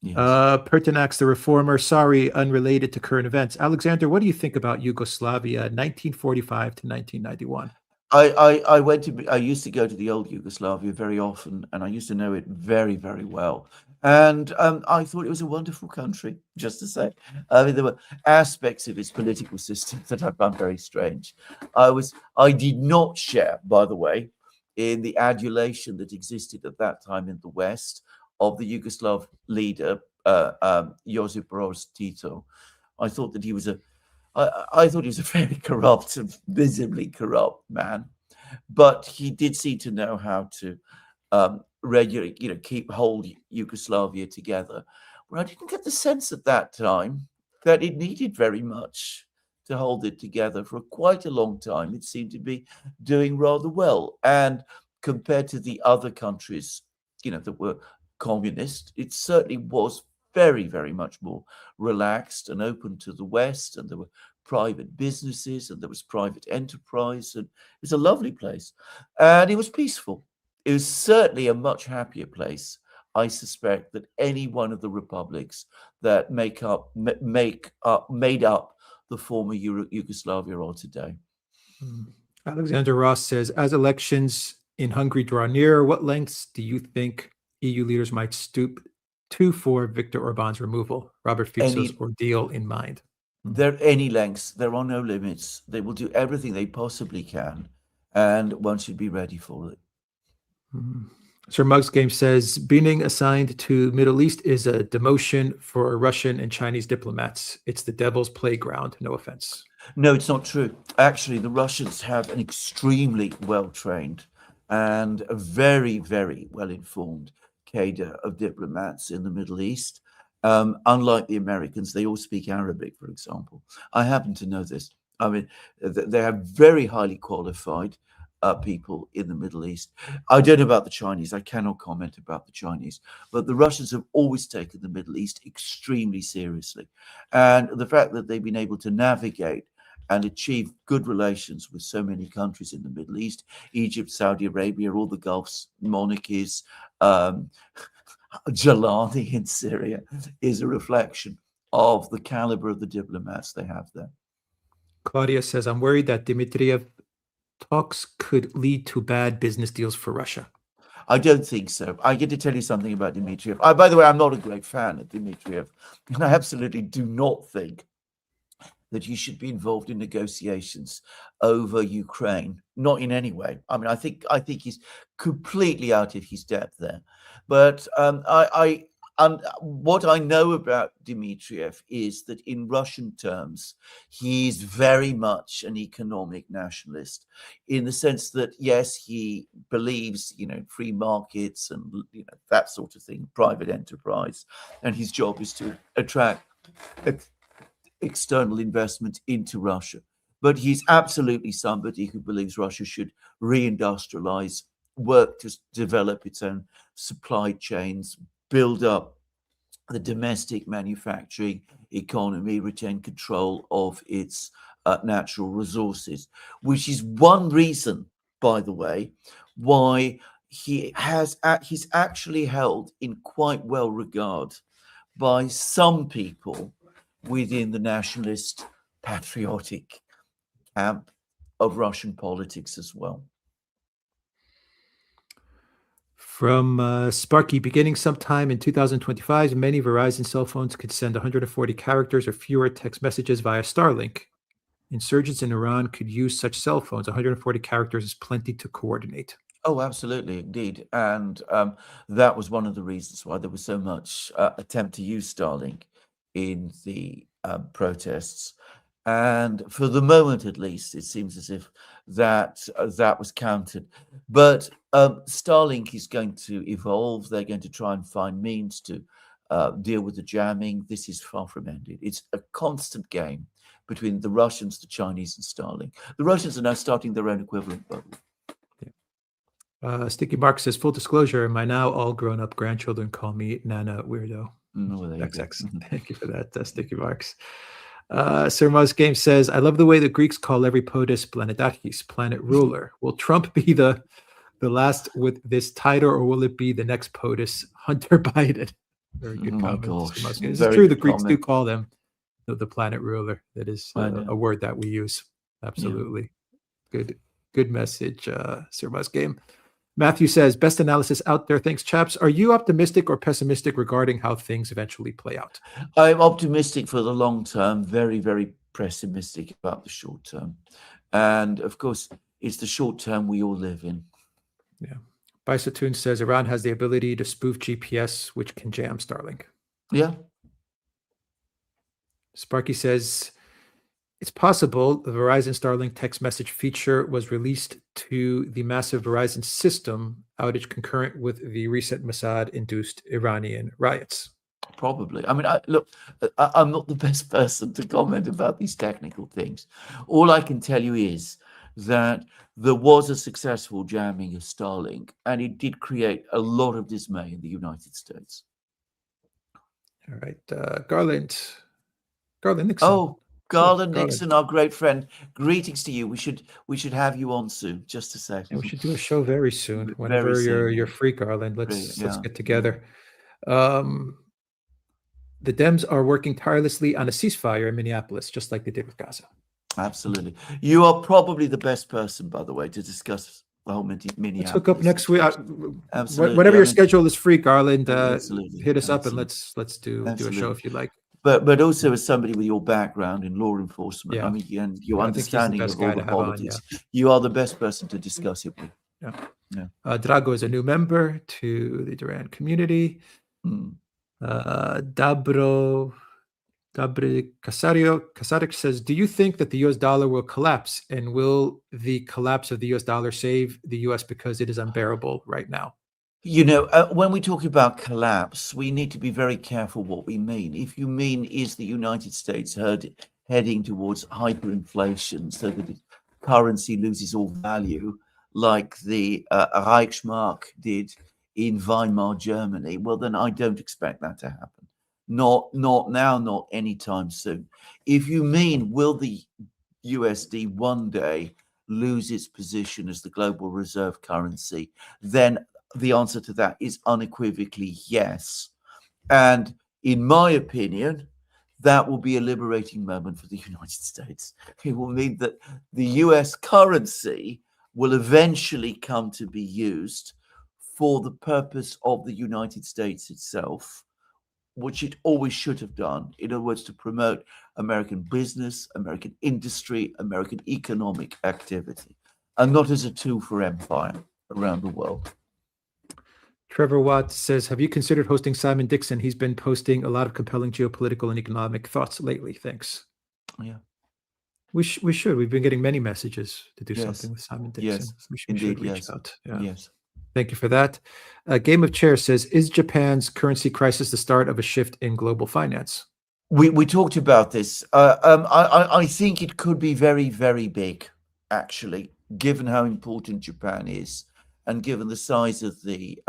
Yes. Pertinax the Reformer, sorry, unrelated to current events. Alexander, what do you think about Yugoslavia, 1945 to 1991? I used to go to the old Yugoslavia very often, and I used to know it very, very well. And I thought it was a wonderful country, just to say. I mean, there were aspects of its political system that I found very strange. I did not share, by the way, in the adulation that existed at that time in the West of the Yugoslav leader, Josip Broz Tito. I thought that he was I thought he was a very corrupt and visibly corrupt man, but he did seem to know how to regularly, hold Yugoslavia together. Well, I didn't get the sense at that time that it needed very much to hold it together for quite a long time. It seemed to be doing rather well. And compared to the other countries, that were communist, it certainly was very, very much more relaxed and open to the West. And there were private businesses and there was private enterprise. And it was a lovely place. And it was peaceful. It was certainly a much happier place, I suspect, than any one of the republics that made up the former Yugoslavia are today. Alexander Ross says, as elections in Hungary draw near, what lengths do you think EU leaders might stoop to for Viktor Orban's removal? Robert Fico's ordeal in mind. There are any lengths. There are no limits. They will do everything they possibly can, and one should be ready for it. Sir Mug's Game says, being assigned to Middle East is a demotion for Russian and Chinese diplomats. It's the devil's playground. No offense. No, it's not true. Actually, the Russians have an extremely well-trained and a very, very well-informed cadre of diplomats in the Middle East. Unlike the Americans, they all speak Arabic, for example. I happen to know this. I mean, they have very highly qualified people in the Middle East. I don't know about the Chinese. I cannot comment about the Chinese. But the Russians have always taken the Middle East extremely seriously. And the fact that they've been able to navigate and achieve good relations with so many countries in the Middle East, Egypt, Saudi Arabia, all the Gulf monarchies, Jalani in Syria, is a reflection of the caliber of the diplomats they have there. Claudia says, I'm worried that Dmitriev talks could lead to bad business deals for Russia. I don't think so. I get to tell you something about Dmitriev. By the way, I'm not a great fan of Dmitriev, and I absolutely do not think that he should be involved in negotiations over Ukraine. Not in any way. I mean, I think he's completely out of his depth there. But what I know about Dmitriev is that in Russian terms, he's very much an economic nationalist, in the sense that, yes, he believes, free markets and that sort of thing, private enterprise, and his job is to attract external investment into Russia. But he's absolutely somebody who believes Russia should reindustrialize, work to develop its own supply chains, build up the domestic manufacturing economy, retain control of its natural resources, which is one reason, by the way, why he's actually held in quite well regard by some people within the nationalist patriotic camp of Russian politics as well. From Sparky, beginning sometime in 2025, many Verizon cell phones could send 140 characters or fewer text messages via Starlink. Insurgents in Iran could use such cell phones. 140 characters is plenty to coordinate. Oh, absolutely, indeed. And that was one of the reasons why there was so much attempt to use Starlink in the protests. And for the moment, at least, it seems as if that was countered. But Starlink is going to evolve. They're going to try and find means to deal with the jamming. This is far from ended. It's a constant game between the Russians, the Chinese, and Starlink. The Russians are now starting their own equivalent bubble. Sticky Mark says, full disclosure, my now all grown-up grandchildren call me Nana Weirdo. XX. Thank you for that, Sticky Marks. Sir Muzz Game says, I love the way the Greeks call every POTUS Planetachis, planet ruler. Will Trump be the last with this title, or will it be the next POTUS, Hunter Biden? Very good comment. It's true, the Greeks do call them the planet ruler. That is a word that we use. Absolutely. Yeah. Good message, Sir Muzz Game. Matthew says, best analysis out there. Thanks, chaps. Are you optimistic or pessimistic regarding how things eventually play out? I'm optimistic for the long term, very, very pessimistic about the short term. And of course, it's the short term we all live in. Yeah. Bisatoon says Iran has the ability to spoof GPS, which can jam Starlink. Yeah. Sparky says, it's possible the Verizon Starlink text message feature was released to the massive Verizon system outage concurrent with the recent Mossad-induced Iranian riots. Probably. I mean, look, I'm not the best person to comment about these technical things. All I can tell you is that there was a successful jamming of Starlink, and it did create a lot of dismay in the United States. All right. Garland Nixon. Oh, Garland Nixon, our great friend. Greetings to you. We should have you on soon, just to say. And we should do a show very soon. Very Whenever soon, you're yeah. free, Garland. Let's Yeah, get together. The Dems are working tirelessly on a ceasefire in Minneapolis, just like they did with Gaza. Absolutely. You are probably the best person, by the way, to discuss the whole Minneapolis. Let's hook up next week. Absolutely. Whenever your schedule is free, Garland, absolutely. hit us up and let's do a show if you'd like. But also as somebody with your background in law enforcement, I mean, and your understanding of all the politics, you are the best person to discuss it with. Yeah. Drago is a new member to the Duran community. Dabre Casarik says, do you think that the US dollar will collapse, and will the collapse of the US dollar save the US because it is unbearable right now? You know, when we talk about collapse, we need to be very careful what we mean. If you mean, is the United States heading towards hyperinflation so that its currency loses all value, like the Reichsmark did in Weimar, Germany, well, then I don't expect that to happen. Not now, not anytime soon. If you mean, will the USD one day lose its position as the global reserve currency, then the answer to that is unequivocally yes. And in my opinion, that will be a liberating moment for the United States. It will mean that the US currency will eventually come to be used for the purpose of the United States itself, which it always should have done. In other words, to promote American business, American industry, American economic activity, and not as a tool for empire around the world. Trevor Watts says, have you considered hosting Simon Dixon? He's been posting a lot of compelling geopolitical and economic thoughts lately. Thanks. Yeah. We should. We've been getting many messages to do something with Simon Dixon. Yes. We should reach out. Yeah. Yes. Thank you for that. Game of Chairs says, is Japan's currency crisis the start of a shift in global finance? We talked about this. I think it could be very, very big, actually, given how important Japan is and given the size of the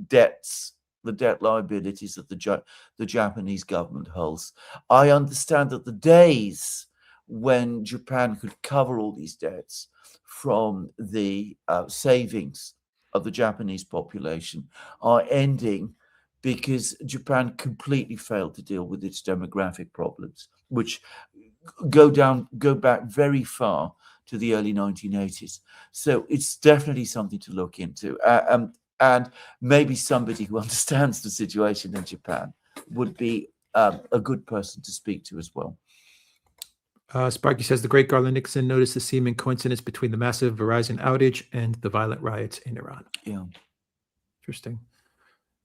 debts, the debt liabilities that the Japanese government holds. I understand that the days when Japan could cover all these debts from the savings of the Japanese population are ending, because Japan completely failed to deal with its demographic problems, which go back very far to the early 1980s. So it's definitely something to look into. And maybe somebody who understands the situation in Japan would be a good person to speak to as well. Sparky says, the great Garland Nixon noticed the seeming coincidence between the massive Verizon outage and the violent riots in Iran. Yeah. Interesting.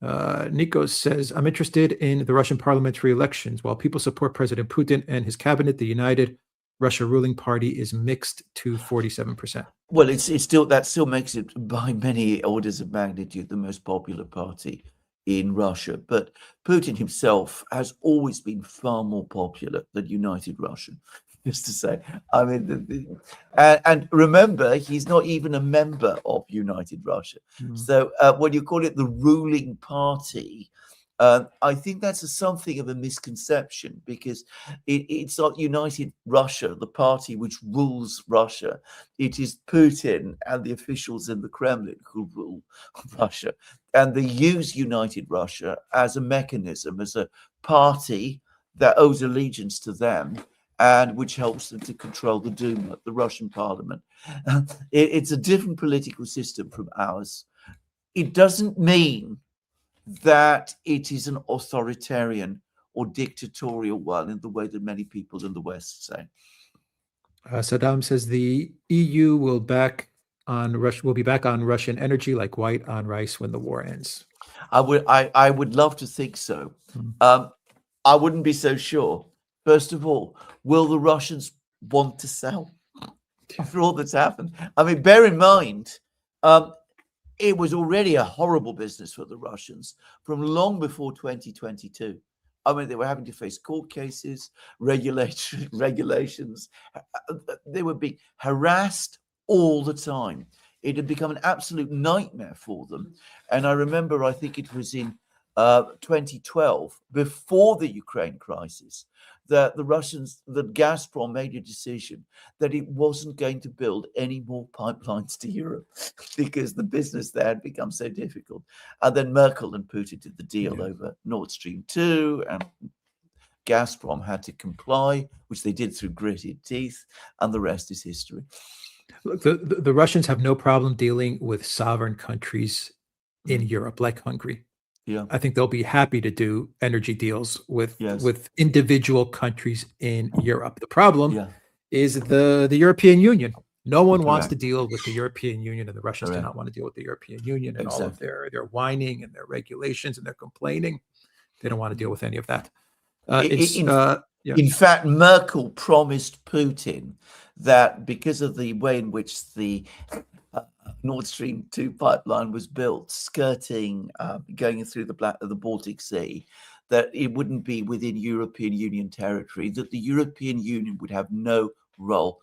Nico says, I'm interested in the Russian parliamentary elections. While people support President Putin and his cabinet, the United Russia ruling party is mixed to 47%. Well, that still makes it by many orders of magnitude the most popular party in Russia. But Putin himself has always been far more popular than United Russia. Just to say, I mean, and remember, he's not even a member of United Russia. So when you call it the ruling party, I think that's something of a misconception, because it's not United Russia, the party which rules Russia. It is Putin and the officials in the Kremlin who rule Russia. And they use United Russia as a mechanism, as a party that owes allegiance to them, and which helps them to control the Duma, the Russian parliament. It's a different political system from ours. It doesn't mean that it is an authoritarian or dictatorial one in the way that many people in the West say. Saddam says the EU will be back on Russian energy like white on rice when the war ends. I would love to think so. I wouldn't be so sure. First of all, will the Russians want to sell after all that's happened? I mean, bear in mind, it was already a horrible business for the Russians from long before 2022. I mean, they were having to face court cases, regulations. They were being harassed all the time. It had become an absolute nightmare for them. And I remember, I think it was in 2012, before the Ukraine crisis, that Gazprom made a decision that it wasn't going to build any more pipelines to Europe because the business there had become so difficult. And then Merkel and Putin did the deal over Nord Stream 2, and Gazprom had to comply, which they did through gritted teeth, and the rest is history. Look, the Russians have no problem dealing with sovereign countries in Europe, like Hungary. Yeah. I think they'll be happy to do energy deals with Yes. individual countries in Europe. The problem Yeah. is the European Union. No one wants Correct. to deal with the European Union, and the Russians do Correct. not want to deal with the European Union and all of Exactly. their whining and their regulations and their complaining. They don't want to deal with any of that. In fact, Merkel promised Putin that because of the way in which the Nord Stream 2 pipeline was built, skirting, going through the Baltic Sea, that it wouldn't be within European Union territory, that the European Union would have no role,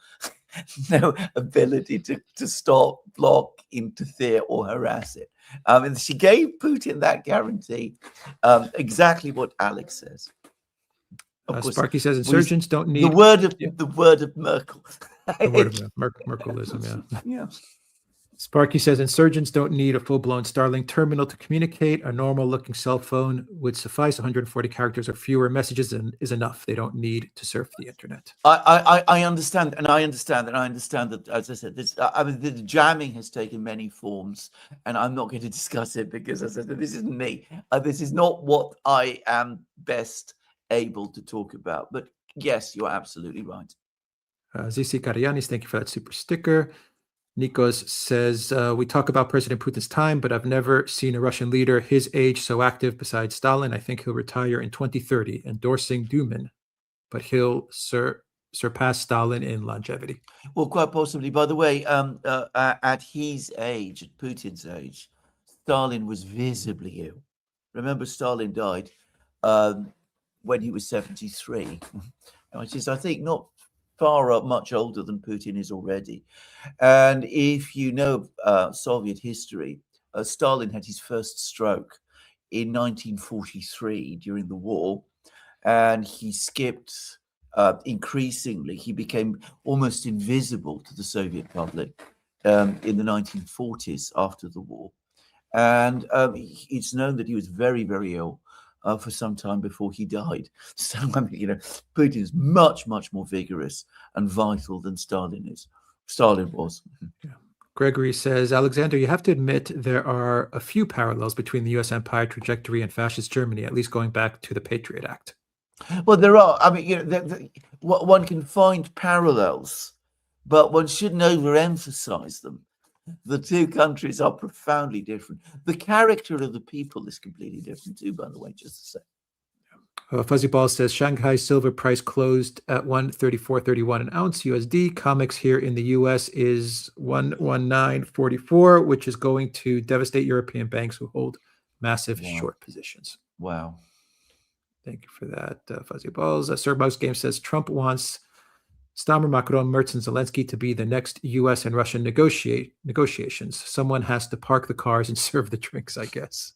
no ability to stop, block, interfere, or harass it. And she gave Putin that guarantee, exactly what Alex says. Sparky says insurgents don't need the word of Merkel. The word of Merkelism, yeah. Yeah. Sparky says insurgents don't need a full-blown Starlink terminal to communicate. A normal-looking cell phone would suffice. 140 characters or fewer messages is enough. They don't need to surf the internet. I understand, and I understand that, as I said, the jamming has taken many forms, and I'm not going to discuss it because, as I said, this isn't me. This is not what I am best able to talk about. But yes, you're absolutely right. ZC Karayanis, thank you for that super sticker. Nikos says, we talk about President Putin's time, but I've never seen a Russian leader his age so active besides Stalin. I think he'll retire in 2030, endorsing Duman, but he'll surpass Stalin in longevity. Well, quite possibly. By the way, at his age, at Putin's age, Stalin was visibly ill. Remember, Stalin died when he was 73, which is, I think, not much older than Putin is already. And if you know Soviet history, Stalin had his first stroke in 1943 during the war, and he skipped increasingly. He became almost invisible to the Soviet public in the 1940s after the war. And it's known that he was very, very ill for some time before he died. So, I mean, Putin is much, much more vigorous and vital than Stalin was. Yeah. Gregory says, Alexander, you have to admit there are a few parallels between the U.S. empire trajectory and fascist Germany, at least going back to the Patriot Act. Well, there are. I mean, one can find parallels, but one shouldn't overemphasize them. The two countries are profoundly different. The character of the people is completely different too, by the way, just to say. Fuzzy Ball says Shanghai silver price closed at 134.31 an ounce USD. COMEX here in the US is 119.44, which is going to devastate European banks who hold massive short positions. Wow. Thank you for that, Fuzzy Balls. Sir Mouse Game says Trump wants Starmer, Macron, Merz, and Zelensky to be the next U.S. and Russian negotiations. Someone has to park the cars and serve the drinks, I guess.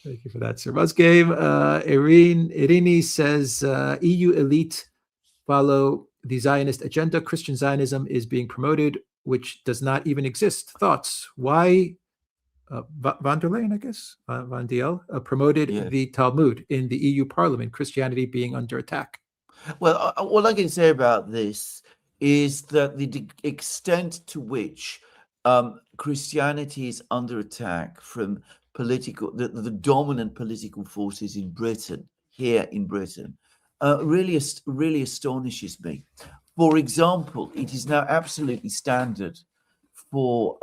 Thank you for that, Sir Mouse Game. Irini says EU elite follow the Zionist agenda. Christian Zionism is being promoted, which does not even exist. Thoughts? Why van der Leyen, I guess, Van Diel, promoted the Talmud in the EU Parliament, Christianity being under attack? Well, all I can say about this is that the extent to which Christianity is under attack from the dominant political forces in Britain, here in Britain, really astonishes me. For example, it is now absolutely standard for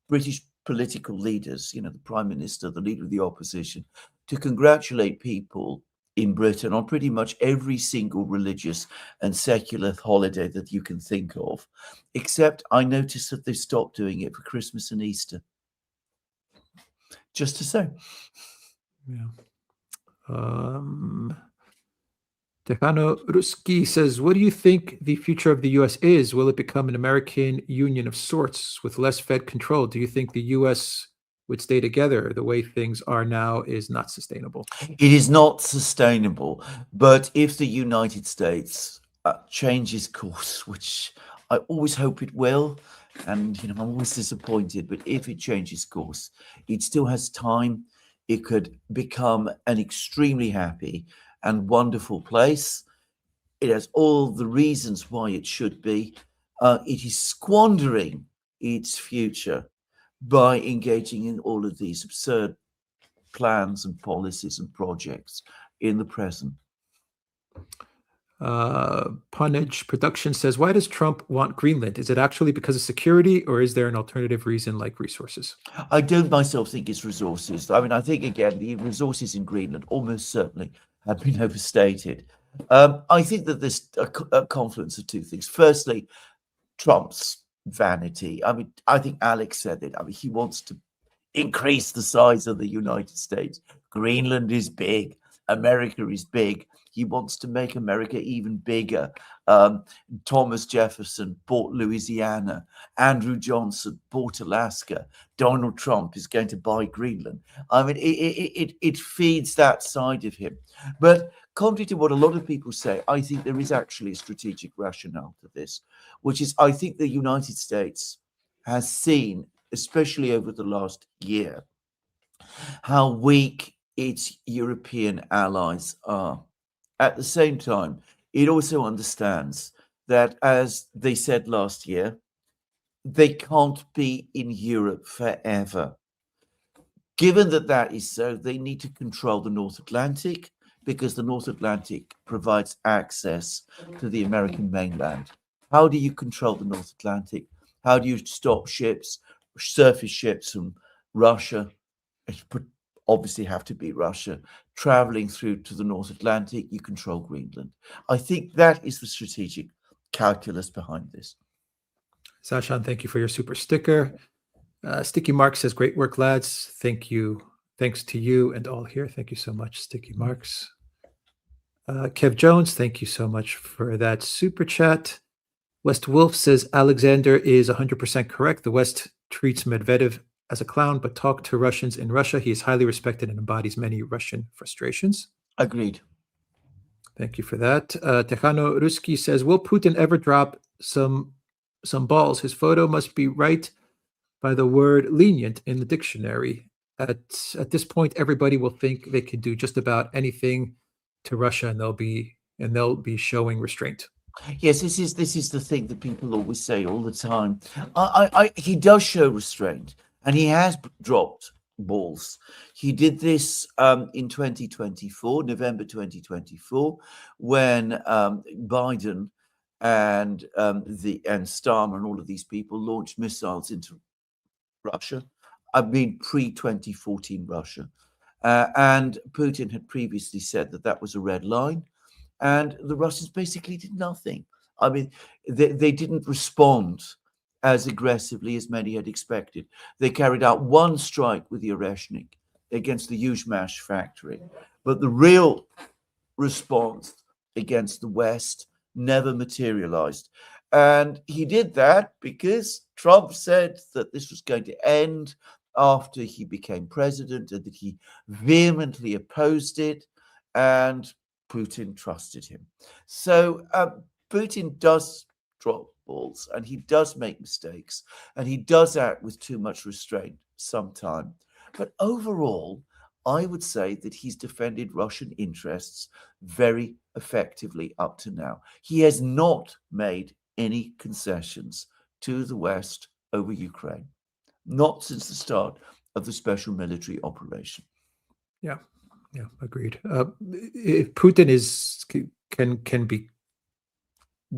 British political leaders, the Prime Minister, the leader of the opposition, to congratulate people in Britain on pretty much every single religious and secular holiday that you can think of, except I noticed that they stopped doing it for Christmas and Easter. Just to say. Yeah. Tejano Ruski says, what do you think the future of the U.S. is? Will it become an American union of sorts with less Fed control? Do you think the U.S. would stay together? The way things are now is not sustainable. It is not sustainable. But if the United States changes course, which I always hope it will, and I'm always disappointed, but if it changes course, it still has time. It could become an extremely happy and wonderful place. It has all the reasons why it should be. It is squandering its future by engaging in all of these absurd plans and policies and projects in the present. Punnage Production says, why does Trump want Greenland? Is it actually because of security, or is there an alternative reason like resources? I don't myself think it's resources. I mean, I think, again, the resources in Greenland almost certainly have been overstated. I think that there's a confluence of two things. Firstly, Trump's vanity. I mean, I think Alex said it. I mean, he wants to increase the size of the United States. Greenland is big. America is big. He wants to make America even bigger. Thomas Jefferson bought Louisiana. Andrew Johnson bought Alaska. Donald Trump is going to buy Greenland. I mean, it feeds that side of him. But contrary to what a lot of people say, I think there is actually a strategic rationale to this, which is I think the United States has seen, especially over the last year, how weak its European allies are. At the same time, it also understands that, as they said last year, they can't be in Europe forever. Given that that is so, they need to control the North Atlantic, because the North Atlantic provides access to the American mainland. How do you control the North Atlantic? How do you stop ships, surface ships from Russia? It would obviously have to be Russia traveling through to the North Atlantic. You control Greenland. I think that is the strategic calculus behind this. Sashan, thank you for your super sticker. Sticky Mark says, great work, lads. Thank you. Thanks to you and all here. Thank you so much, Sticky Marks. Kev Jones, thank you so much for that super chat. West Wolf says, Alexander is 100% correct. The West treats Medvedev as a clown, but talk to Russians in Russia. He is highly respected and embodies many Russian frustrations. Agreed. Thank you for that. Tejano Ruski says, will Putin ever drop some balls? His photo must be right by the word lenient in the dictionary. At this point, everybody will think they can do just about anything to Russia, and they'll be showing restraint. Yes, this is the thing that people always say all the time. He does show restraint, and he has dropped balls. He did this in 2024, November 2024, when Biden and Starmer and all of these people launched missiles into Russia. I mean, pre-2014 Russia. And Putin had previously said that that was a red line. And the Russians basically did nothing. I mean, they didn't respond as aggressively as many had expected. They carried out one strike with the Oreshnik against the Yuzhmash factory. But the real response against the West never materialized. And he did that because Trump said that this was going to end after he became president and that he vehemently opposed it. And Putin trusted him. So Putin does drop balls, and he does make mistakes, and he does act with too much restraint sometimes. But overall, I would say that he's defended Russian interests very effectively up to now. He has not made any concessions to the West over Ukraine, not since the start of the special military operation. Yeah, agreed. If Putin can be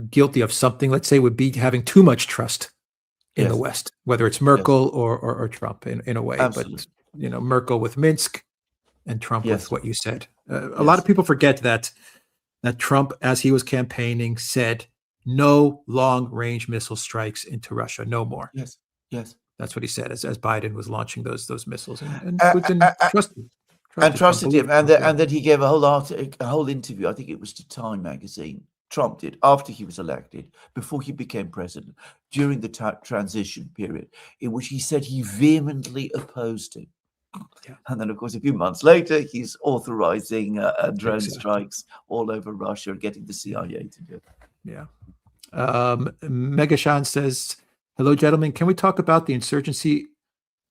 guilty of something, let's say, would be having too much trust in the West, whether it's Merkel or Trump in a way. Absolutely. But Merkel with Minsk and Trump with what you said. A lot of people forget that Trump, as he was campaigning, said no long-range missile strikes into Russia, no more. Yes, yes. That's what he said as Biden was launching those missiles, and Uh, Putin uh, uh, trusted and Trump, trusted him, believed and Trump, yeah. then he gave a whole interview. I think it was to Time magazine. Trump did after he was elected, before he became president, during the transition period, in which he said he vehemently opposed it. Yeah. And then, of course, a few months later, he's authorizing drone Exactly. strikes all over Russia and getting the CIA to do it. Yeah. Megashan says, hello, gentlemen. Can we talk about the insurgency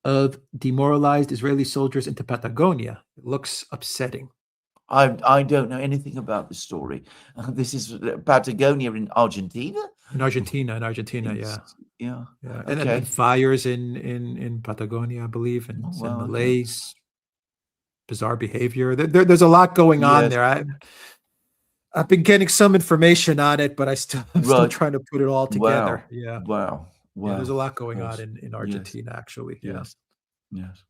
of demoralized Israeli soldiers into Patagonia? It looks upsetting. I don't know anything about the story. This is Patagonia in Argentina? In Argentina, yeah. Yeah. And Okay. then fires in Patagonia, I believe, and Oh, some wow, okay. malaise, bizarre behavior. There's a lot going on Yes. there. I've been getting some information on it, but I'm still Right. trying to put it all together. Yeah. Wow. Yeah, there's a lot going Yes. on in Argentina, actually. Yeah. Yes.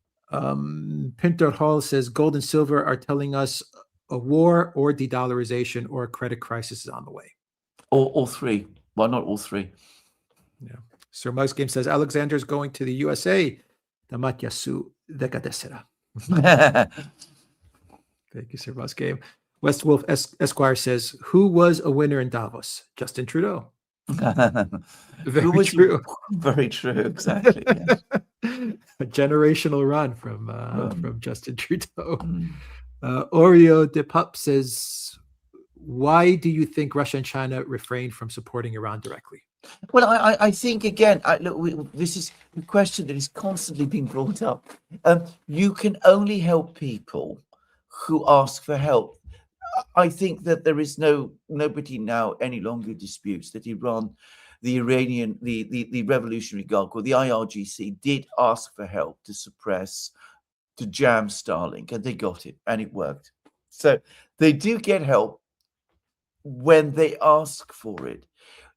Pinto Hall says gold and silver are telling us a war or de-dollarization or a credit crisis is on the way. All three. Why not all three? Yeah. Sir Mug's Game says Alexander's going to the USA. Damatyasu decadesera. Thank you, Sir Mug's Game. West Wolf Esquire says, who was a winner in Davos? Justin Trudeau. Very true. Very true, exactly. Yes. A generational run from Justin Trudeau. Oreo de Pup says, why do you think Russia and China refrain from supporting Iran directly? Well, I think, again, this is a question that is constantly being brought up. You can only help people who ask for help. I think that there is nobody now any longer disputes that Iran, the Iranian, the Revolutionary Guard Corps, the IRGC did ask for help to jam Starlink, and they got it, and it worked. So they do get help when they ask for it.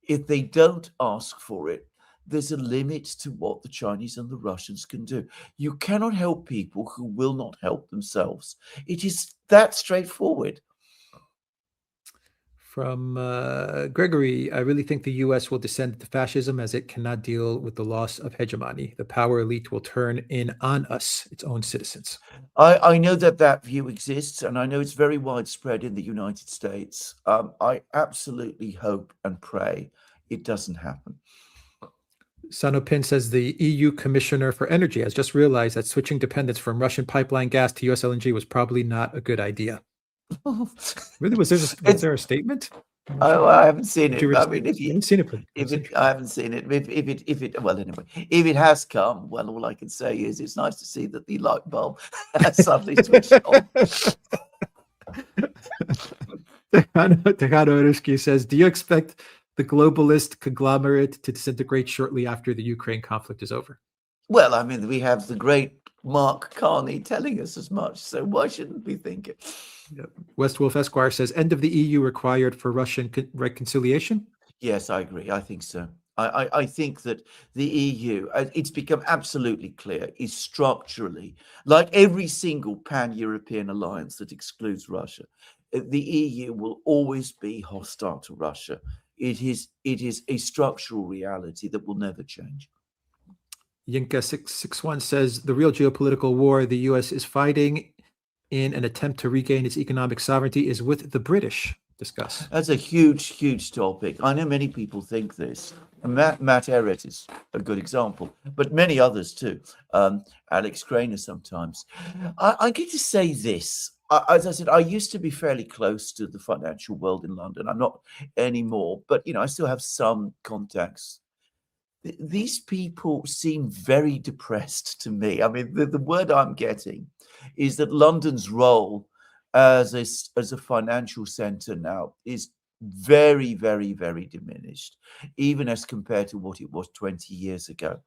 If they don't ask for it, there's a limit to what the Chinese and the Russians can do. You cannot help people who will not help themselves. It is that straightforward. From Gregory, I really think the U.S. will descend into fascism as it cannot deal with the loss of hegemony. The power elite will turn in on us, its own citizens. I know that view exists, and I know it's very widespread in the United States. I absolutely hope and pray it doesn't happen. Sanopin says the EU Commissioner for Energy has just realized that switching dependence from Russian pipeline gas to U.S. LNG was probably not a good idea. Really? Was there a statement? I haven't seen it. I mean, if you haven't seen it, I haven't seen it. If it, well, anyway, if it has come, well, all I can say is it's nice to see that the light bulb has suddenly switched on. Tejano Eruski says, do you expect the globalist conglomerate to disintegrate shortly after the Ukraine conflict is over? Well, I mean, we have the great Mark Carney telling us as much, so why shouldn't we think it? Yep. West Wolf Esquire says, end of the EU required for Russian reconciliation? Yes, I agree. I think so. I think that the EU, it's become absolutely clear, is structurally, like every single pan-European alliance that excludes Russia, the EU will always be hostile to Russia. It is a structural reality that will never change. Yinka 661 says, the real geopolitical war the U.S. is fighting in an attempt to regain its economic sovereignty is with the British. Discuss. That's a huge topic. I know many people think this. Matt Ehret is a good example, but many others too. Alex Craner sometimes. I get to say this. As I said, I used to be fairly close to the financial world in London. I'm not anymore, but I still have some contacts. These people seem very depressed to me. I mean, the word I'm getting is that London's role as a financial center now is very diminished, even as compared to what it was 20 years ago.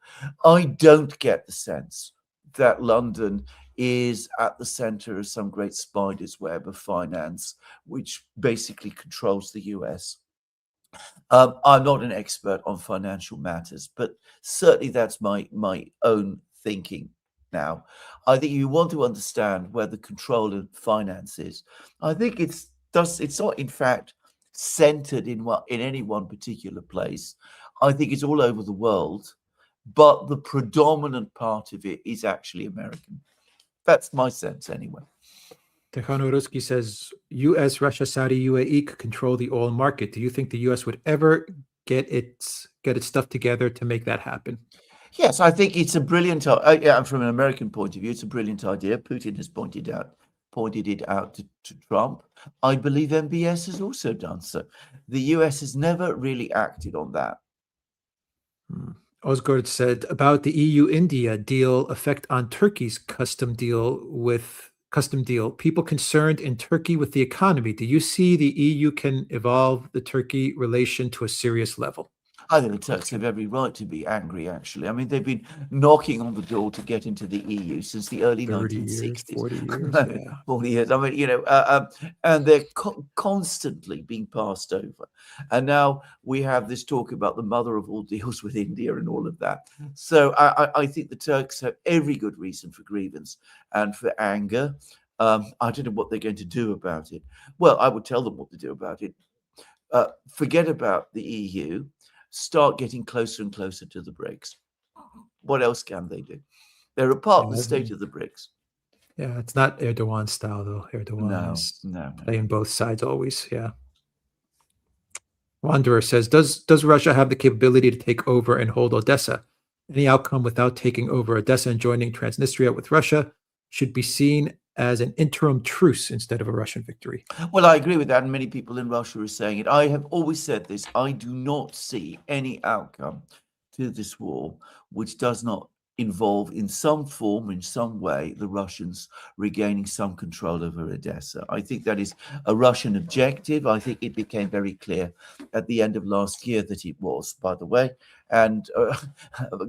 I don't get the sense that London is at the center of some great spider's web of finance, which basically controls the US. I'm not an expert on financial matters, but certainly that's my own thinking. now. I think you want to understand where the control and finance is. I think it's not in fact centered in any one particular place. I think it's all over the world, but the predominant part of it is actually American. That's my sense anyway. Tejano Ruski says US, Russia, Saudi, UAE could control the oil market. Do you think the US would ever get its stuff together to make that happen? Yes, I think it's a brilliant. Yeah, from an American point of view, it's a brilliant idea. Putin has pointed it out to Trump. I believe MBS has also done so. The US has never really acted on that. Hmm. Osgard said about the EU-India deal effect on Turkey's custom deal. People concerned in Turkey with the economy. Do you see the EU can evolve the Turkey relation to a serious level? I think the Turks have every right to be angry, actually. I mean, they've been knocking on the door to get into the EU since the early 30 years, 1960s. 40 years, yeah. 40 years. I mean, and they're constantly being passed over. And now we have this talk about the mother of all deals with India and all of that. So I think the Turks have every good reason for grievance and for anger. I don't know what they're going to do about it. Well, I would tell them what to do about it. Forget about the EU, start getting closer and closer to the BRICS. What else can they do? They're a part of the state of the BRICS. Yeah, it's not Erdogan style though. Erdogan No, is no. playing both sides always. Yeah. Wanderer says, does Russia have the capability to take over and hold Odessa? Any outcome without taking over Odessa and joining Transnistria with Russia should be seen as an interim truce instead of a Russian victory. Well, I agree with that, and many people in Russia are saying it. I have always said this. I do not see any outcome to this war which does not involve in some form, in some way, the Russians regaining some control over Odessa. I think that is a Russian objective. I think it became very clear at the end of last year that it was, by the way. And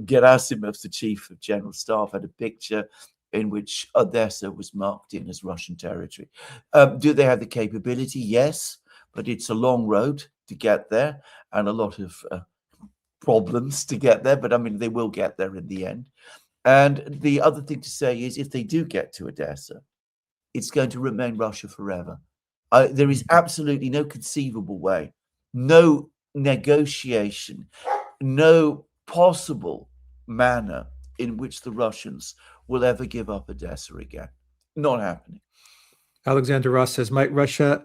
Gerasimov, the chief of general staff, had a picture in which Odessa was marked in as Russian territory. Do they have the capability? Yes, but it's a long road to get there and a lot of problems to get there. But I mean, they will get there in the end. And the other thing to say is if they do get to Odessa, it's going to remain Russia forever. There is absolutely no conceivable way, no negotiation, no possible manner in which the Russians will ever give up Odessa again. Not happening. Alexander Ross says, might Russia's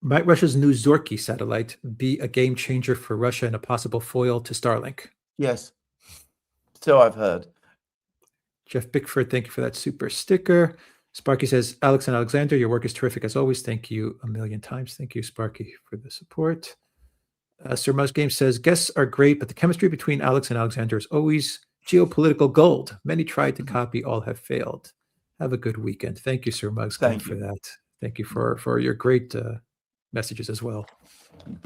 new Zorky satellite be a game changer for Russia and a possible foil to Starlink? Yes. So I've heard. Jeff Bickford, thank you for that super sticker. Sparky says, Alex and Alexander, your work is terrific as always. Thank you a million times. Thank you, Sparky, for the support. Sir Mouse Game says, guests are great, but the chemistry between Alex and Alexander is always geopolitical gold. Many tried to copy, all have failed. Have a good weekend. Thank you, Sir Mugs, for that. Thank you for your great messages as well.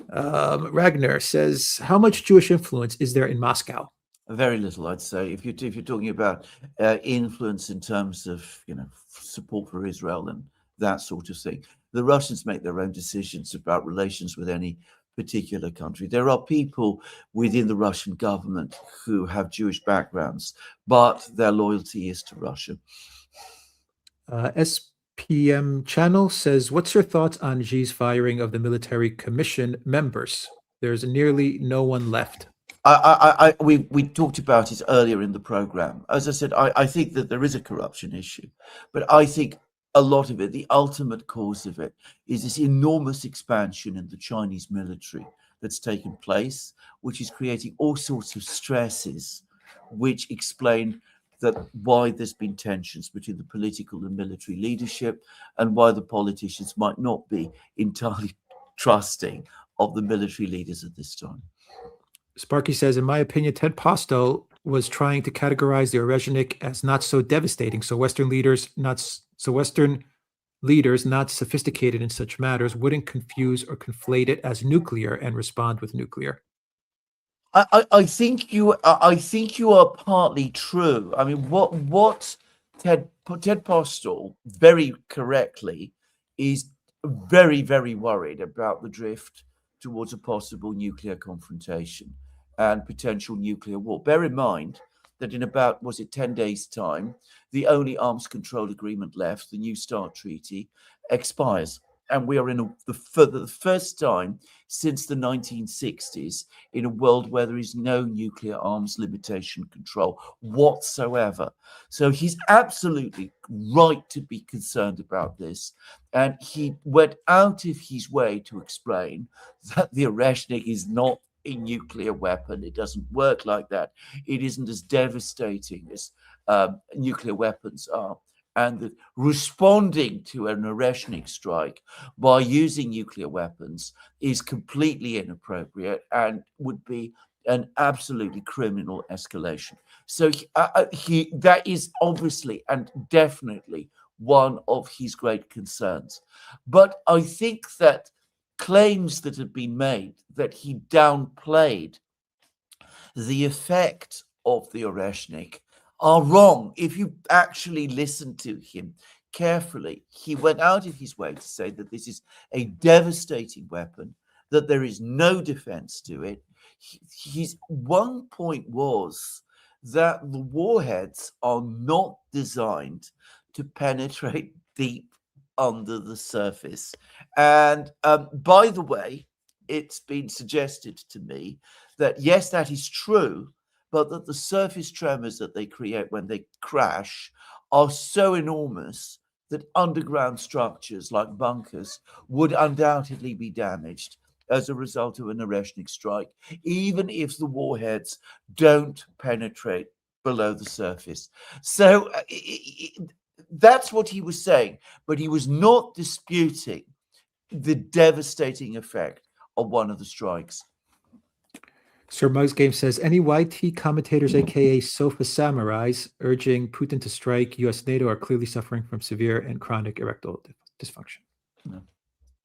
Ragnar says, how much Jewish influence is there in Moscow? Very little, I'd say. If you're talking about influence in terms of support for Israel and that sort of thing, the Russians make their own decisions about relations with any particular country. There are people within the Russian government who have Jewish backgrounds, but their loyalty is to Russia. SPM Channel says, what's your thoughts on Xi's firing of the military commission members? There's nearly no one left. We talked about it earlier in the program. As I said, I think that there is a corruption issue, but I think a lot of it, the ultimate cause of it, is this enormous expansion in the Chinese military that's taken place, which is creating all sorts of stresses, which explain that why there's been tensions between the political and military leadership, and why the politicians might not be entirely trusting of the military leaders at this time. Sparky says, in my opinion, Ted Posto was trying to categorize the Orezhnik as not so devastating. So Western leaders not sophisticated in such matters wouldn't confuse or conflate it as nuclear and respond with nuclear. I think you are partly true. I mean, what Ted Postel very correctly is very, very worried about the drift towards a possible nuclear confrontation and potential nuclear war. Bear in mind that in about, was it 10 days' time, the only arms control agreement left, the New START Treaty, expires. And we are for the first time since the 1960s in a world where there is no nuclear arms limitation control whatsoever. So he's absolutely right to be concerned about this. And he went out of his way to explain that the Oreshnik is not a nuclear weapon. It doesn't work like that. It isn't as devastating as nuclear weapons are. And that responding to an Oreshnik strike by using nuclear weapons is completely inappropriate and would be an absolutely criminal escalation. So that is obviously and definitely one of his great concerns. But I think that claims that have been made that he downplayed the effect of the Oreshnik are wrong. If you actually listen to him carefully, he went out of his way to say that this is a devastating weapon, that there is no defense to it. His one point was that the warheads are not designed to penetrate deep under the surface. And by the way, it's been suggested to me that yes, that is true, but that the surface tremors that they create when they crash are so enormous that underground structures like bunkers would undoubtedly be damaged as a result of an Oreshnik strike, even if the warheads don't penetrate below the surface. So that's what he was saying, but he was not disputing the devastating effect of one of the strikes. Sir Mug's Game says, any YT commentators, aka Sofa Samurais, urging Putin to strike US NATO are clearly suffering from severe and chronic erectile dysfunction. No.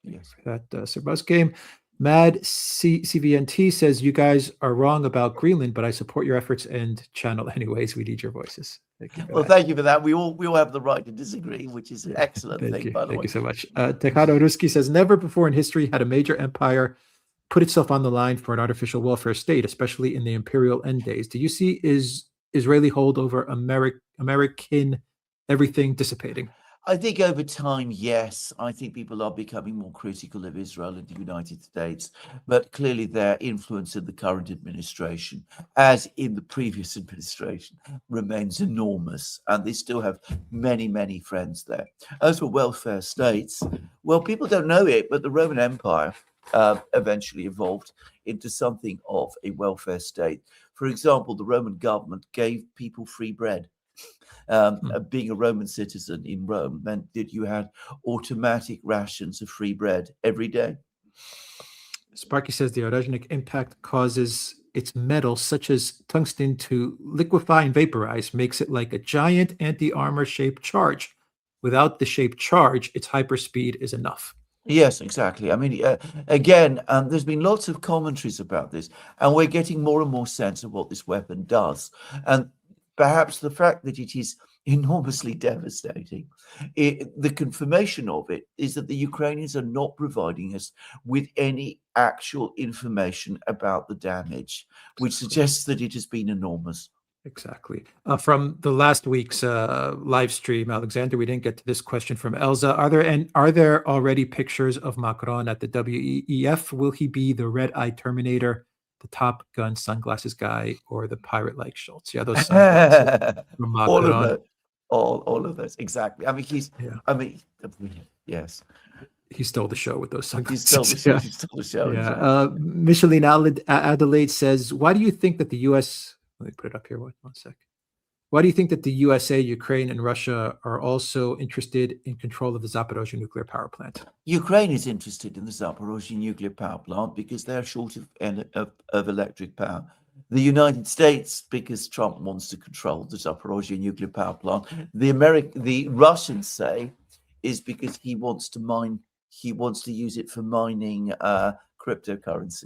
Yes. For that, Sir Mug's Game. Mad CVNT says, you guys are wrong about Greenland, but I support your efforts and channel anyways. We need your voices. Thank you. Well, thank you for that. We all have the right to disagree, which is an excellent thing, by the way. Thank you so much. Tekado Ruski says, never before in history had a major empire put itself on the line for an artificial welfare state, especially in the imperial end days. Do you see Israeli hold over American everything dissipating? I think over time, yes. I think people are becoming more critical of Israel and the United States, but clearly their influence in the current administration, as in the previous administration, remains enormous, and they still have many, many friends there. As for welfare states, well, people don't know it, but the Roman Empire eventually evolved into something of a welfare state. For example, the Roman government gave people free bread. Being a Roman citizen in Rome meant that you had automatic rations of free bread every day. Sparky says the orogenic impact causes its metals, such as tungsten, to liquefy and vaporize, makes it like a giant anti-armor shaped charge. Without the shaped charge, its hyperspeed is enough. Yes, exactly. I mean, again, there's been lots of commentaries about this, and we're getting more and more sense of what this weapon does. And perhaps the fact that it is enormously devastating, the confirmation of it is that the Ukrainians are not providing us with any actual information about the damage, which suggests that it has been enormous. Exactly. From the last week's live stream, Alexander, we didn't get to this question from Elza. Are there already pictures of Macron at the WEF? Will he be the red-eyed Terminator, the Top Gun sunglasses guy, or the pirate-like Schultz? Yeah, those sunglasses from Macron. All of those. All of those. Exactly. I mean, yes. He stole the show with those sunglasses. He stole the show. Yeah. Exactly. Micheline Adelaide says, why do you think that the U.S. Let me put it up here. One sec. Why do you think that the USA, Ukraine, and Russia are also interested in control of the Zaporozhye nuclear power plant? Ukraine is interested in the Zaporozhye nuclear power plant because they're short of electric power. The United States, because Trump wants to control the Zaporozhye nuclear power plant. The Russians say is because he wants to use it for mining cryptocurrencies.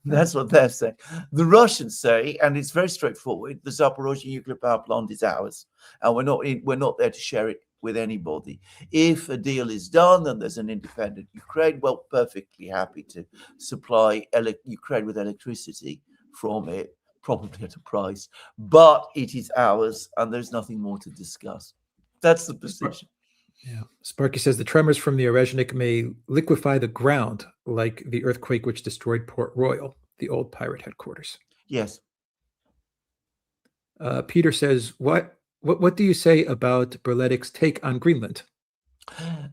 That's what they're saying. The Russians say, and it's very straightforward, the Zaporozhye nuclear power plant is ours, and we're not there to share it with anybody. If a deal is done and there's an independent Ukraine, well, perfectly happy to supply Ukraine with electricity from it, probably at a price, but it is ours, and there's nothing more to discuss. That's the position. Yeah. Sparky says the tremors from the Orezhnik may liquefy the ground like the earthquake which destroyed Port Royal, the old pirate headquarters. Yes. Peter says, what do you say about Berletic's take on Greenland?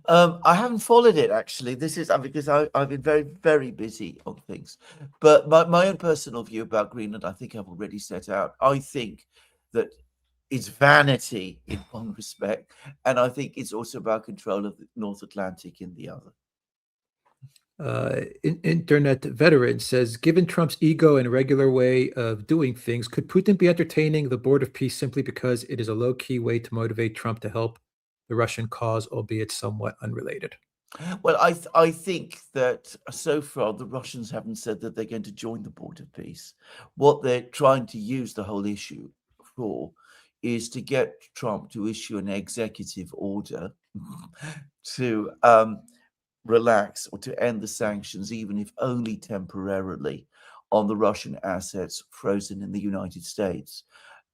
I haven't followed it actually. This is because I've been very, very busy on things. But my own personal view about Greenland, I think I've already set out. I think that it's vanity in one respect, and I think it's also about control of the North Atlantic in the other. Internet veteran says, given Trump's ego and regular way of doing things, could Putin be entertaining the Board of Peace simply because it is a low-key way to motivate Trump to help the Russian cause, albeit somewhat unrelated? Well, I think that so far the Russians haven't said that they're going to join the Board of Peace. What they're trying to use the whole issue for is to get Trump to issue an executive order to relax or to end the sanctions, even if only temporarily, on the Russian assets frozen in the United States.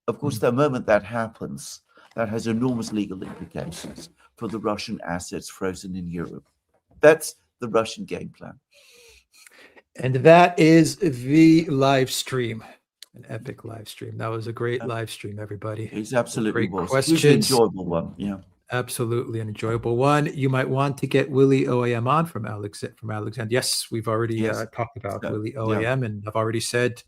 Of course, the moment that happens, that has enormous legal implications for the Russian assets frozen in Europe. That's the Russian game plan. And that is the live stream, an epic live stream. That was a great live stream, everybody. It's absolutely great was. questions. It was an enjoyable one. Yeah. Absolutely an enjoyable one. You might want to get Willie OAM on from Alexander. Yes, we've already talked about Willie OAM, and I've already said,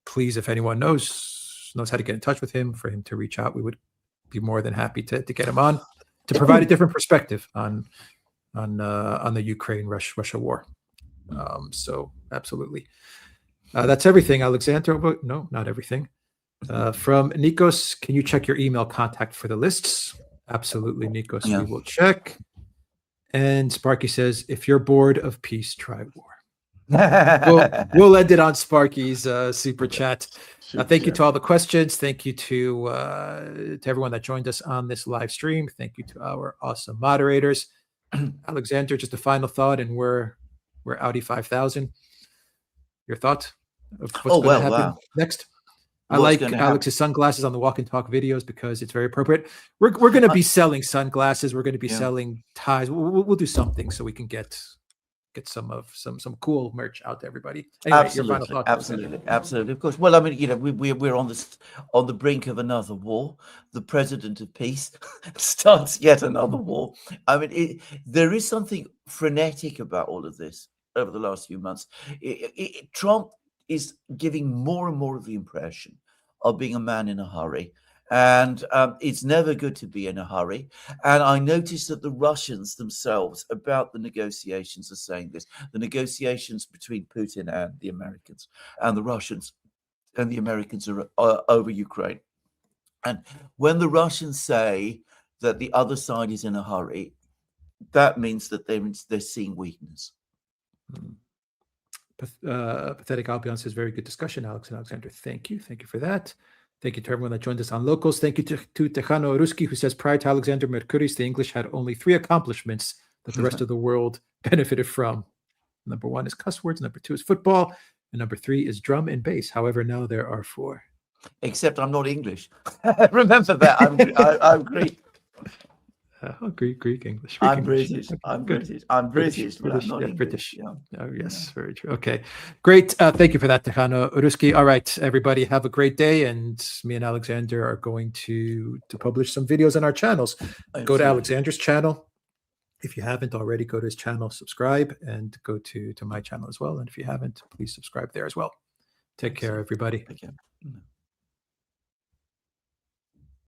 please, if anyone knows how to get in touch with him, for him to reach out, we would be more than happy to get him on to provide a different perspective on the Ukraine-Russia war. So absolutely, that's everything, Alexander. But no, not everything. From Nikos, can you check your email contact for the lists? Absolutely, Nikos, we will check. And Sparky says, if you're bored of peace, try war. We'll end it on Sparky's super chat. Thank you to all the questions. Thank you to everyone that joined us on this live stream. Thank you to our awesome moderators. Alexander, just a final thought, and we're Audi 5000. Your thought of what's going to happen next? I like Alex's sunglasses on the walk and talk videos because it's very appropriate. We're going to be selling sunglasses. We're going to be selling ties. We'll do something so we can get some cool merch out to everybody. Anyway, absolutely, your final thoughts, absolutely. Of course. Well, I mean, we're on the brink of another war. The president of peace starts yet another war. I mean, there is something frenetic about all of this over the last few months. Trump is giving more and more of the impression of being a man in a hurry. And it's never good to be in a hurry. And I noticed that the Russians themselves about the negotiations are saying this. The negotiations between Putin and the Americans, and the Russians and the Americans are over Ukraine. And when the Russians say that the other side is in a hurry, that means that they're seeing weakness. Pathetic Albion says, very good discussion, Alex and Alexander. Thank you for that. Thank you to everyone that joined us on Locals. Thank you to Tejano Ruski, who says, prior to Alexander Mercuris, the English had only 3 accomplishments that the rest of the world benefited from. Number 1 is cuss words, number 2 is football, and number 3 is drum and bass. However, now there are 4. Except I'm not English. Remember that. I'm Greek. Greek, English. I'm British. I'm British. I'm British. British. Yeah. Oh, yes, very true. Okay, great. Thank you for that, Tejano Ruski. All right, everybody, have a great day. And me and Alexander are going to publish some videos on our channels. Go to Alexander's channel. If you haven't already, go to his channel, subscribe, and go to my channel as well. And if you haven't, please subscribe there as well. Take care, everybody. Take care.